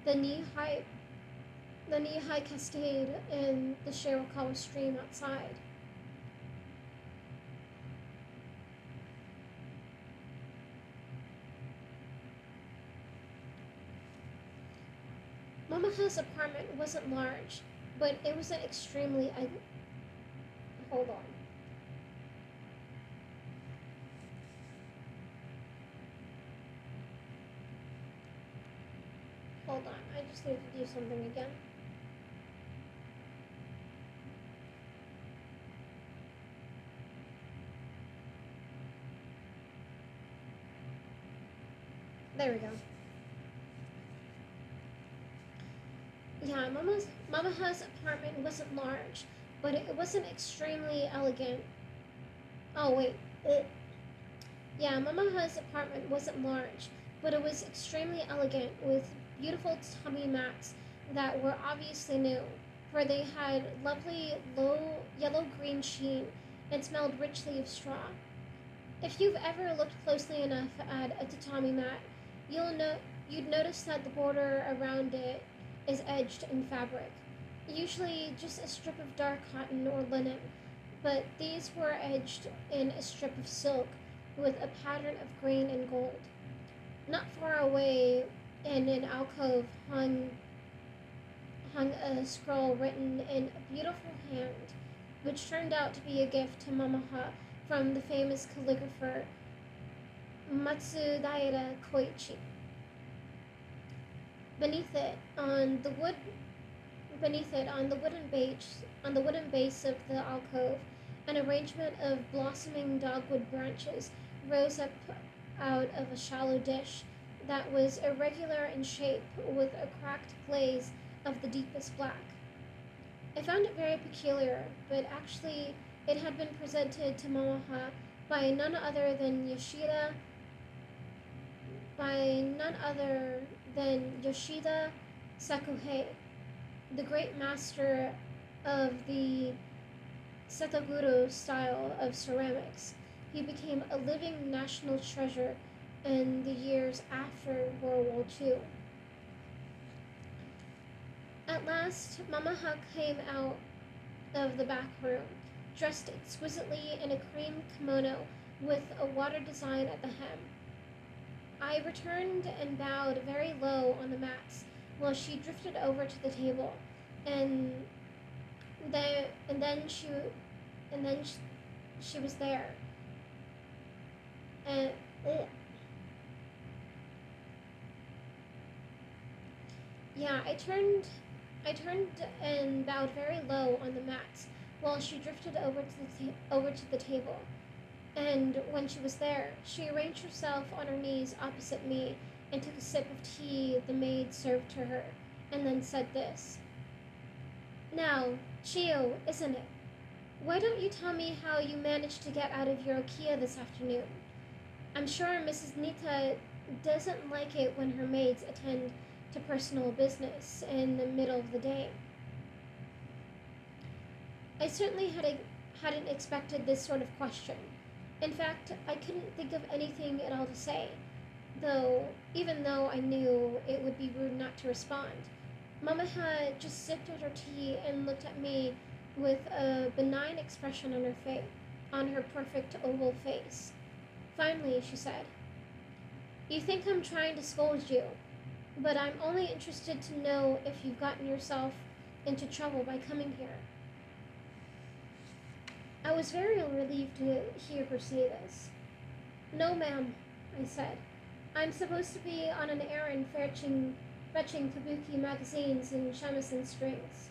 the knee-high cascade in the Shirakawa stream outside. Mamaha's apartment wasn't large, but it was an extremely hold on. Hold on, I just need to do something again. There we go. Yeah, Mamaha's apartment wasn't large, but it wasn't extremely elegant. Oh wait, Mamaha's apartment wasn't large, but it was extremely elegant with beautiful tatami mats that were obviously new, for they had lovely low yellow-green sheen and smelled richly of straw. If you've ever looked closely enough at a tatami mat, you'd notice that the border around it is edged in fabric, usually just a strip of dark cotton or linen, but these were edged in a strip of silk with a pattern of green and gold. Not far away in an alcove hung a scroll written in a beautiful hand, which turned out to be a gift to Mamaha from the famous calligrapher Matsudaira Koichi. Beneath it, on the wood, beneath it, on the wooden base of the alcove, an arrangement of blossoming dogwood branches rose up out of a shallow dish that was irregular in shape with a cracked glaze of the deepest black. I found it very peculiar, but actually it had been presented to Mamaha by none other than Yoshida Sakuhei, the great master of the Setoguro style of ceramics. He became a living national treasure in the years after World War II. At last, Mamaha came out of the back room, dressed exquisitely in a cream kimono with a water design at the hem. I returned and bowed very low on the mats while she drifted over to the table, and then she was there. And yeah, I turned and bowed very low on the mats while she drifted over to the table. And when she was there, she arranged herself on her knees opposite me and took a sip of tea the maid served to her, and then said this. Now, Chio, isn't it? Why don't you tell me how you managed to get out of your Okia this afternoon? I'm sure Mrs. Nita doesn't like it when her maids attend to personal business in the middle of the day. I certainly hadn't expected this sort of question. In fact, I couldn't think of anything at all to say, even though I knew it would be rude not to respond. Mamaha just sipped at her tea and looked at me with a benign expression on her perfect oval face. Finally, she said, "You think I'm trying to scold you, but I'm only interested to know if you've gotten yourself into trouble by coming here." I was very relieved to hear her say this. "No, ma'am," I said. "I'm supposed to be on an errand fetching kabuki magazines and shamisen strings."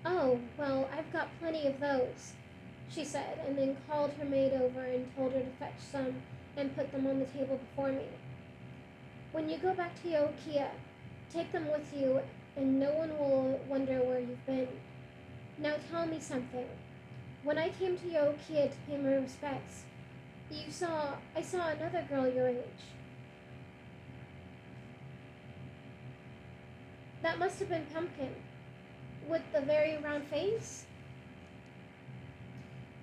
"Oh, well, I've got plenty of those," she said, and then called her maid over and told her to fetch some and put them on the table before me. "When you go back to Yokia, take them with you, and no one will wonder where you've been. Now tell me something. When I came to Yokia to pay my respects, I saw another girl your age." "That must have been Pumpkin, with the very round face?"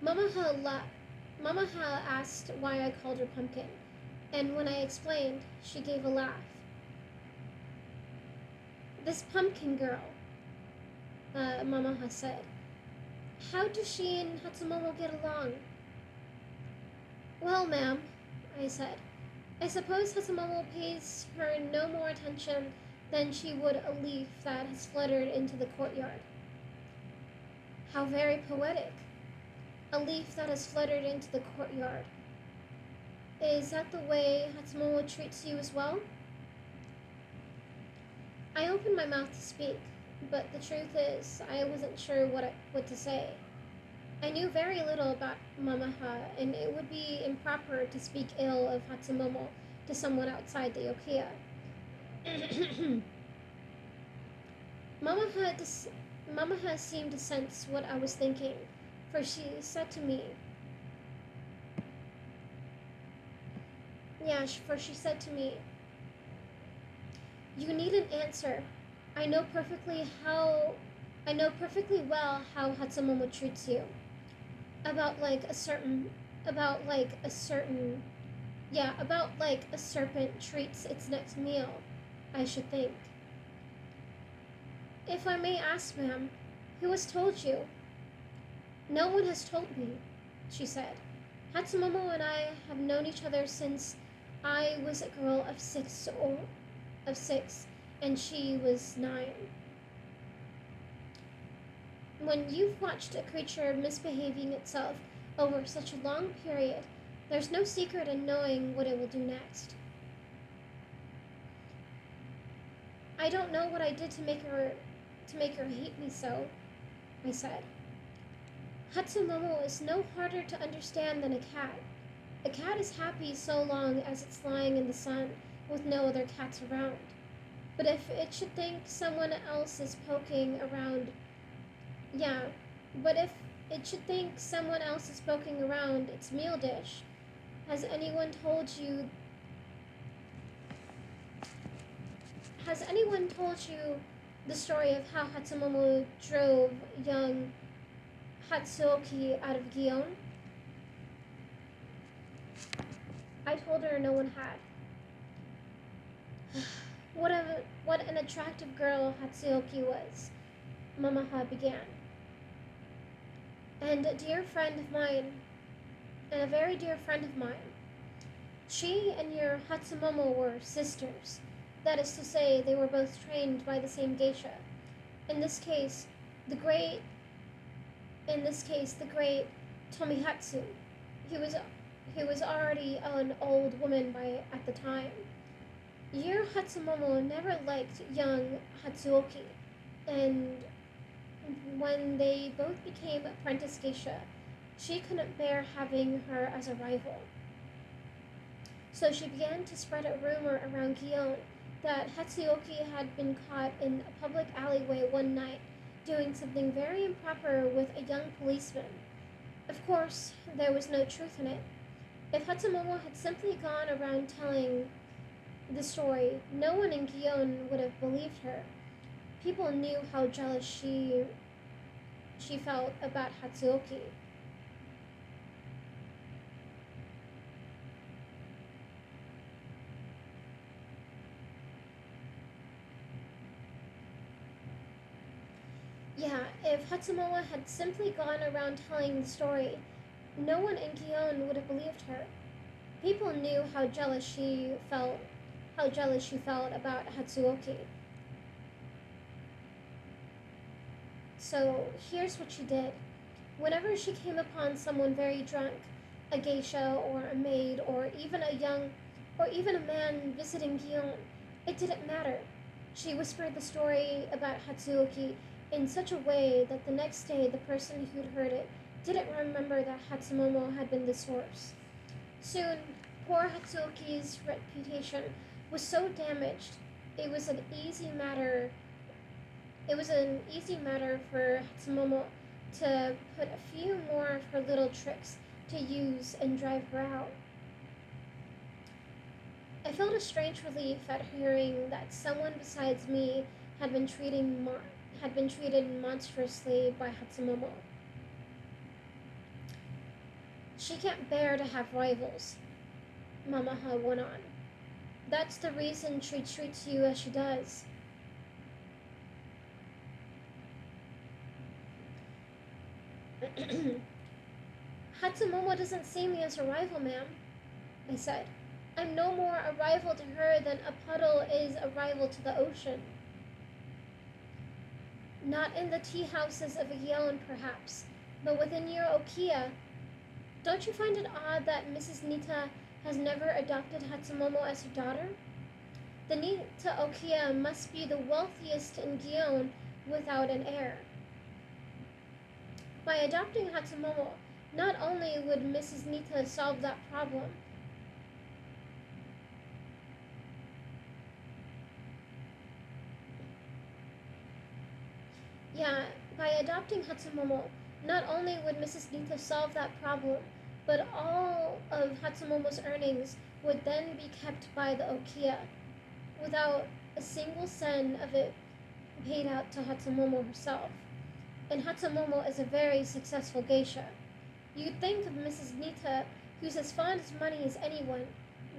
Mamaha asked why I called her Pumpkin, and when I explained, she gave a laugh. "This Pumpkin girl," Mamaha said. "How do she and Hatsumomo get along?" "Well, ma'am," I said, "I suppose Hatsumomo pays her no more attention than she would a leaf that has fluttered into the courtyard." "How very poetic. A leaf that has fluttered into the courtyard. Is that the way Hatsumomo treats you as well?" I opened my mouth to speak, but the truth is, I wasn't sure what to say. I knew very little about Mamaha, and it would be improper to speak ill of Hatsumomo to someone outside the Yokia. Mamaha seemed to sense what I was thinking, for she said to me, "You need an answer. I know perfectly well how Hatsumomo treats you. About like a serpent treats its next meal, I should think." "If I may ask, ma'am, who has told you?" "No one has told me," she said. "Hatsumomo and I have known each other since I was a girl of six, and she was 9. When you've watched a creature misbehaving itself over such a long period, there's no secret in knowing what it will do next. I don't know what I did to make her hate me so, I said. Hatsumomo is no harder to understand than a cat. A cat is happy so long as it's lying in the sun with no other cats around. But if it should think someone else is poking around, yeah, but if it should think someone else is poking around its meal dish, has anyone told you has anyone told you the story of how Hatsumomo drove young Hatsuoki out of Gion? I told her no one had. What an attractive girl Hatsuoki was, Mamaha began. And a dear friend of mine, and a very dear friend of mine. She and your Hatsumomo were sisters. That is to say, they were both trained by the same geisha. In this case, the great Tomihatsu. He was already an old woman at the time. Your Hatsumomo never liked young Hatsuoki, and when they both became apprentice geisha, she couldn't bear having her as a rival. So she began to spread a rumor around Gion that Hatsuoki had been caught in a public alleyway one night doing something very improper with a young policeman. Of course, there was no truth in it. If Hatsumomo had simply gone around telling the story, no one in Gion would have believed her. People knew how jealous she felt about Hatsuoki. Yeah, if Hatsumomo had simply gone around telling the story, no one in Gion would have believed her. People knew how jealous she felt about Hatsuoki. So here's what she did. Whenever she came upon someone very drunk, a geisha or a maid or even a man visiting Gion, it didn't matter. She whispered the story about Hatsuoki in such a way that the next day the person who'd heard it didn't remember that Hatsumomo had been the source. Soon, poor Hatsuoki's reputation was so damaged, it was an easy matter for Hatsumomo to put a few more of her little tricks to use and drive her out. I felt a strange relief at hearing that someone besides me had been treated monstrously by Hatsumomo. She can't bear to have rivals, Mamaha went on. That's the reason she treats you as she does. Hatsumomo doesn't see me as a rival, ma'am, I said. I'm no more a rival to her than a puddle is a rival to the ocean. Not in the tea houses of Gion, perhaps, but within your Okiya. Don't you find it odd that Mrs. Nita has never adopted Hatsumomo as her daughter? The Nita Okiya must be the wealthiest in Gion without an heir. By adopting Hatsumomo, not only would Mrs. Nita solve that problem, not only would Mrs. Nita solve that problem, but all of Hatsumomo's earnings would then be kept by the Okiya, without a single sen of it paid out to Hatsumomo herself. And Hatsumomo is a very successful geisha. You'd think of Mrs. Nita, who's as fond of money as anyone,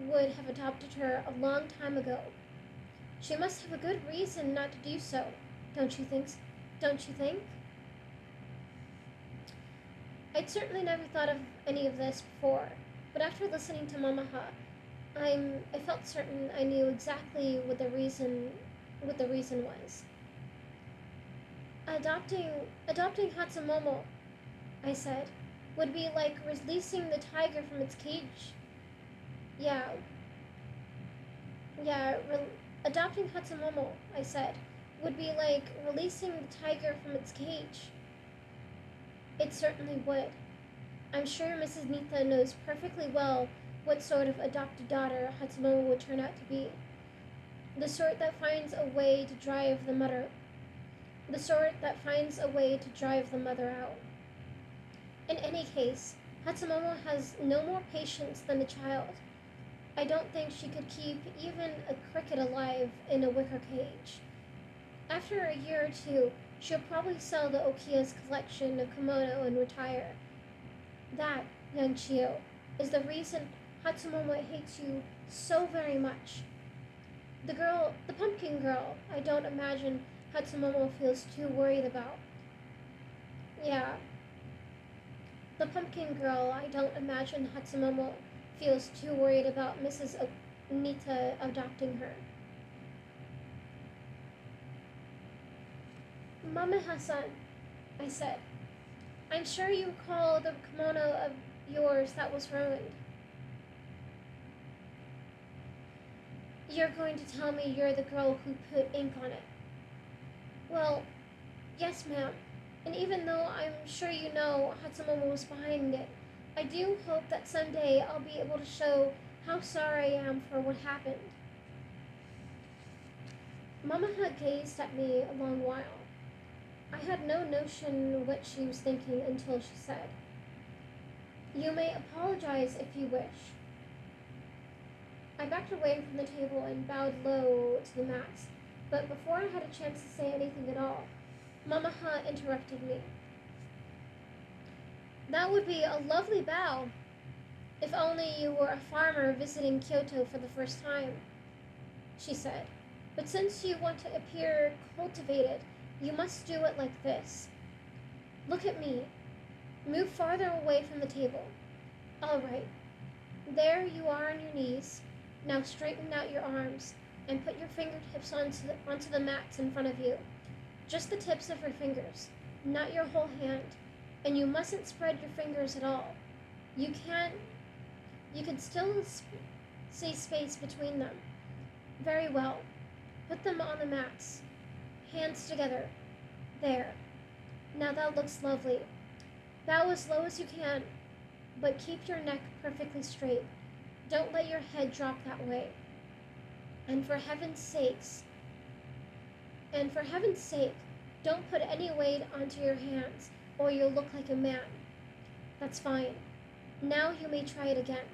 would have adopted her a long time ago. She must have a good reason not to do so, don't you think? Don't you think? I'd certainly never thought of any of this before, but after listening to Mamaha, I felt certain I knew exactly what the reason was. Adopting Hatsumomo, I said, would be like releasing the tiger from its cage. Yeah, yeah, adopting Hatsumomo, I said, would be like releasing the tiger from its cage. It certainly would. I'm sure Mrs. Nita knows perfectly well what sort of adopted daughter Hatsumomo would turn out to be. The sort that finds a way to drive the mother out. In any case, Hatsumomo has no more patience than a child. I don't think she could keep even a cricket alive in a wicker cage. After a year or two, she'll probably sell the Okia's collection of kimono and retire. That, young Chio, is the reason Hatsumomo hates you so very much. The pumpkin girl, I don't imagine Hatsumomo feels too worried about. Yeah, the pumpkin girl, I don't imagine Hatsumomo feels too worried about Mrs. Nita adopting her. Mama Hassan, I said, I'm sure you recall the kimono of yours that was ruined. You're going to tell me you're the girl who put ink on it. Well, yes, ma'am. And even though I'm sure you know Hatsumomo was behind it, I do hope that someday I'll be able to show how sorry I am for what happened. Mama had gazed at me a long while. I had no notion what she was thinking until she said, You may apologize if you wish. I backed away from the table and bowed low to the mats, but before I had a chance to say anything at all, Mama interrupted me. That would be a lovely bow, if only you were a farmer visiting Kyoto for the first time, she said. But since you want to appear cultivated, you must do it like this. Look at me. Move farther away from the table. All right. There you are on your knees. Now straighten out your arms and put your fingertips onto the mats in front of you. Just the tips of your fingers, not your whole hand. And you mustn't spread your fingers at all. You can still see space between them. Very well. Put them on the mats. Hands together. There. Now that looks lovely. Bow as low as you can, but keep your neck perfectly straight. Don't let your head drop that way. And for heaven's sake, don't put any weight onto your hands, or you'll look like a man. That's fine. Now you may try it again.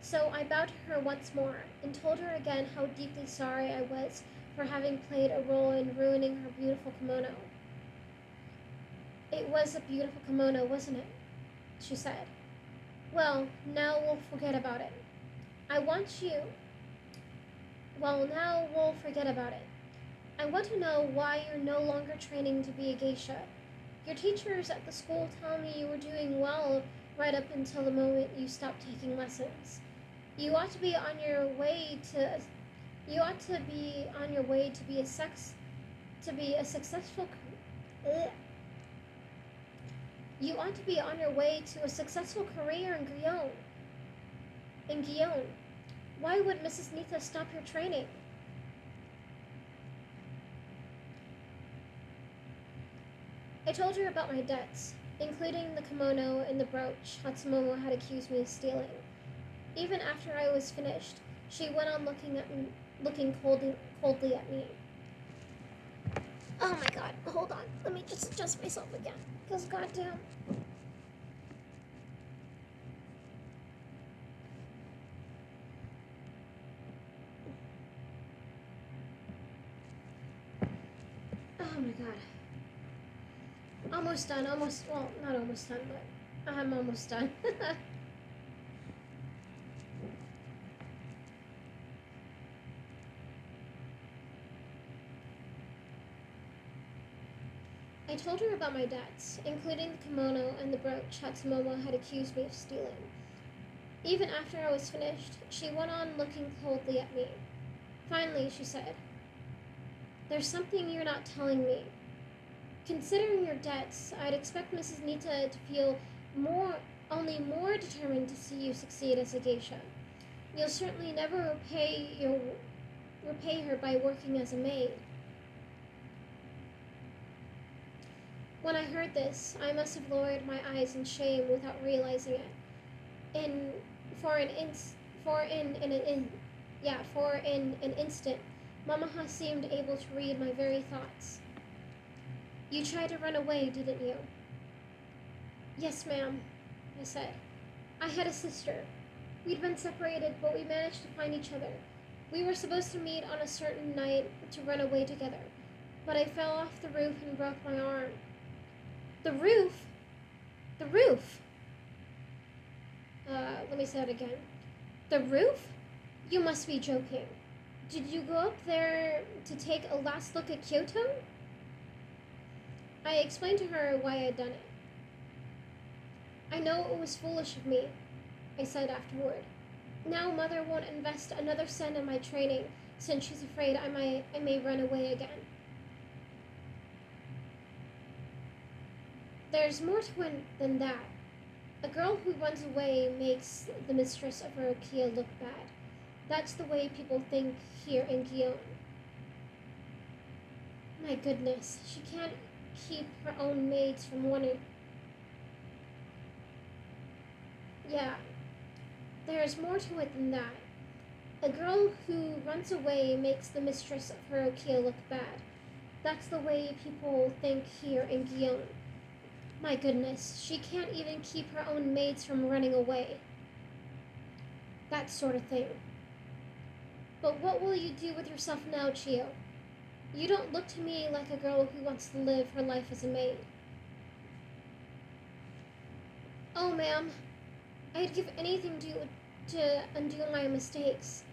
So I bowed to her once more and told her again how deeply sorry I was for having played a role in ruining her beautiful kimono. It was a beautiful kimono, wasn't it? She said. Well, now we'll forget about it. Now we'll forget about it. I want to know why you're no longer training to be a geisha. Your teachers at the school tell me you were doing well right up until the moment you stopped taking lessons. You ought to be on your way to be a successful career in Guion. Why would Mrs. Nita stop your training? I told her about my debts, including the kimono and the brooch Hatsumomo had accused me of stealing. Even after I was finished, she went on looking coldly at me. Oh my god, hold on. Let me just adjust myself again. Because goddamn. Oh my god. Almost done, not almost done, but I'm almost done. I told her about my debts, including the kimono and the brooch Hatsumomo had accused me of stealing. Even after I was finished, she went on looking coldly at me. Finally, she said, There's something you're not telling me. Considering your debts, I'd expect Mrs. Nita to feel more, only more determined to see you succeed as a geisha. You'll certainly never repay her by working as a maid. When I heard this, I must have lowered my eyes in shame without realizing it. In for an ins for in an in yeah for in an instant, Mamaha seemed able to read my very thoughts. You tried to run away, didn't you? Yes, ma'am, I said. I had a sister. We'd been separated, but we managed to find each other. We were supposed to meet on a certain night to run away together, but I fell off the roof and broke my arm. The roof? The roof! Let me say it again. The roof? You must be joking. Did you go up there to take a last look at Kyoto? I explained to her why I'd done it. I know it was foolish of me, I said afterward. Now Mother won't invest another cent in my training since she's afraid I may run away again. There's more to it than that. A girl who runs away makes the mistress of her Kia look bad. That's the way people think here in Guillaume. My goodness, she can't keep her own maids from wanting. Yeah, there's more to it than that. A girl who runs away makes the mistress of her Kia look bad. That's the way people think here in Guillaume. My goodness, she can't even keep her own maids from running away. That sort of thing. But what will you do with yourself now, Chio? You don't look to me like a girl who wants to live her life as a maid. Oh, ma'am, I'd give anything to undo my mistakes,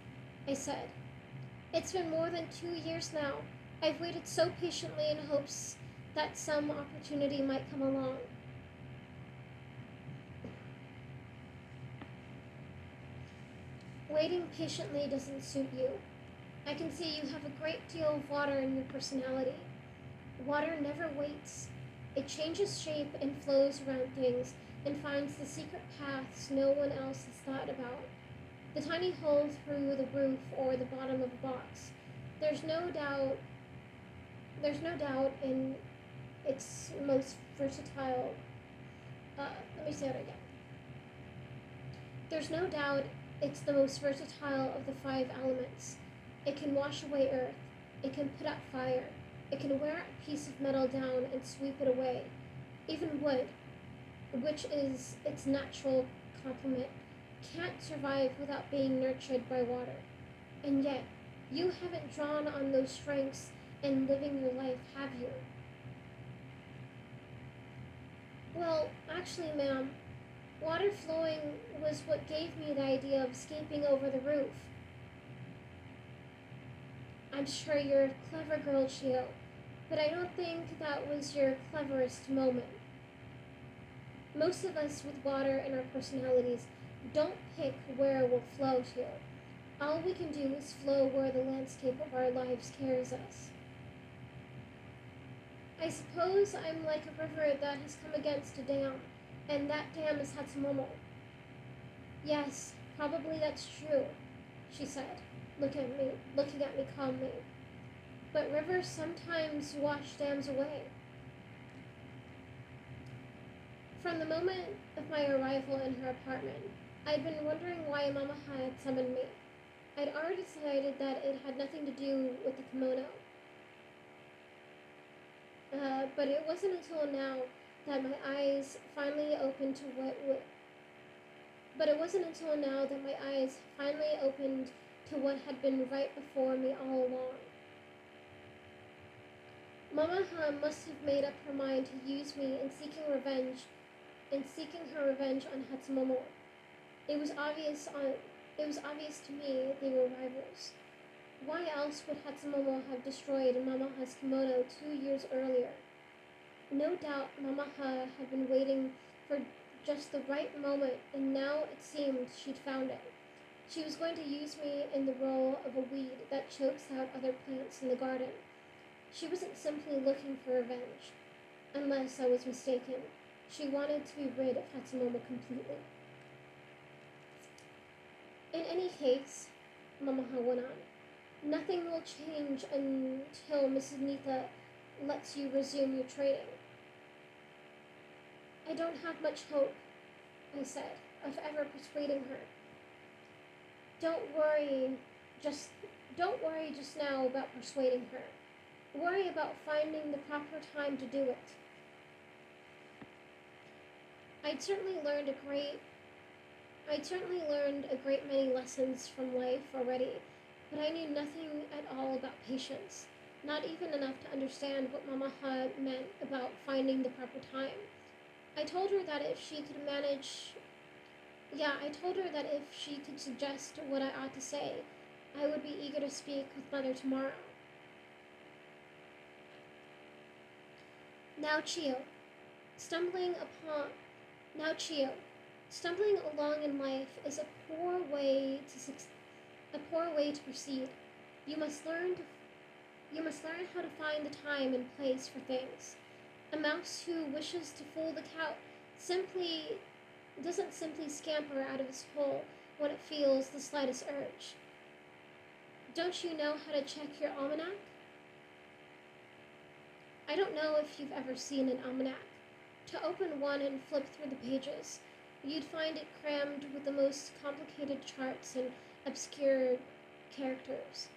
I said. It's been more than 2 years now. I've waited so patiently in hopes that some opportunity might come along. Waiting patiently doesn't suit you. I can see you have a great deal of water in your personality. Water never waits. It changes shape and flows around things and finds the secret paths no one else has thought about. The tiny hole through the roof or the bottom of a box. There's no doubt in its most versatile. Let me say it again. There's no doubt it's the most versatile of the 5 elements. It can wash away earth. It can put out fire. It can wear a piece of metal down and sweep it away. Even wood, which is its natural complement, can't survive without being nurtured by water. And yet, you haven't drawn on those strengths in living your life, have you? Well, actually, ma'am, water flowing was what gave me the idea of escaping over the roof. I'm sure you're a clever girl, Chio, but I don't think that was your cleverest moment. Most of us with water in our personalities don't pick where we'll flow to. All we can do is flow where the landscape of our lives carries us. I suppose I'm like a river that has come against a dam, and that dam is Hatsumomo. Yes, probably that's true, she said, looking at me calmly. But rivers sometimes wash dams away. From the moment of my arrival in her apartment, I'd been wondering why Mama had summoned me. I'd already decided that it had nothing to do with the kimono. But it wasn't until now that my eyes finally opened to what had been right before me all along. Mama must have made up her mind to use me in seeking her revenge on Hatsumomo. It was obvious to me they were rivals. Why else would Hatsumomo have destroyed Mamaha's kimono 2 years earlier? No doubt Mamaha had been waiting for just the right moment, and now it seemed she'd found it. She was going to use me in the role of a weed that chokes out other plants in the garden. She wasn't simply looking for revenge. unless I was mistaken. She wanted to be rid of Hatsumomo completely. In any case, Mamaha went on, nothing will change until Mrs. Nita lets you resume your trading. I don't have much hope, I said, of ever persuading her. Don't worry, just don't worry just now about persuading her. Worry about finding the proper time to do it. I'd certainly learned a great I'd certainly learned a great many lessons from life already, but I knew nothing at all about patience, not even enough to understand what Mama had meant about finding the proper time. I told her that if she could manage I told her that if she could suggest what I ought to say, I would be eager to speak with Mother tomorrow. Now Chio, stumbling upon now Chio, stumbling along in life is a poor way to proceed. You must learn to you must learn how to find the time and place for things. A mouse who wishes to fool the cat simply doesn't simply scamper out of its hole when it feels the slightest urge. Don't you know how to check your almanac? I don't know if you've ever seen an almanac. To open one and flip through the pages, you'd find it crammed with the most complicated charts and obscure characters.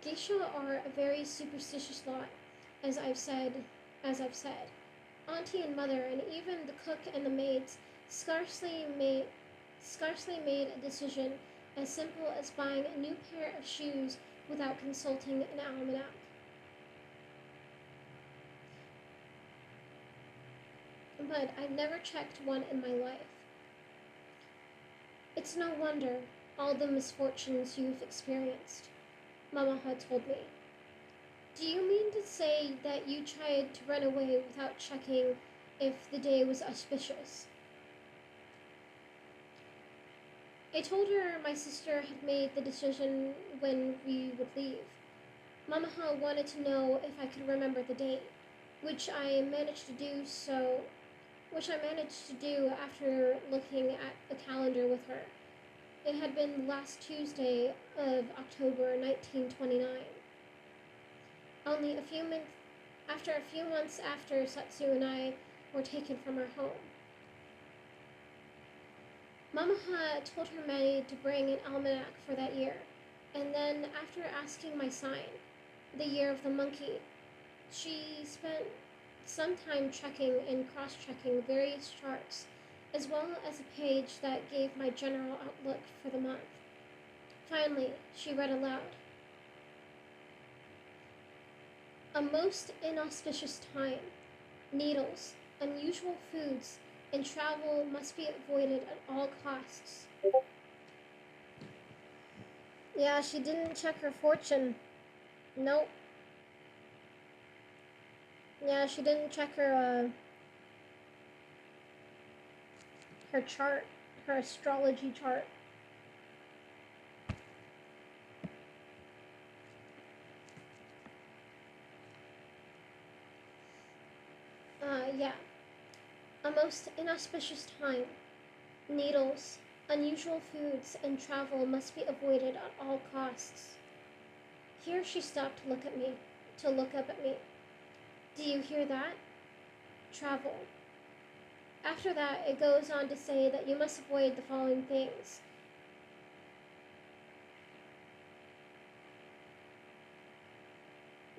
Geisha are a very superstitious lot, as I've said, as I've said. Auntie and mother and even the cook and the maids scarcely made a decision as simple as buying a new pair of shoes without consulting an almanac. But I've never checked one in my life. It's no wonder all the misfortunes you've experienced, Mama had told me. Do you mean to say that you tried to run away without checking if the day was auspicious? I told her my sister had made the decision when we would leave. Mamaha wanted to know if I could remember the date, which I managed to do after looking at a calendar with her. It had been last Tuesday of October 1929. Only a few months after Satsu and I were taken from our home. Mamaha told her maid to bring an almanac for that year, and then after asking my sign, the year of the monkey, she spent some time checking and cross-checking various charts, as well as a page that gave my general outlook for the month. Finally, she read aloud. A most inauspicious time. Needles, unusual foods, and travel must be avoided at all costs. Yeah, she didn't check her fortune. Nope. Yeah, she didn't check her chart, her astrology chart. Yeah. A most inauspicious time. Needles, unusual foods, and travel must be avoided at all costs. Here she stopped to look up at me. Do you hear that? Travel. After that, it goes on to say that you must avoid the following things.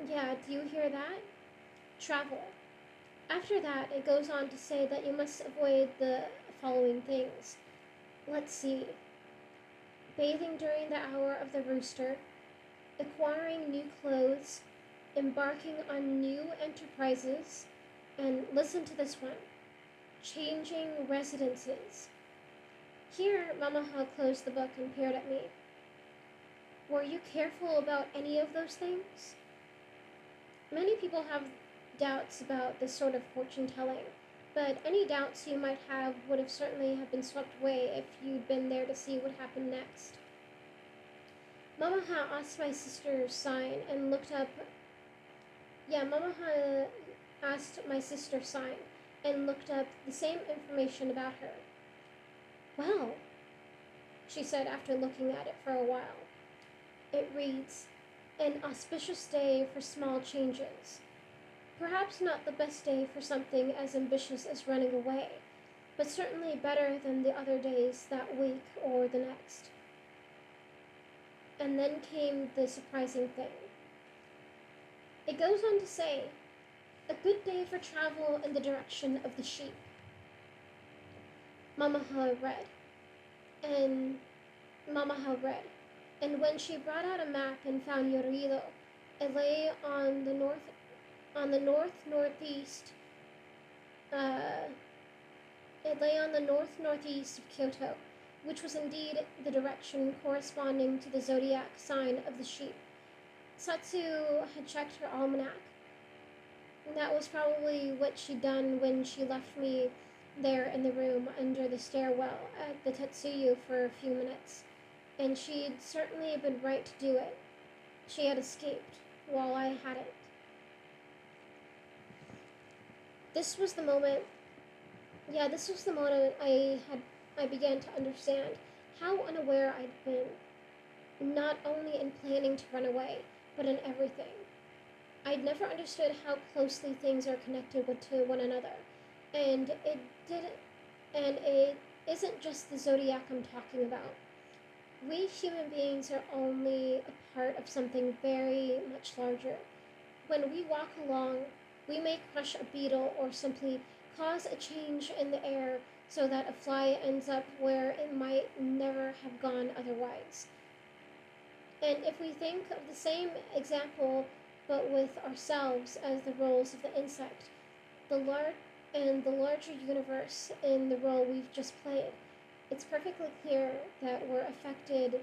Yeah, do you hear that? Travel. After that, it goes on to say that you must avoid the following things. Let's see. Bathing during the hour of the rooster, acquiring new clothes, embarking on new enterprises, and listen to this one, changing residences. Here, Mamaha closed the book and peered at me. Were you careful about any of those things? Many people have doubts about this sort of fortune telling, but any doubts you might have would have certainly have been swept away if you'd been there to see what happened next. Mamaha asked my sister's sign and looked up. Yeah, Mamaha asked my sister sign and looked up the same information about her. Well, she said after looking at it for a while. It reads, an auspicious day for small changes. Perhaps not the best day for something as ambitious as running away, but certainly better than the other days that week or the next. And then came the surprising thing. It goes on to say, a good day for travel in the direction of the sheep. Mamaha read, and Mamaha read, and when she brought out a map and found Yorido, it lay on the northeast. It lay on the northeast of Kyoto, which was indeed the direction corresponding to the zodiac sign of the sheep. Satsu had checked her almanac. That was probably what she'd done when she left me there in the room under the stairwell at the Tetsuyu for a few minutes, and she'd certainly been right to do it. She had escaped, while I hadn't. This was the moment I began to understand how unaware I'd been, not only in planning to run away, but in everything. I'd never understood how closely things are connected to one another, and it isn't just the zodiac I'm talking about. We human beings are only a part of something very much larger. When we walk along, we may crush a beetle or simply cause a change in the air so that a fly ends up where it might never have gone otherwise. And if we think of the same example but with ourselves as the roles of the insect, the larger universe in the role we've just played, it's perfectly clear that we're affected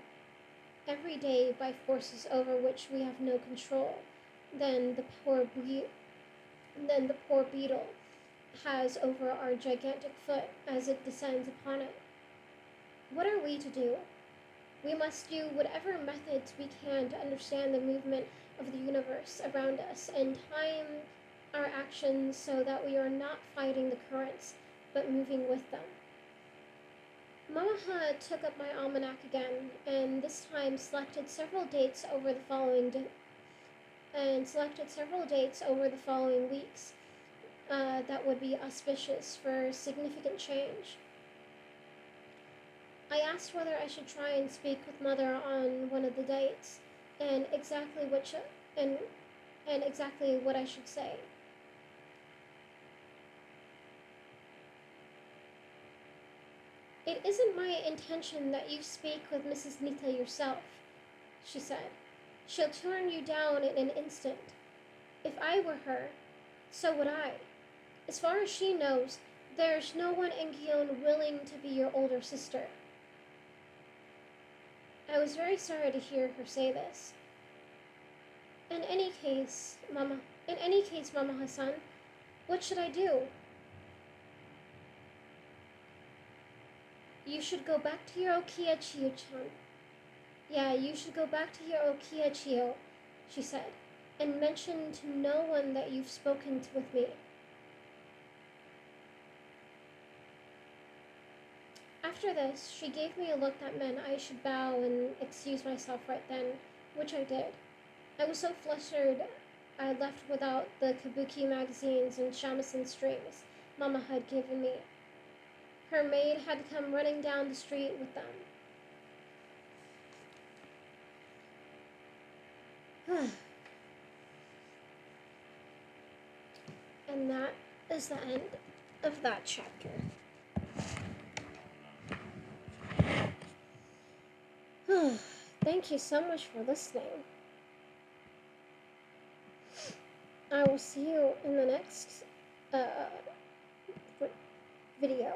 every day by forces over which we have no control. Then the poor beetle has over our gigantic foot as it descends upon it. What are we to do? We must do whatever methods we can to understand the movement of the universe around us and time our actions so that we are not fighting the currents, but moving with them. Mamaha took up my almanac again, and this time selected several dates over the following weeks that would be auspicious for significant change. I asked whether I should try and speak with Mother on one of the dates, and exactly what I should say. It isn't my intention that you speak with Mrs. Nita yourself, she said. She'll turn you down in an instant. If I were her, so would I. As far as she knows, there's no one in Gion willing to be your older sister. I was very sorry to hear her say this. In any case, Mama Hassan, what should I do? You should go back to your Okiya Chiyo-chan. Yeah, you should go back to your Okiya Chiyo, she said, and mention to no one that you've spoken with me. After this, she gave me a look that meant I should bow and excuse myself right then, which I did. I was so flustered I left without the kabuki magazines and shamisen strings Mama had given me. Her maid had come running down the street with them. And that is the end of that chapter. Thank you so much for listening. I will see you in the next video.